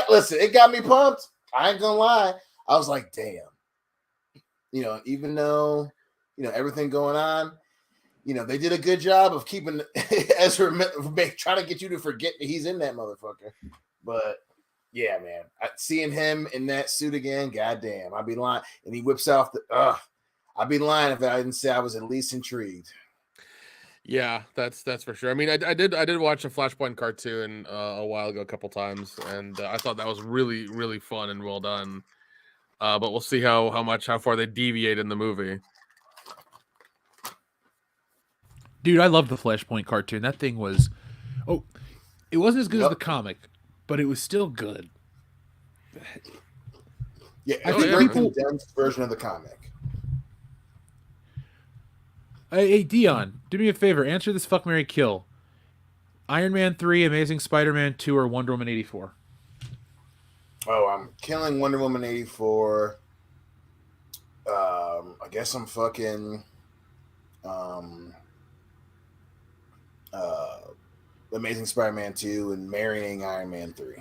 Listen, it got me pumped. I ain't gonna lie. I was like, damn. Even though everything going on, they did a good job of keeping Ezra trying to get you to forget that he's in that motherfucker. But yeah, man, seeing him in that suit again, goddamn, I'd be lying. And he whips off I'd be lying if I didn't say I was at least intrigued. Yeah, that's for sure. I mean, I did watch a Flashpoint cartoon a while ago, a couple times, and I thought that was really, really fun and well done. But we'll see how far they deviate in the movie. Dude, I love the Flashpoint cartoon. That thing was, it wasn't as good as the comic, but it was still good. Yeah, it's a very condensed version of the comic. Hey, Dion, do me a favor. Answer this fuck, marry, kill. Iron Man 3, Amazing Spider-Man 2, or Wonder Woman 84? Oh, I'm killing Wonder Woman 84. I guess I'm fucking Amazing Spider-Man 2 and marrying Iron Man 3.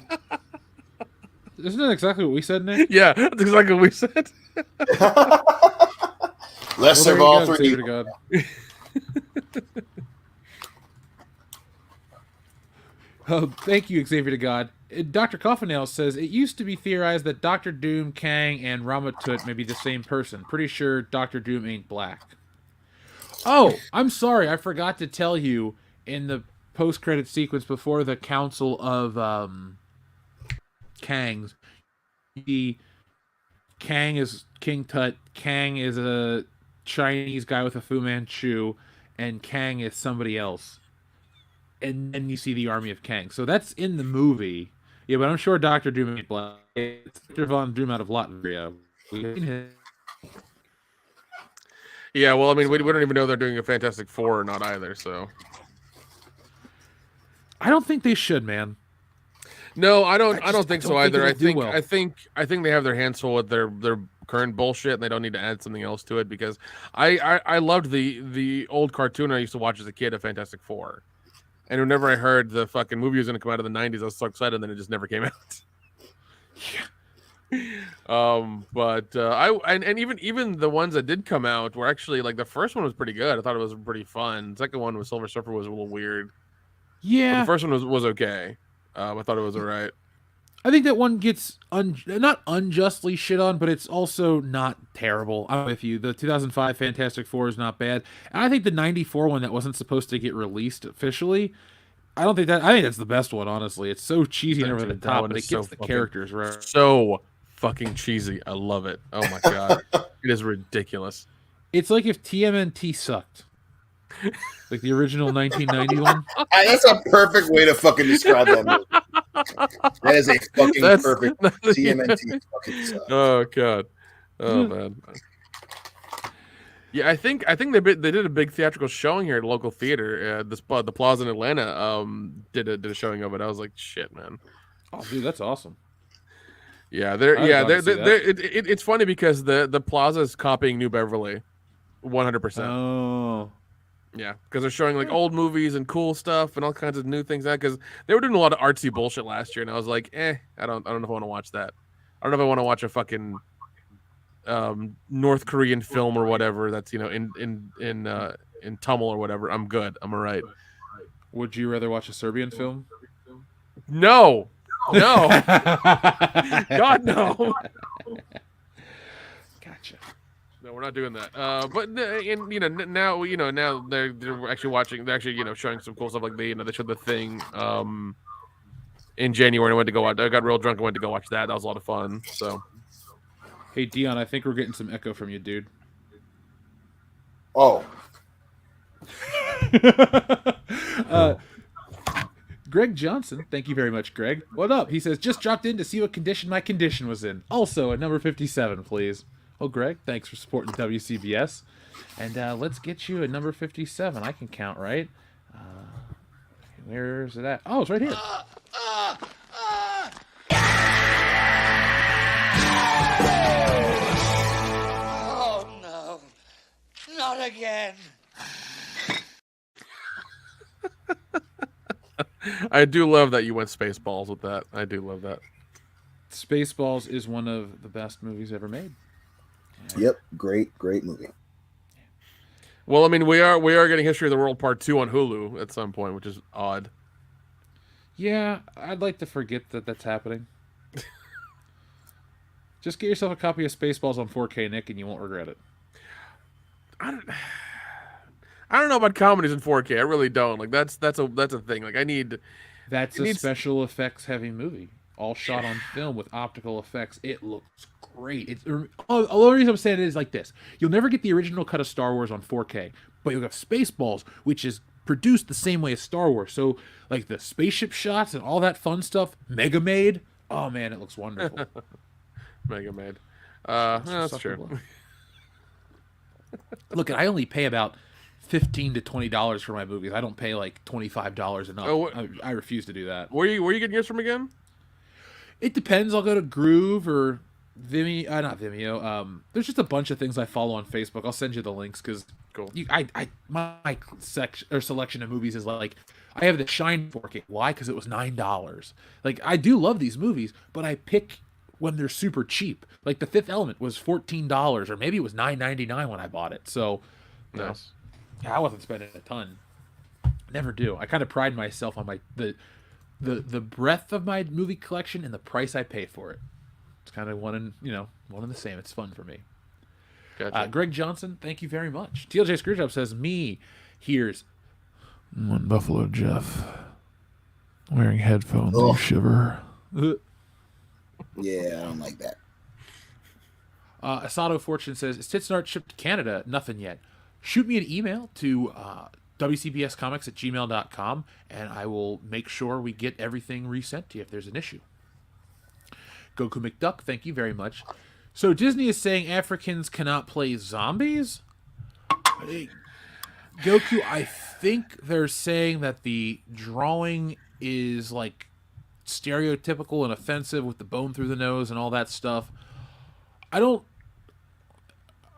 Isn't that exactly what we said, Nick? Yeah, that's exactly what we said. Lesser of all three. God. Oh, thank you, Xavier to God. Dr. Coffinail says, it used to be theorized that Dr. Doom, Kang, and Ramatut may be the same person. Pretty sure Dr. Doom ain't black. Oh, I'm sorry. I forgot to tell you in the post-credit sequence before the Council of Kangs, Kang is King Tut, Kang is a Chinese guy with a Fu Manchu, and Kang is somebody else. And then you see the army of Kang. So that's in the movie. Yeah, but I'm sure Dr. Doom ain't black. It's Dr. Von Doom out of Latvia. Yeah, well, I mean, we don't even know they're doing a Fantastic Four or not either, so. I don't think they should, man. No, I don't think so either. I think they have their hands full with their current bullshit, and they don't need to add something else to it, because I loved the old cartoon I used to watch as a kid of Fantastic Four. And whenever I heard the fucking movie was going to come out in the 90s, I was so excited, and then it just never came out. And even the ones that did come out were actually, like, the first one was pretty good. I thought it was pretty fun. The second one with Silver Surfer was a little weird. Yeah. But the first one was okay. I thought it was all right. I think that one gets not unjustly shit on, but it's also not terrible. I'm with you. The 2005 Fantastic Four is not bad. And I think the 94 one that wasn't supposed to get released officially, I think that's the best one, honestly. It's so cheesy and over the top, but it gets the characters right. So fucking cheesy. I love it. Oh my god. It is ridiculous. It's like if TMNT sucked. Like the original 1991. That's a perfect way to fucking describe that movie. That is a fucking perfect TMNT fucking suck. Oh god. Oh man. Yeah, I think they did a big theatrical showing here at a local theater. The Plaza in Atlanta did a showing of it. I was like, shit, man. Oh, dude, that's awesome. Yeah, it's funny because the Plaza is copying New Beverly, 100%. Oh. Yeah, because they're showing like old movies and cool stuff and all kinds of new things. Because they were doing a lot of artsy bullshit last year, and I was like, I don't know if I want to watch that. I don't know if I want to watch a fucking North Korean film or whatever that's in Tamil or whatever. I'm good. I'm all right. Would you rather watch a Serbian film? No. God no. Gotcha. No, we're not doing that. But now they're actually watching. They're actually showing some cool stuff. Like they showed The Thing in January. And I went to go watch. I got real drunk and went to go watch that. That was a lot of fun. So, hey Dion, I think we're getting some echo from you, dude. Oh. Greg Johnson, thank you very much, Greg. What up? He says, just dropped in to see what condition my condition was in. Also at number 57, please. Oh, Greg, thanks for supporting WCBS. And let's get you at number 57. I can count, right? Where is it at? Oh, it's right here. again. I do love that you went Spaceballs with that. I do love that. Spaceballs is one of the best movies ever made. Yep, great movie. Well, I mean, we are getting History of the World Part 2 on Hulu at some point, which is odd. Yeah, I'd like to forget that that's happening. Just get yourself a copy of Spaceballs on 4K, Nick, and you won't regret it. I don't know about comedies in 4K. I really don't. Like that's a thing. Like I need. That's a special effects heavy movie, all shot on film with optical effects. It looks great. It's the only reason I'm saying it is like this: you'll never get the original cut of Star Wars on 4K, but you'll have Spaceballs, which is produced the same way as Star Wars. So like the spaceship shots and all that fun stuff, Mega made. Oh man, it looks wonderful. Mega made. That's true. Look, I only pay about $15 to $20 for my movies. I don't pay like $25 and up. Oh, I refuse to do that. Where you getting yours from again? It depends. I'll go to Groove or Vimeo. Not Vimeo. There's just a bunch of things I follow on Facebook. I'll send you the links because cool. My selection of movies is like I have the Shine 4K. Why? Because it was $9. Like I do love these movies, but I pick when they're super cheap. Like The Fifth Element was $14, or maybe it was $9.99 when I bought it. So, nice. I wasn't spending a ton. Never do. I kind of pride myself on my the breadth of my movie collection and the price I pay for it. It's kind of one and the same. It's fun for me. Gotcha. Greg Johnson, thank you very much. TLJ Screwjob says, here's one Buffalo Jeff wearing headphones. You shiver. Yeah, I don't like that. Asado Fortune says, is Titsnart shipped to Canada? Nothing yet. Shoot me an email to wcbscomics@gmail.com, and I will make sure we get everything resent to you if there's an issue. Goku McDuck, thank you very much. So Disney is saying Africans cannot play zombies? Goku, I think they're saying that the drawing is like stereotypical and offensive with the bone through the nose and all that stuff. I don't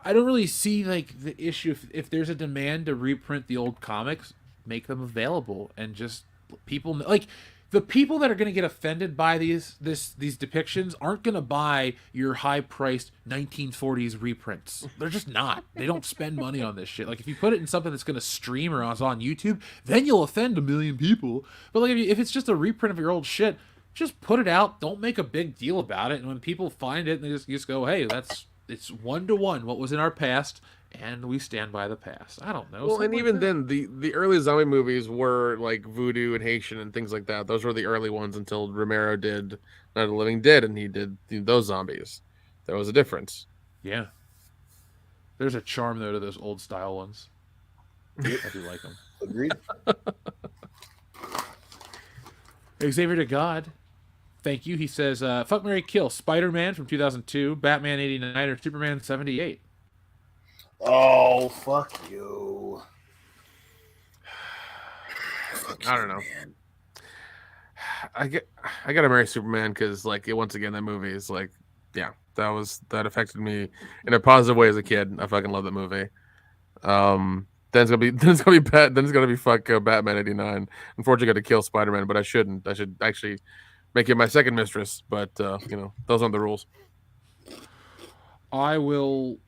really see like the issue if there's a demand to reprint the old comics, make them available, and just people like the people that are going to get offended by these depictions aren't going to buy your high-priced 1940s reprints. They're just not. They don't spend money on this shit. Like if you put it in something that's going to stream or is on YouTube, then you'll offend a million people. But like if it's just a reprint of your old shit, just put it out. Don't make a big deal about it. And when people find it, they just go, "Hey, it's 1-to-1 what was in our past, and we stand by the past." I don't know. Well, and even then, the early zombie movies were like Voodoo and Haitian and things like that. Those were the early ones until Romero did Night of the Living Dead, and he did those zombies. There was a difference. Yeah. There's a charm, though, to those old style ones. I do like them. Agreed. Xavier to God, thank you. He says, fuck, marry, kill. Spider-Man from 2002, Batman 89, or Superman 78. Oh, fuck you. I don't know. I gotta marry Superman because, like, once again, that movie is like, yeah, that affected me in a positive way as a kid. I fucking love that movie. Then it's gonna be fuck Batman 89. Unfortunately, got to kill Spider-Man, but I shouldn't. I should actually make it my second mistress. But those aren't the rules. I will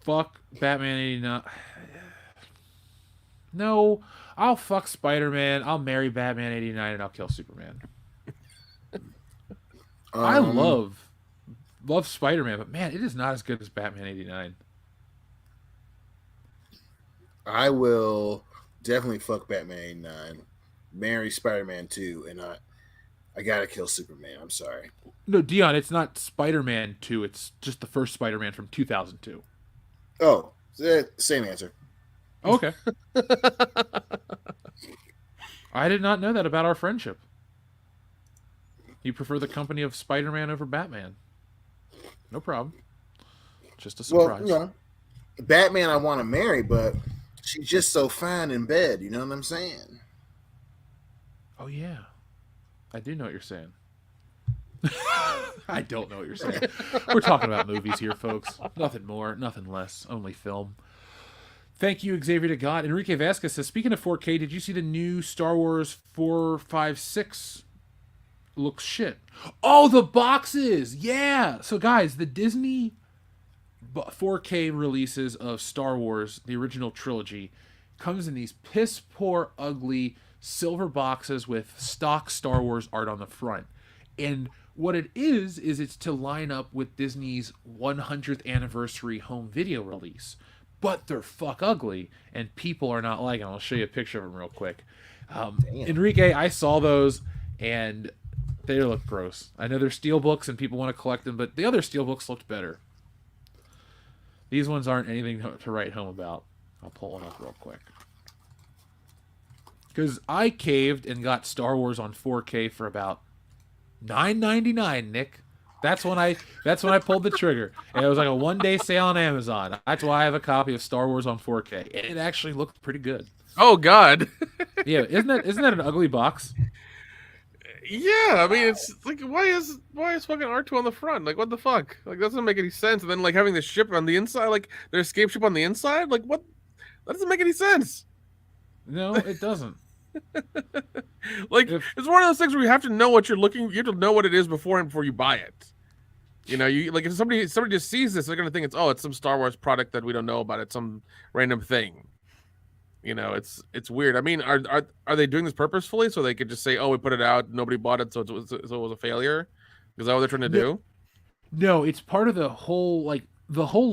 fuck Batman 89. No, I'll fuck Spider-Man. I'll marry Batman 89, and I'll kill Superman. I love Spider-Man, but man, it is not as good as Batman 89. I will definitely fuck Batman 89, marry Spider-Man 2, and I gotta kill Superman. I'm sorry. No, Dion, it's not Spider-Man 2. It's just the first Spider-Man from 2002. Oh, same answer. Okay. I did not know that about our friendship. You prefer the company of Spider-Man over Batman. No problem. Just a surprise. Well, Batman I want to marry, but she's just so fine in bed. You know what I'm saying? Oh, yeah. I do know what you're saying. I don't know what you're saying. We're talking about movies here, folks. Nothing more, nothing less. Only film. Thank you, Xavier to God. Enrique Vasquez says, speaking of 4K, did you see the new Star Wars 456? Looks shit. Oh, the boxes! Yeah! So, guys, the Disney 4K releases of Star Wars, the original trilogy, comes in these piss-poor, ugly silver boxes with stock Star Wars art on the front. And what it is it's to line up with Disney's 100th anniversary home video release. But they're fuck ugly, and people are not liking them. I'll show you a picture of them real quick. Enrique, I saw those, and they look gross. I know they're steelbooks, and people want to collect them, but the other steelbooks looked better. These ones aren't anything to write home about. I'll pull one up real quick. Because I caved and got Star Wars on 4K for about $9.99, Nick. That's when I pulled the trigger. And it was like a one-day sale on Amazon. That's why I have a copy of Star Wars on 4K. And it actually looked pretty good. Oh God. Yeah, isn't that an ugly box? Yeah, I mean, it's like, why is fucking R2 on the front? Like, what the fuck? Like, that doesn't make any sense. And then, like, having the ship on the inside, like, their escape ship on the inside, like, what? That doesn't make any sense. No, it doesn't. Like, it's one of those things where you have to know what you're looking. You have to know what it is before you buy it. You know, you like if somebody just sees this, they're gonna think it's some Star Wars product that we don't know about. It's some random thing. You know, it's weird. I mean, are they doing this purposefully so they could just say, "Oh, we put it out, nobody bought it, so it was a failure"? Is that what they're trying to do? No, it's part of the whole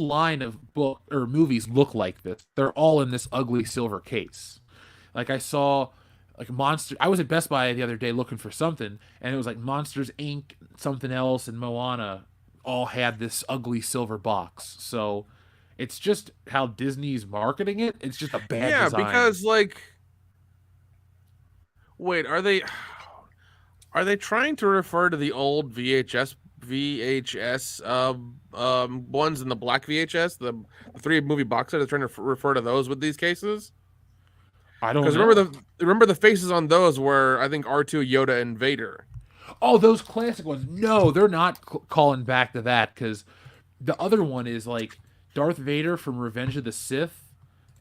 line of book or movies look like this. They're all in this ugly silver case. Like I saw, like Monster. I was at Best Buy the other day looking for something, and it was like Monsters Inc., something else, and Moana all had this ugly silver box. So it's just how Disney's marketing it. It's just a bad design. Yeah, because like, wait, are they trying to refer to the old VHS ones in the black VHS, the 3 movie box set? They're trying to refer to those with these cases. I don't know. Because remember the faces on those were, I think, R2, Yoda, and Vader. Oh, those classic ones. No, they're not calling back to that, because the other one is like Darth Vader from Revenge of the Sith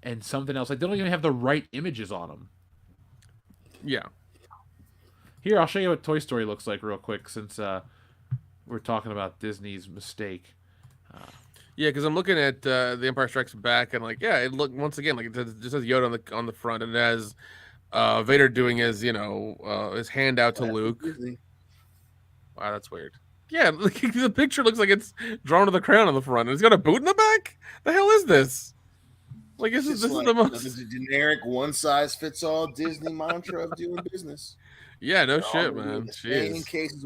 and something else. Like, they don't even have the right images on them. Yeah. Here, I'll show you what Toy Story looks like real quick, since we're talking about Disney's mistake. Yeah, because I'm looking at The Empire Strikes Back, and like, yeah, it look once again like it just says Yoda on the front, and it has Vader doing his his hand out to Luke. Wow, that's weird. Yeah, the picture looks like it's drawn with a crayon on the front, and it's got a boot in the back. The hell is this? Like, this is the most the generic one-size-fits-all Disney mantra of doing business. Yeah, no shit, man. In cases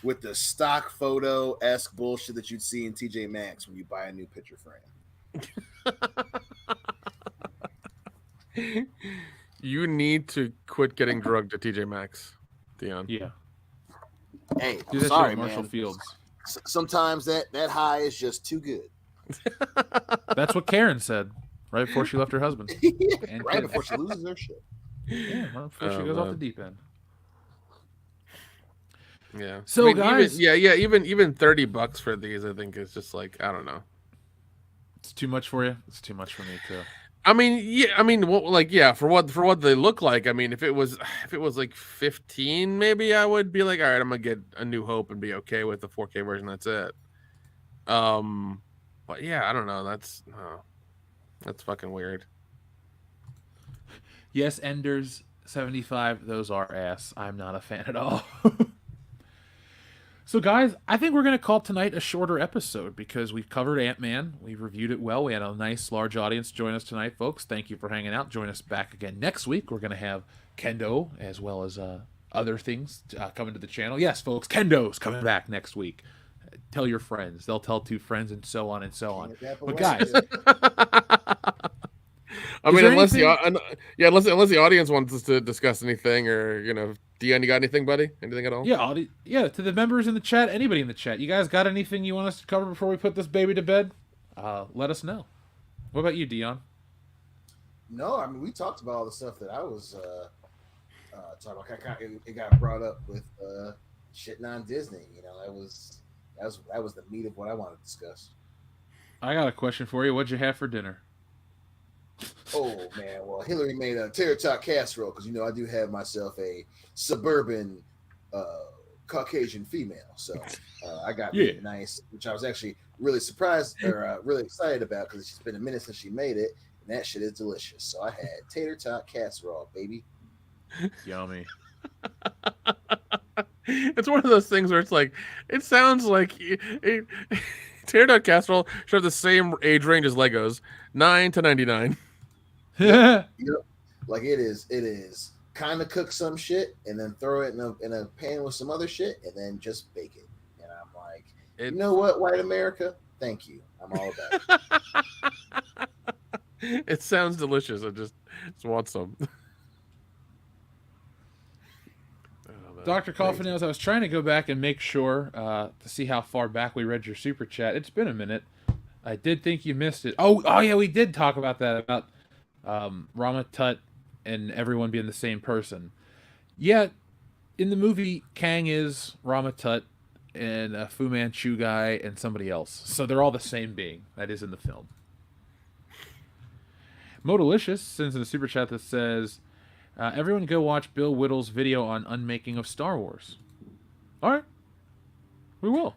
with the stock photo-esque bullshit that you'd see in TJ Maxx when you buy a new picture frame. You need to quit getting drugged at TJ Maxx, Dion. Yeah. Hey, I'm sorry, Marshall man. Fields. Sometimes that high is just too good. That's what Karen said right before she left her husband. Right before she loses her shit. Yeah, right before she goes off the deep end. Yeah. So, guys, even $30 for these, I think, is just like, I don't know. It's too much for you. It's too much for me too. I mean, for what they look like. I mean, if it was like 15, maybe I would be like, all right, I'm gonna get A New Hope and be okay with the 4K version. That's it. But yeah, I don't know. That's fucking weird. Yes, Enders 75. Those are ass. I'm not a fan at all. So, guys, I think we're going to call tonight a shorter episode because we've covered Ant-Man. We've reviewed it well. We had a nice, large audience join us tonight, folks. Thank you for hanging out. Join us back again next week. We're going to have Kendo as well as other things coming to the channel. Yes, folks, Kendo's coming back next week. Tell your friends. They'll tell 2 friends and so on and so on. But, guys... I mean, unless the audience wants us to discuss anything, or Dion, you got anything, buddy? Anything at all? Yeah. To the members in the chat, anybody in the chat, you guys got anything you want us to cover before we put this baby to bed? Let us know. What about you, Dion? No, I mean, we talked about all the stuff that I was talking about. It got brought up with shitting on Disney. That was the meat of what I wanted to discuss. I got a question for you. What'd you have for dinner? Oh man, well Hillary made a tater tot casserole because I do have myself a suburban Caucasian female, so I got me nice, which I was actually really surprised or really excited about because it's been a minute since she made it, and that shit is delicious. So I had tater tot casserole, baby. Yummy. It's one of those things where it's like, it sounds like tater tot casserole should have the same age range as Legos, 9 to 99. Yep. Like it is kind of cook some shit and then throw it in a pan with some other shit and then just bake it. And I'm like, you know what, white America? Thank you. I'm all about it. It sounds delicious. I just want some. Dr. Coffinails, I was trying to go back and make sure to see how far back we read your super chat. It's been a minute. I did think you missed it. Oh yeah, we did talk about that, about Rama Tut and everyone being the same person. Yeah, in the movie, Kang is Rama Tut and a Fu Manchu guy and somebody else. So they're all the same being. That is in the film. Modalicious sends in a super chat that says, everyone go watch Bill Whittle's video on unmaking of Star Wars. All right. We will.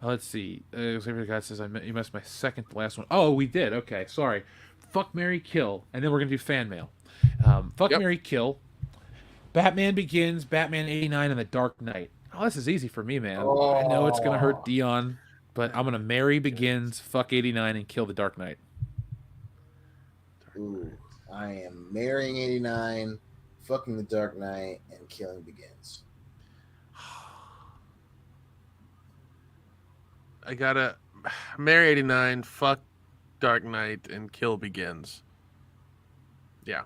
Let's see. Xavier the guy says, you missed my second to last one. Oh, we did. Okay, sorry. Fuck, marry, kill. And then we're going to do fan mail. Fuck, marry, kill. Batman Begins, Batman 89, and The Dark Knight. Oh, this is easy for me, man. Oh. I know it's going to hurt Dion, but I'm going to marry Begins, fuck 89, and kill The Dark Knight. Ooh, I am marrying 89, fucking The Dark Knight, and killing Begins. I gotta marry 89, fuck Dark Knight, and kill Begins. Yeah.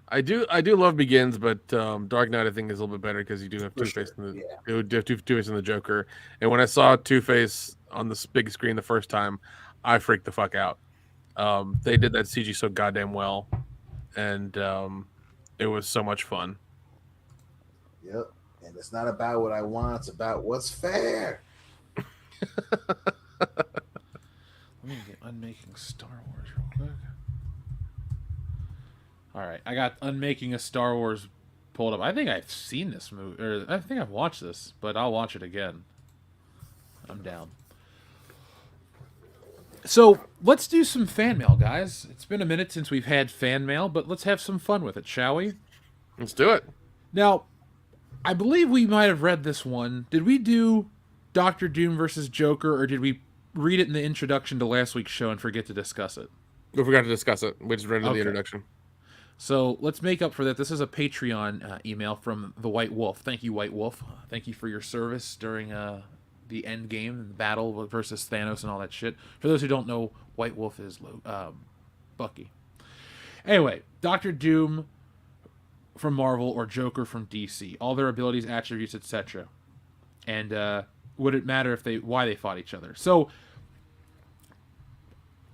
I do love Begins, but Dark Knight I think is a little bit better because you do have Two-Face in the Joker. And when I saw Two-Face on this big screen the first time, I freaked the fuck out. They did that CG so goddamn well, and it was so much fun. Yep, and it's not about what I want; it's about what's fair. Let me get Unmaking Star Wars real quick. All right, I got Unmaking a Star Wars pulled up. I think I've seen this movie, or I think I've watched this, but I'll watch it again. I'm down. So let's do some fan mail, guys. It's been a minute since we've had fan mail, but let's have some fun with it, shall we? Let's do it. Now, I believe we might have read this one. Did we do Dr. Doom versus Joker, or did we read it in the introduction to last week's show and forget to discuss it? We forgot to discuss it. We just read it in the introduction. So let's make up for that. This is a Patreon email from the White Wolf. Thank you, White Wolf. Thank you for your service during the end game, the battle versus Thanos and all that shit. For those who don't know, White Wolf is Bucky. Anyway, Dr. Doom from Marvel or Joker from DC. All their abilities, attributes, etc. And would it matter why they fought each other? So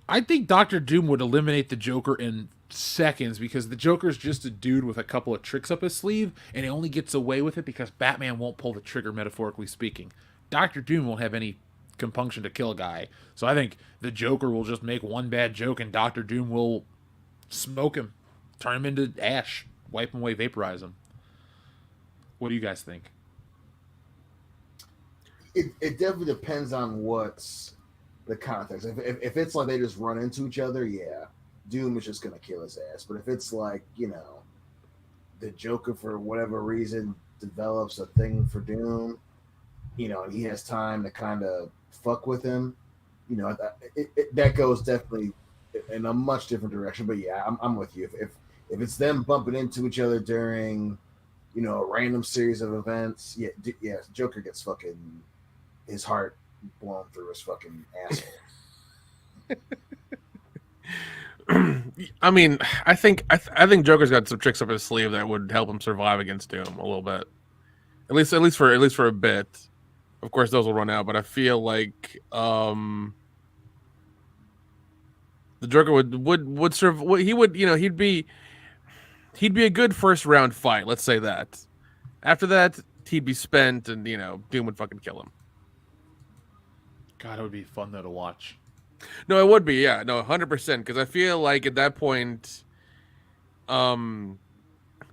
I think Dr. Doom would eliminate the Joker in seconds because the Joker's just a dude with a couple of tricks up his sleeve, and he only gets away with it because Batman won't pull the trigger, metaphorically speaking. Dr. Doom won't have any compunction to kill a guy. So I think the Joker will just make one bad joke and Dr. Doom will smoke him, turn him into ash, wipe him away, vaporize him. What do you guys think? It definitely depends on what's the context. If it's like they just run into each other, yeah, Doom is just going to kill his ass. But if it's like, the Joker for whatever reason develops a thing for Doom, and he has time to kind of fuck with him, that goes definitely in a much different direction. But yeah, I'm with you. If it's them bumping into each other during, a random series of events, yeah, Joker gets fucking his heart blown through his fucking asshole. I mean, I think Joker's got some tricks up his sleeve that would help him survive against Doom a little bit, at least for a bit. Of course, those will run out, but I feel like the Joker would serve. He would, he'd be a good first round fight. Let's say that. After that, he'd be spent, and Doom would fucking kill him. God, it would be fun though to watch. No, it would be, yeah, no, 100%. Because I feel like at that point,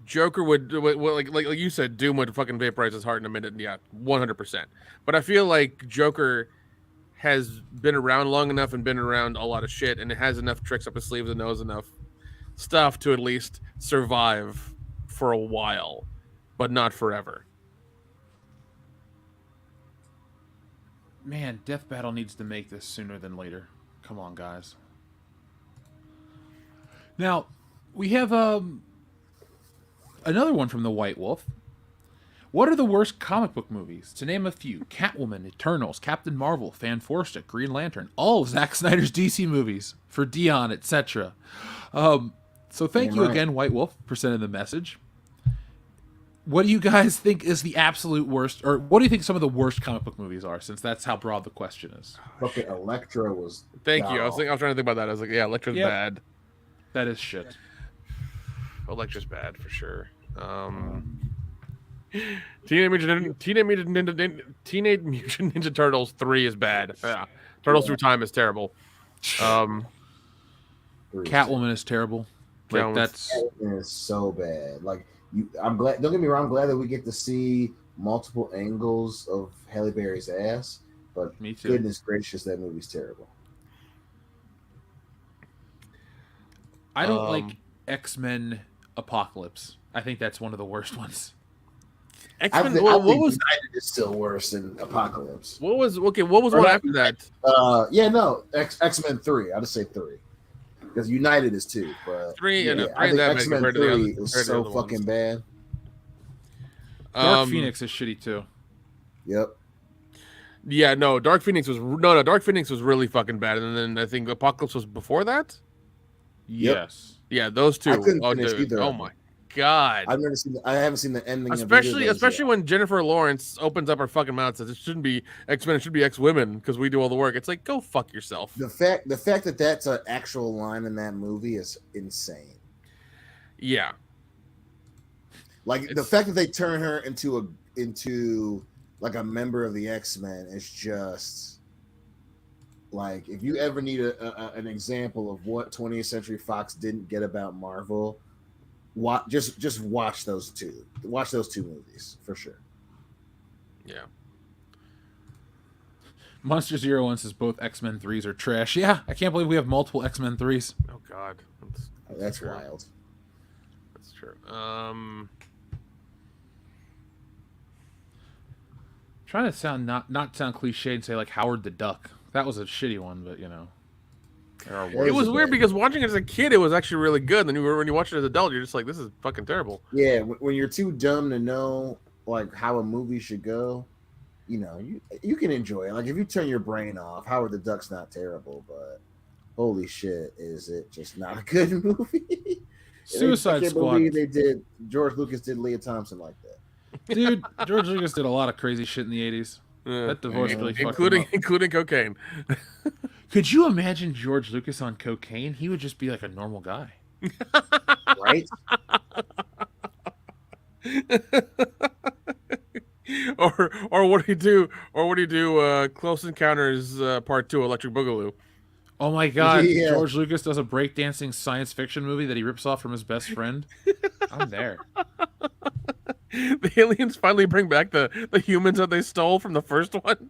Joker would like you said, Doom would fucking vaporize his heart in a minute. Yeah, 100%. But I feel like Joker has been around long enough and been around a lot of shit, and it has enough tricks up his sleeves and knows enough stuff to at least survive for a while, but not forever. Man, Death Battle needs to make this sooner than later. Come on, guys. Now, we have another one from the White Wolf. What are the worst comic book movies? To name a few: Catwoman, Eternals, Captain Marvel, Fantastic, Green Lantern, all of Zack Snyder's DC movies, for Dion, etc. So thank you again, White Wolf, for sending the message. What do you guys think is the absolute worst, or what do you think some of the worst comic book movies are, since that's how broad the question is? Fucking Elektra was... Thank you. I was trying to think about that. I was like, yeah, Elektra's bad. That is shit. Elektra's bad for sure. Teenage Mutant Ninja Turtles 3 is bad. Yeah. Turtles Through Time is terrible. Catwoman is terrible. Like, Catwoman is so bad. Like, I'm glad. Don't get me wrong. I'm glad that we get to see multiple angles of Halle Berry's ass. But me too. Goodness gracious, that movie's terrible. I don't like X-Men Apocalypse. I think that's one of the worst ones. X-Men. What was United is still worse than Apocalypse. What was one after that? X-Men 3. I'll just say 3. Because United is 2, but 3 and I think X-Men 3 is so fucking bad. Dark Phoenix is shitty too. Yep. Yeah, no, Dark Phoenix was really fucking bad, and then I think Apocalypse was before that. Yes. Yeah, those two. I couldn't finish either. Oh my god. I haven't seen the ending. Especially when Jennifer Lawrence opens up her fucking mouth and says it shouldn't be X-Men, it should be X-Women because we do all the work. It's like, go fuck yourself. The fact that that's an actual line in that movie is insane. Yeah. Like the fact that they turn her into like a member of the X-Men is just like, if you ever need an example of what 20th Century Fox didn't get about Marvel, just watch those two. Watch those two movies for sure. Yeah. Monster 01 says both X-Men 3s are trash. Yeah, I can't believe we have multiple X-Men 3s. Oh god. That's wild. That's true. Trying to sound not sound cliche and say like Howard the Duck. That was a shitty one, but you know. It was weird because watching it as a kid, it was actually really good. And then when you watch it as an adult, you're just like, this is fucking terrible. Yeah, when you're too dumb to know like how a movie should go, you know, you can enjoy it. Like if you turn your brain off, Howard the Duck's not terrible, but holy shit, is it just not a good movie? Suicide Squad. George Lucas did Leah Thompson like that. Dude, George Lucas did a lot of crazy shit in the 80s. That divorce really fucked him up. Including cocaine. Could you imagine George Lucas on cocaine? He would just be like a normal guy. Right? or what do you do? Or what do you do? Close Encounters Part 2, Electric Boogaloo. Oh my god, yeah. George Lucas does a breakdancing science fiction movie that he rips off from his best friend. I'm there. The aliens finally bring back the humans that they stole from the first one.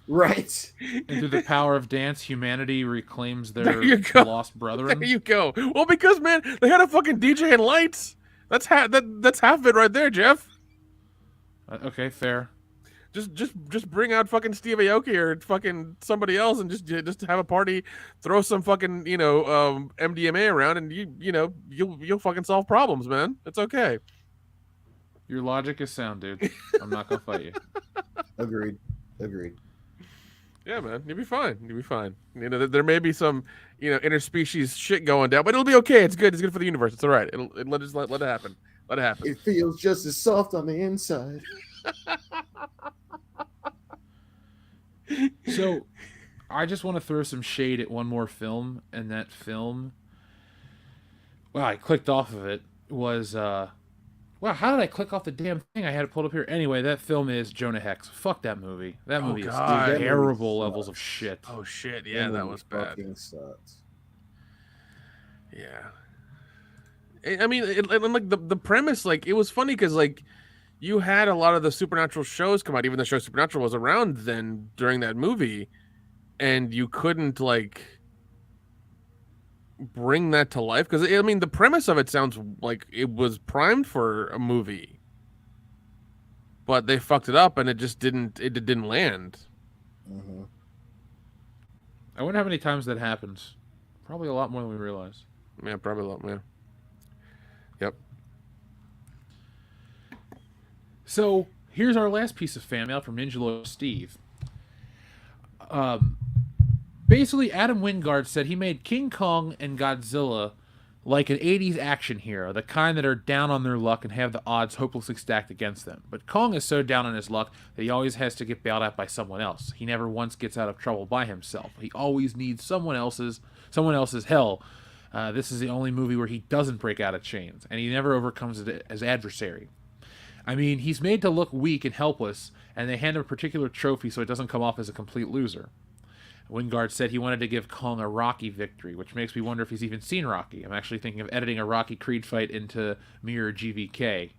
Right. And through the power of dance, humanity reclaims their lost brethren. There you go. Well, because, man, they had a fucking DJ and lights. That's half of it right there, Jeff. Okay, fair. Just bring out fucking Steve Aoki or fucking somebody else and just have a party, throw some fucking, MDMA around, and you'll fucking solve problems, man. It's okay. Your logic is sound, dude. I'm not gonna fight you. Agreed. Yeah, man, you'll be fine. There may be some, interspecies shit going down, but it'll be okay. It's good. It's good for the universe. It's all right. Let it happen. Let it happen. It feels just as soft on the inside. So, I just want to throw some shade at one more film, and that film, well, I clicked off of it, was, Wow, how did I click off the damn thing? I had it pulled up here. Anyway, that film is Jonah Hex. Fuck that movie. That movie is God. terrible levels of shit. Oh shit, yeah, that was bad. Fucking sucks. Yeah. I mean, like the premise, like it was funny because like you had a lot of the supernatural shows come out. Even the show Supernatural was around then during that movie, and you couldn't like bring that to life because I mean the premise of it sounds like it was primed for a movie, but they fucked it up and it just didn't land. Mm-hmm. I wonder how many times that happens. Probably a lot more than we realize. Yeah, probably a lot more. Yep. So here's our last piece of fan mail from Ninja Lawyer Steve. Basically, Adam Wingard said he made King Kong and Godzilla like an 80s action hero, the kind that are down on their luck and have the odds hopelessly stacked against them. But Kong is so down on his luck that he always has to get bailed out by someone else. He never once gets out of trouble by himself. He always needs someone else's hell. This is the only movie where he doesn't break out of chains, and he never overcomes it as adversary. I mean, he's made to look weak and helpless, and they hand him a particular trophy so it doesn't come off as a complete loser. Wingard said he wanted to give Kong a Rocky victory, which makes me wonder if he's even seen Rocky. I'm actually thinking of editing a Rocky Creed fight into Mirror GVK.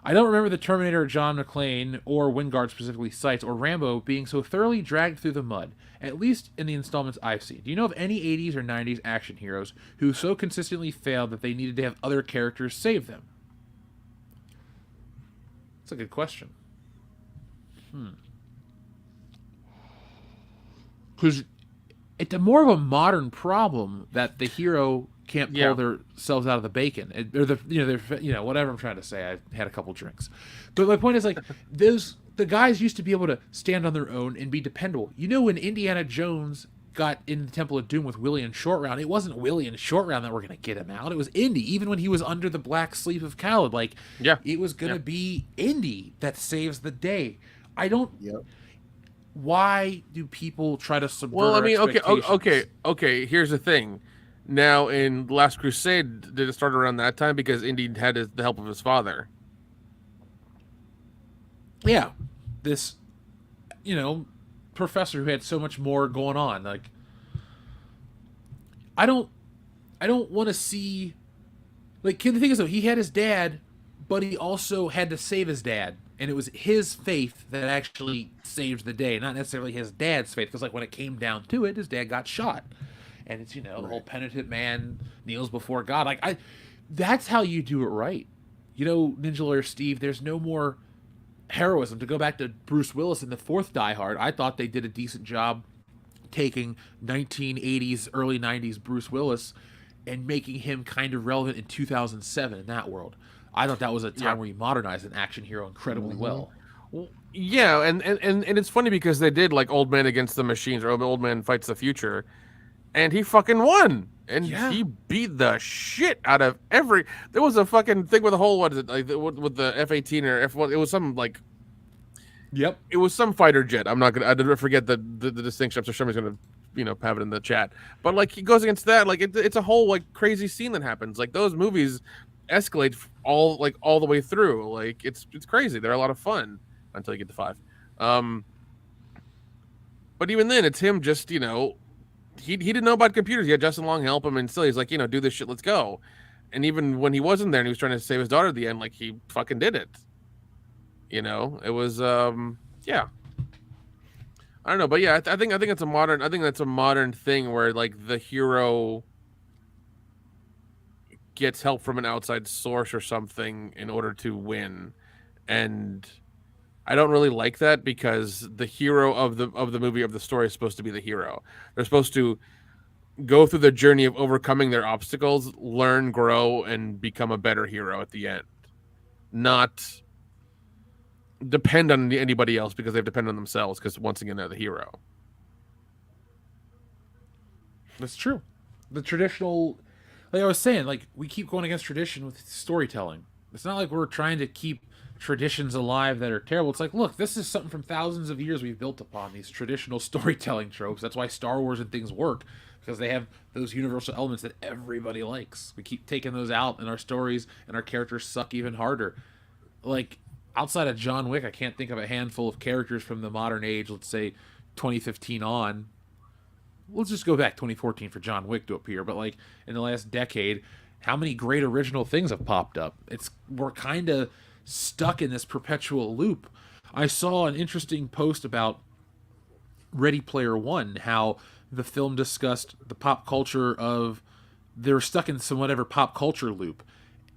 I don't remember the Terminator John McClane, or Wingard specifically cites, or Rambo being so thoroughly dragged through the mud, at least in the installments I've seen. Do you know of any 80s or 90s action heroes who so consistently failed that they needed to have other characters save them? That's a good question. Because it's more of a modern problem that the hero can't pull themselves out of the bacon, or whatever I'm trying to say. I had a couple drinks, but my point is like the guys used to be able to stand on their own and be dependable. You know, when Indiana Jones got in the Temple of Doom with Willie and Short Round, it wasn't Willie and Short Round that were going to get him out. It was Indy. Even when he was under the black sleeve of Khaled, it was going to be Indy that saves the day. I don't. Yep. Why do people try to subvert? Well, I mean, expectations? okay. Here's the thing. Now, in Last Crusade, did it start around that time because Indy had the help of his father? Yeah, this, professor who had so much more going on. Like, I don't want to see. Like, the thing is though, he had his dad, but he also had to save his dad. And it was his faith that actually saved the day, not necessarily his dad's faith. Because, when it came down to it, his dad got shot. And it's, the whole penitent man kneels before God. That's how you do it right. Ninja Lawyer Steve, there's no more heroism. To go back to Bruce Willis in the fourth Die Hard, I thought they did a decent job taking 1980s, early 90s Bruce Willis and making him kind of relevant in 2007 in that world. I thought that was a time where you modernized an action hero incredibly well. Yeah, and it's funny because they did Old Man Against the Machines or Old Man Fights the Future, and he fucking won. And he beat the shit out of every. There was a fucking thing with the whole with the F-18 or F-1. It was some Yep. It was some fighter jet. I didn't forget the distinction. I'm sure somebody's gonna have it in the chat. But he goes against that. It's a whole crazy scene that happens. Those movies escalate all the way through. It's crazy. They're a lot of fun until you get to 5. But even then, it's him just he didn't know about computers. He had Justin Long help him, and still he's do this shit, let's go. And even when he wasn't there and he was trying to save his daughter at the end, he fucking did it. It was I don't know, but yeah, I think it's a modern. I think that's a modern thing where the hero gets help from an outside source or something in order to win, and I don't really like that because the hero of the movie, of the story, is supposed to be the hero. They're supposed to go through the journey of overcoming their obstacles, learn, grow, and become a better hero at the end, not depend on anybody else because they've depended on themselves because once again they're the hero. That's true. The traditional, like I was saying, we keep going against tradition with storytelling. It's not like we're trying to keep traditions alive that are terrible. It's like, look, this is something from thousands of years we've built upon, these traditional storytelling tropes. That's why Star Wars and things work, because they have those universal elements that everybody likes. We keep taking those out in our stories, and our characters suck even harder. Like, outside of John Wick, I can't think of a handful of characters from the modern age, let's say 2015 on. Let's just go back 2014 for John Wick to appear, but like in the last decade, how many great original things have popped up? We're kind of stuck in this perpetual loop. I saw an interesting post about Ready Player One, how the film discussed the pop culture of, they were stuck in some whatever pop culture loop.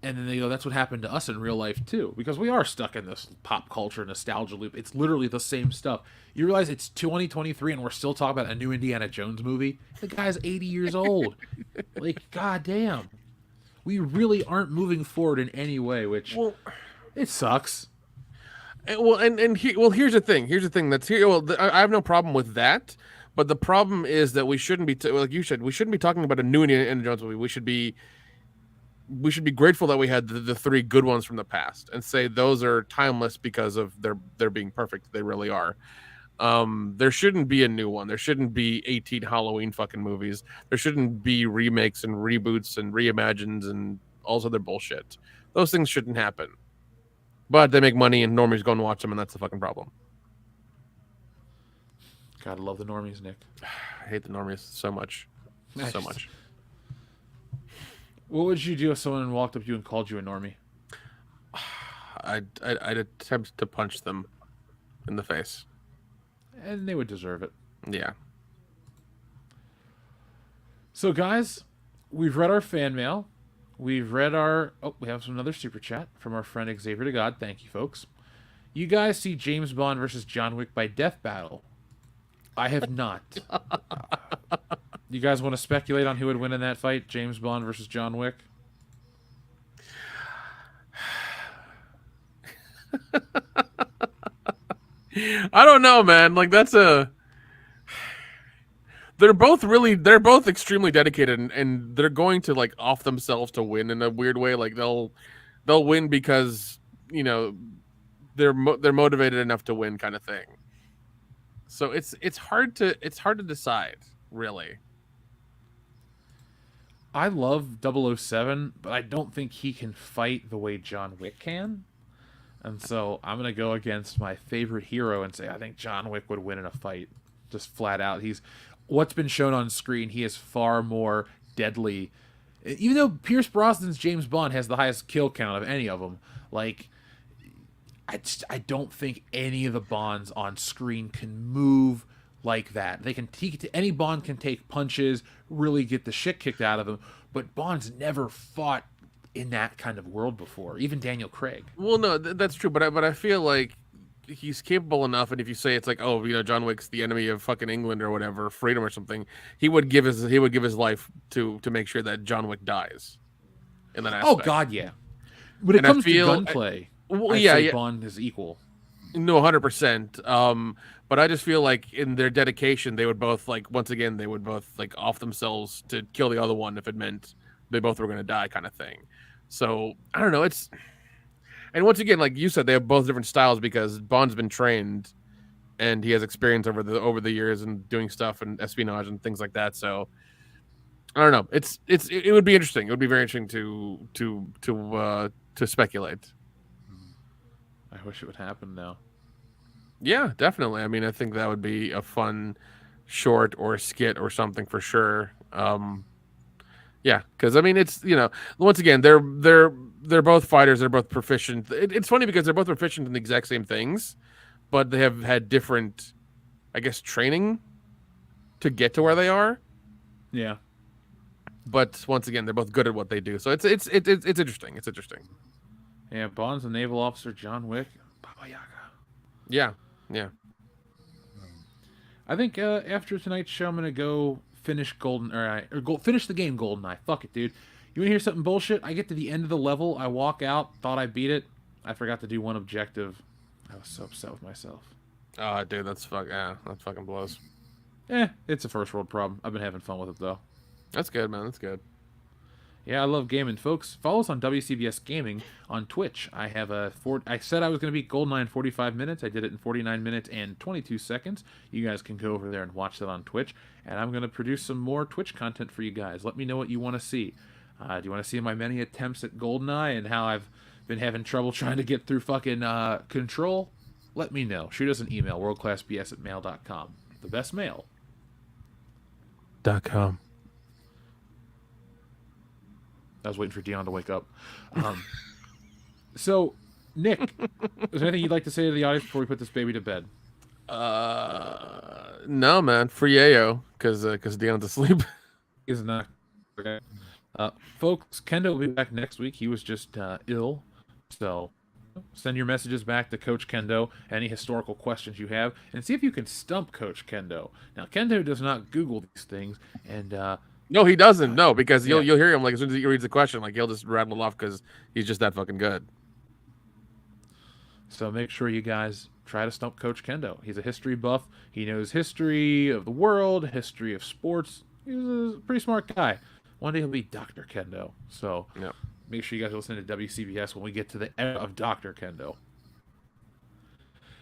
And then they go, that's what happened to us in real life too, because we are stuck in this pop culture nostalgia loop. It's literally the same stuff. You realize it's 2023 and we're still talking about a new Indiana Jones movie? The guy's 80 years old. Like, goddamn. We really aren't moving forward in any way, which, it sucks. Here's the thing. Here's the thing that's here. Well, I have no problem with that, but the problem is that we shouldn't be, like you said, we shouldn't be talking about a new Indiana Jones movie. We should be grateful that we had the three good ones from the past, and say those are timeless because of their being perfect. They really are. There shouldn't be a new one. There shouldn't be 18 Halloween fucking movies. There shouldn't be remakes and reboots and reimagines and all this other bullshit. Those things shouldn't happen. But they make money and normies go and watch them, and that's the fucking problem. Gotta love the normies, Nick. I hate the normies so much. So much. What would you do if someone walked up to you and called you a normie? I'd attempt to punch them in the face. And they would deserve it. Yeah. So, guys, we've read our fan mail. We've read our... Oh, we have another super chat from our friend Xavier to God. Thank you, folks. You guys see James Bond versus John Wick by death battle? I have not. You guys want to speculate on who would win in that fight? James Bond versus John Wick? I don't know, man. Like, that's a... They're both extremely dedicated, and they're going to, like, off themselves to win in a weird way. Like, they'll win because, you know, they're motivated enough to win, kind of thing. So it's hard to decide, really. I love 007, but I don't think he can fight the way John Wick can. And so I'm going to go against my favorite hero and say I think John Wick would win in a fight. Just flat out. What's been shown on screen, he is far more deadly. Even though Pierce Brosnan's James Bond has the highest kill count of any of them, like, I don't think any of the Bonds on screen can move like that. Any Bond can take punches, really get the shit kicked out of them, but Bond's never fought in that kind of world before. Even Daniel Craig. Well, no, that's true, but I feel like he's capable enough, and if you say it's like, oh, you know, John Wick's the enemy of fucking England or whatever, freedom or something, he would give his life to make sure that John Wick dies. In that aspect. Oh God, yeah. When it comes to gunplay, I'd say Bond is equal. No, 100%. But I just feel like in their dedication, they would both off themselves to kill the other one if it meant they both were going to die, kind of thing. So I don't know. And once again, like you said, they have both different styles because Bond's been trained and he has experience over the years and doing stuff and espionage and things like that. So I don't know. It would be interesting. It would be very interesting to speculate. I wish it would happen now. Yeah, definitely. I mean, I think that would be a fun short or skit or something for sure. Yeah, because I mean, it's, you know, once again, they're both fighters. They're both proficient. It's funny because they're both proficient in the exact same things, but they have had different, I guess, training to get to where they are. Yeah. But once again, they're both good at what they do. So it's interesting. It's interesting. Yeah, Bond's a naval officer. John Wick, Baba Yaga. Yeah. I think after tonight's show, I'm gonna go finish finish the game GoldenEye. Fuck it, dude. You wanna hear something bullshit? I get to the end of the level, I walk out, thought I beat it. I forgot to do one objective. I was so upset with myself. Oh, dude, that fucking blows. It's a first world problem. I've been having fun with it though. That's good, man. That's good. Yeah, I love gaming, folks. Follow us on WCBS Gaming on Twitch. I have I said I was going to beat GoldenEye in 45 minutes. I did it in 49 minutes and 22 seconds. You guys can go over there and watch that on Twitch. And I'm going to produce some more Twitch content for you guys. Let me know what you want to see. Do you want to see my many attempts at GoldenEye and how I've been having trouble trying to get through fucking Control? Let me know. Shoot us an email, worldclassbs@mail.com. The best mail. .com. I was waiting for Dion to wake up. So, Nick, is there anything you'd like to say to the audience before we put this baby to bed? No, man. Free Yayo, because Dion's asleep. Is not okay. Folks, Kendo will be back next week. He was just ill, so send your messages back to Coach Kendo, any historical questions you have, and see if you can stump Coach Kendo. Now, Kendo does not Google these things, and no, he doesn't. No, because you'll hear him like as soon as he reads the question, like he'll just rattle it off because he's just that fucking good. So make sure you guys try to stump Coach Kendo. He's a history buff. He knows history of the world, history of sports. He's a pretty smart guy. One day he'll be Dr. Kendo. So make sure you guys listen to WCBS when we get to the era of Dr. Kendo.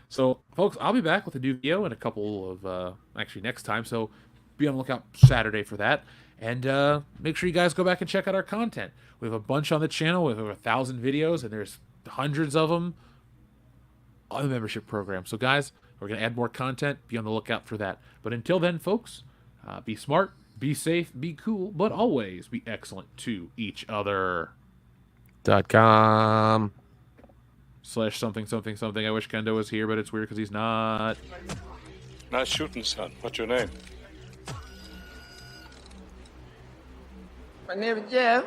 So, folks, I'll be back with a new video in a couple of, actually next time. So be on the lookout Saturday for that. And make sure you guys go back and check out our content. We have a bunch on the channel. We have over 1,000 videos, and there's hundreds of them on the membership program. So, guys, we're going to add more content. Be on the lookout for that. But until then, folks, be smart, be safe, be cool, but always be excellent to each other. .com /something. I wish Kendo was here, but it's weird because he's not. Nice shooting, son. What's your name? My name is Jeff.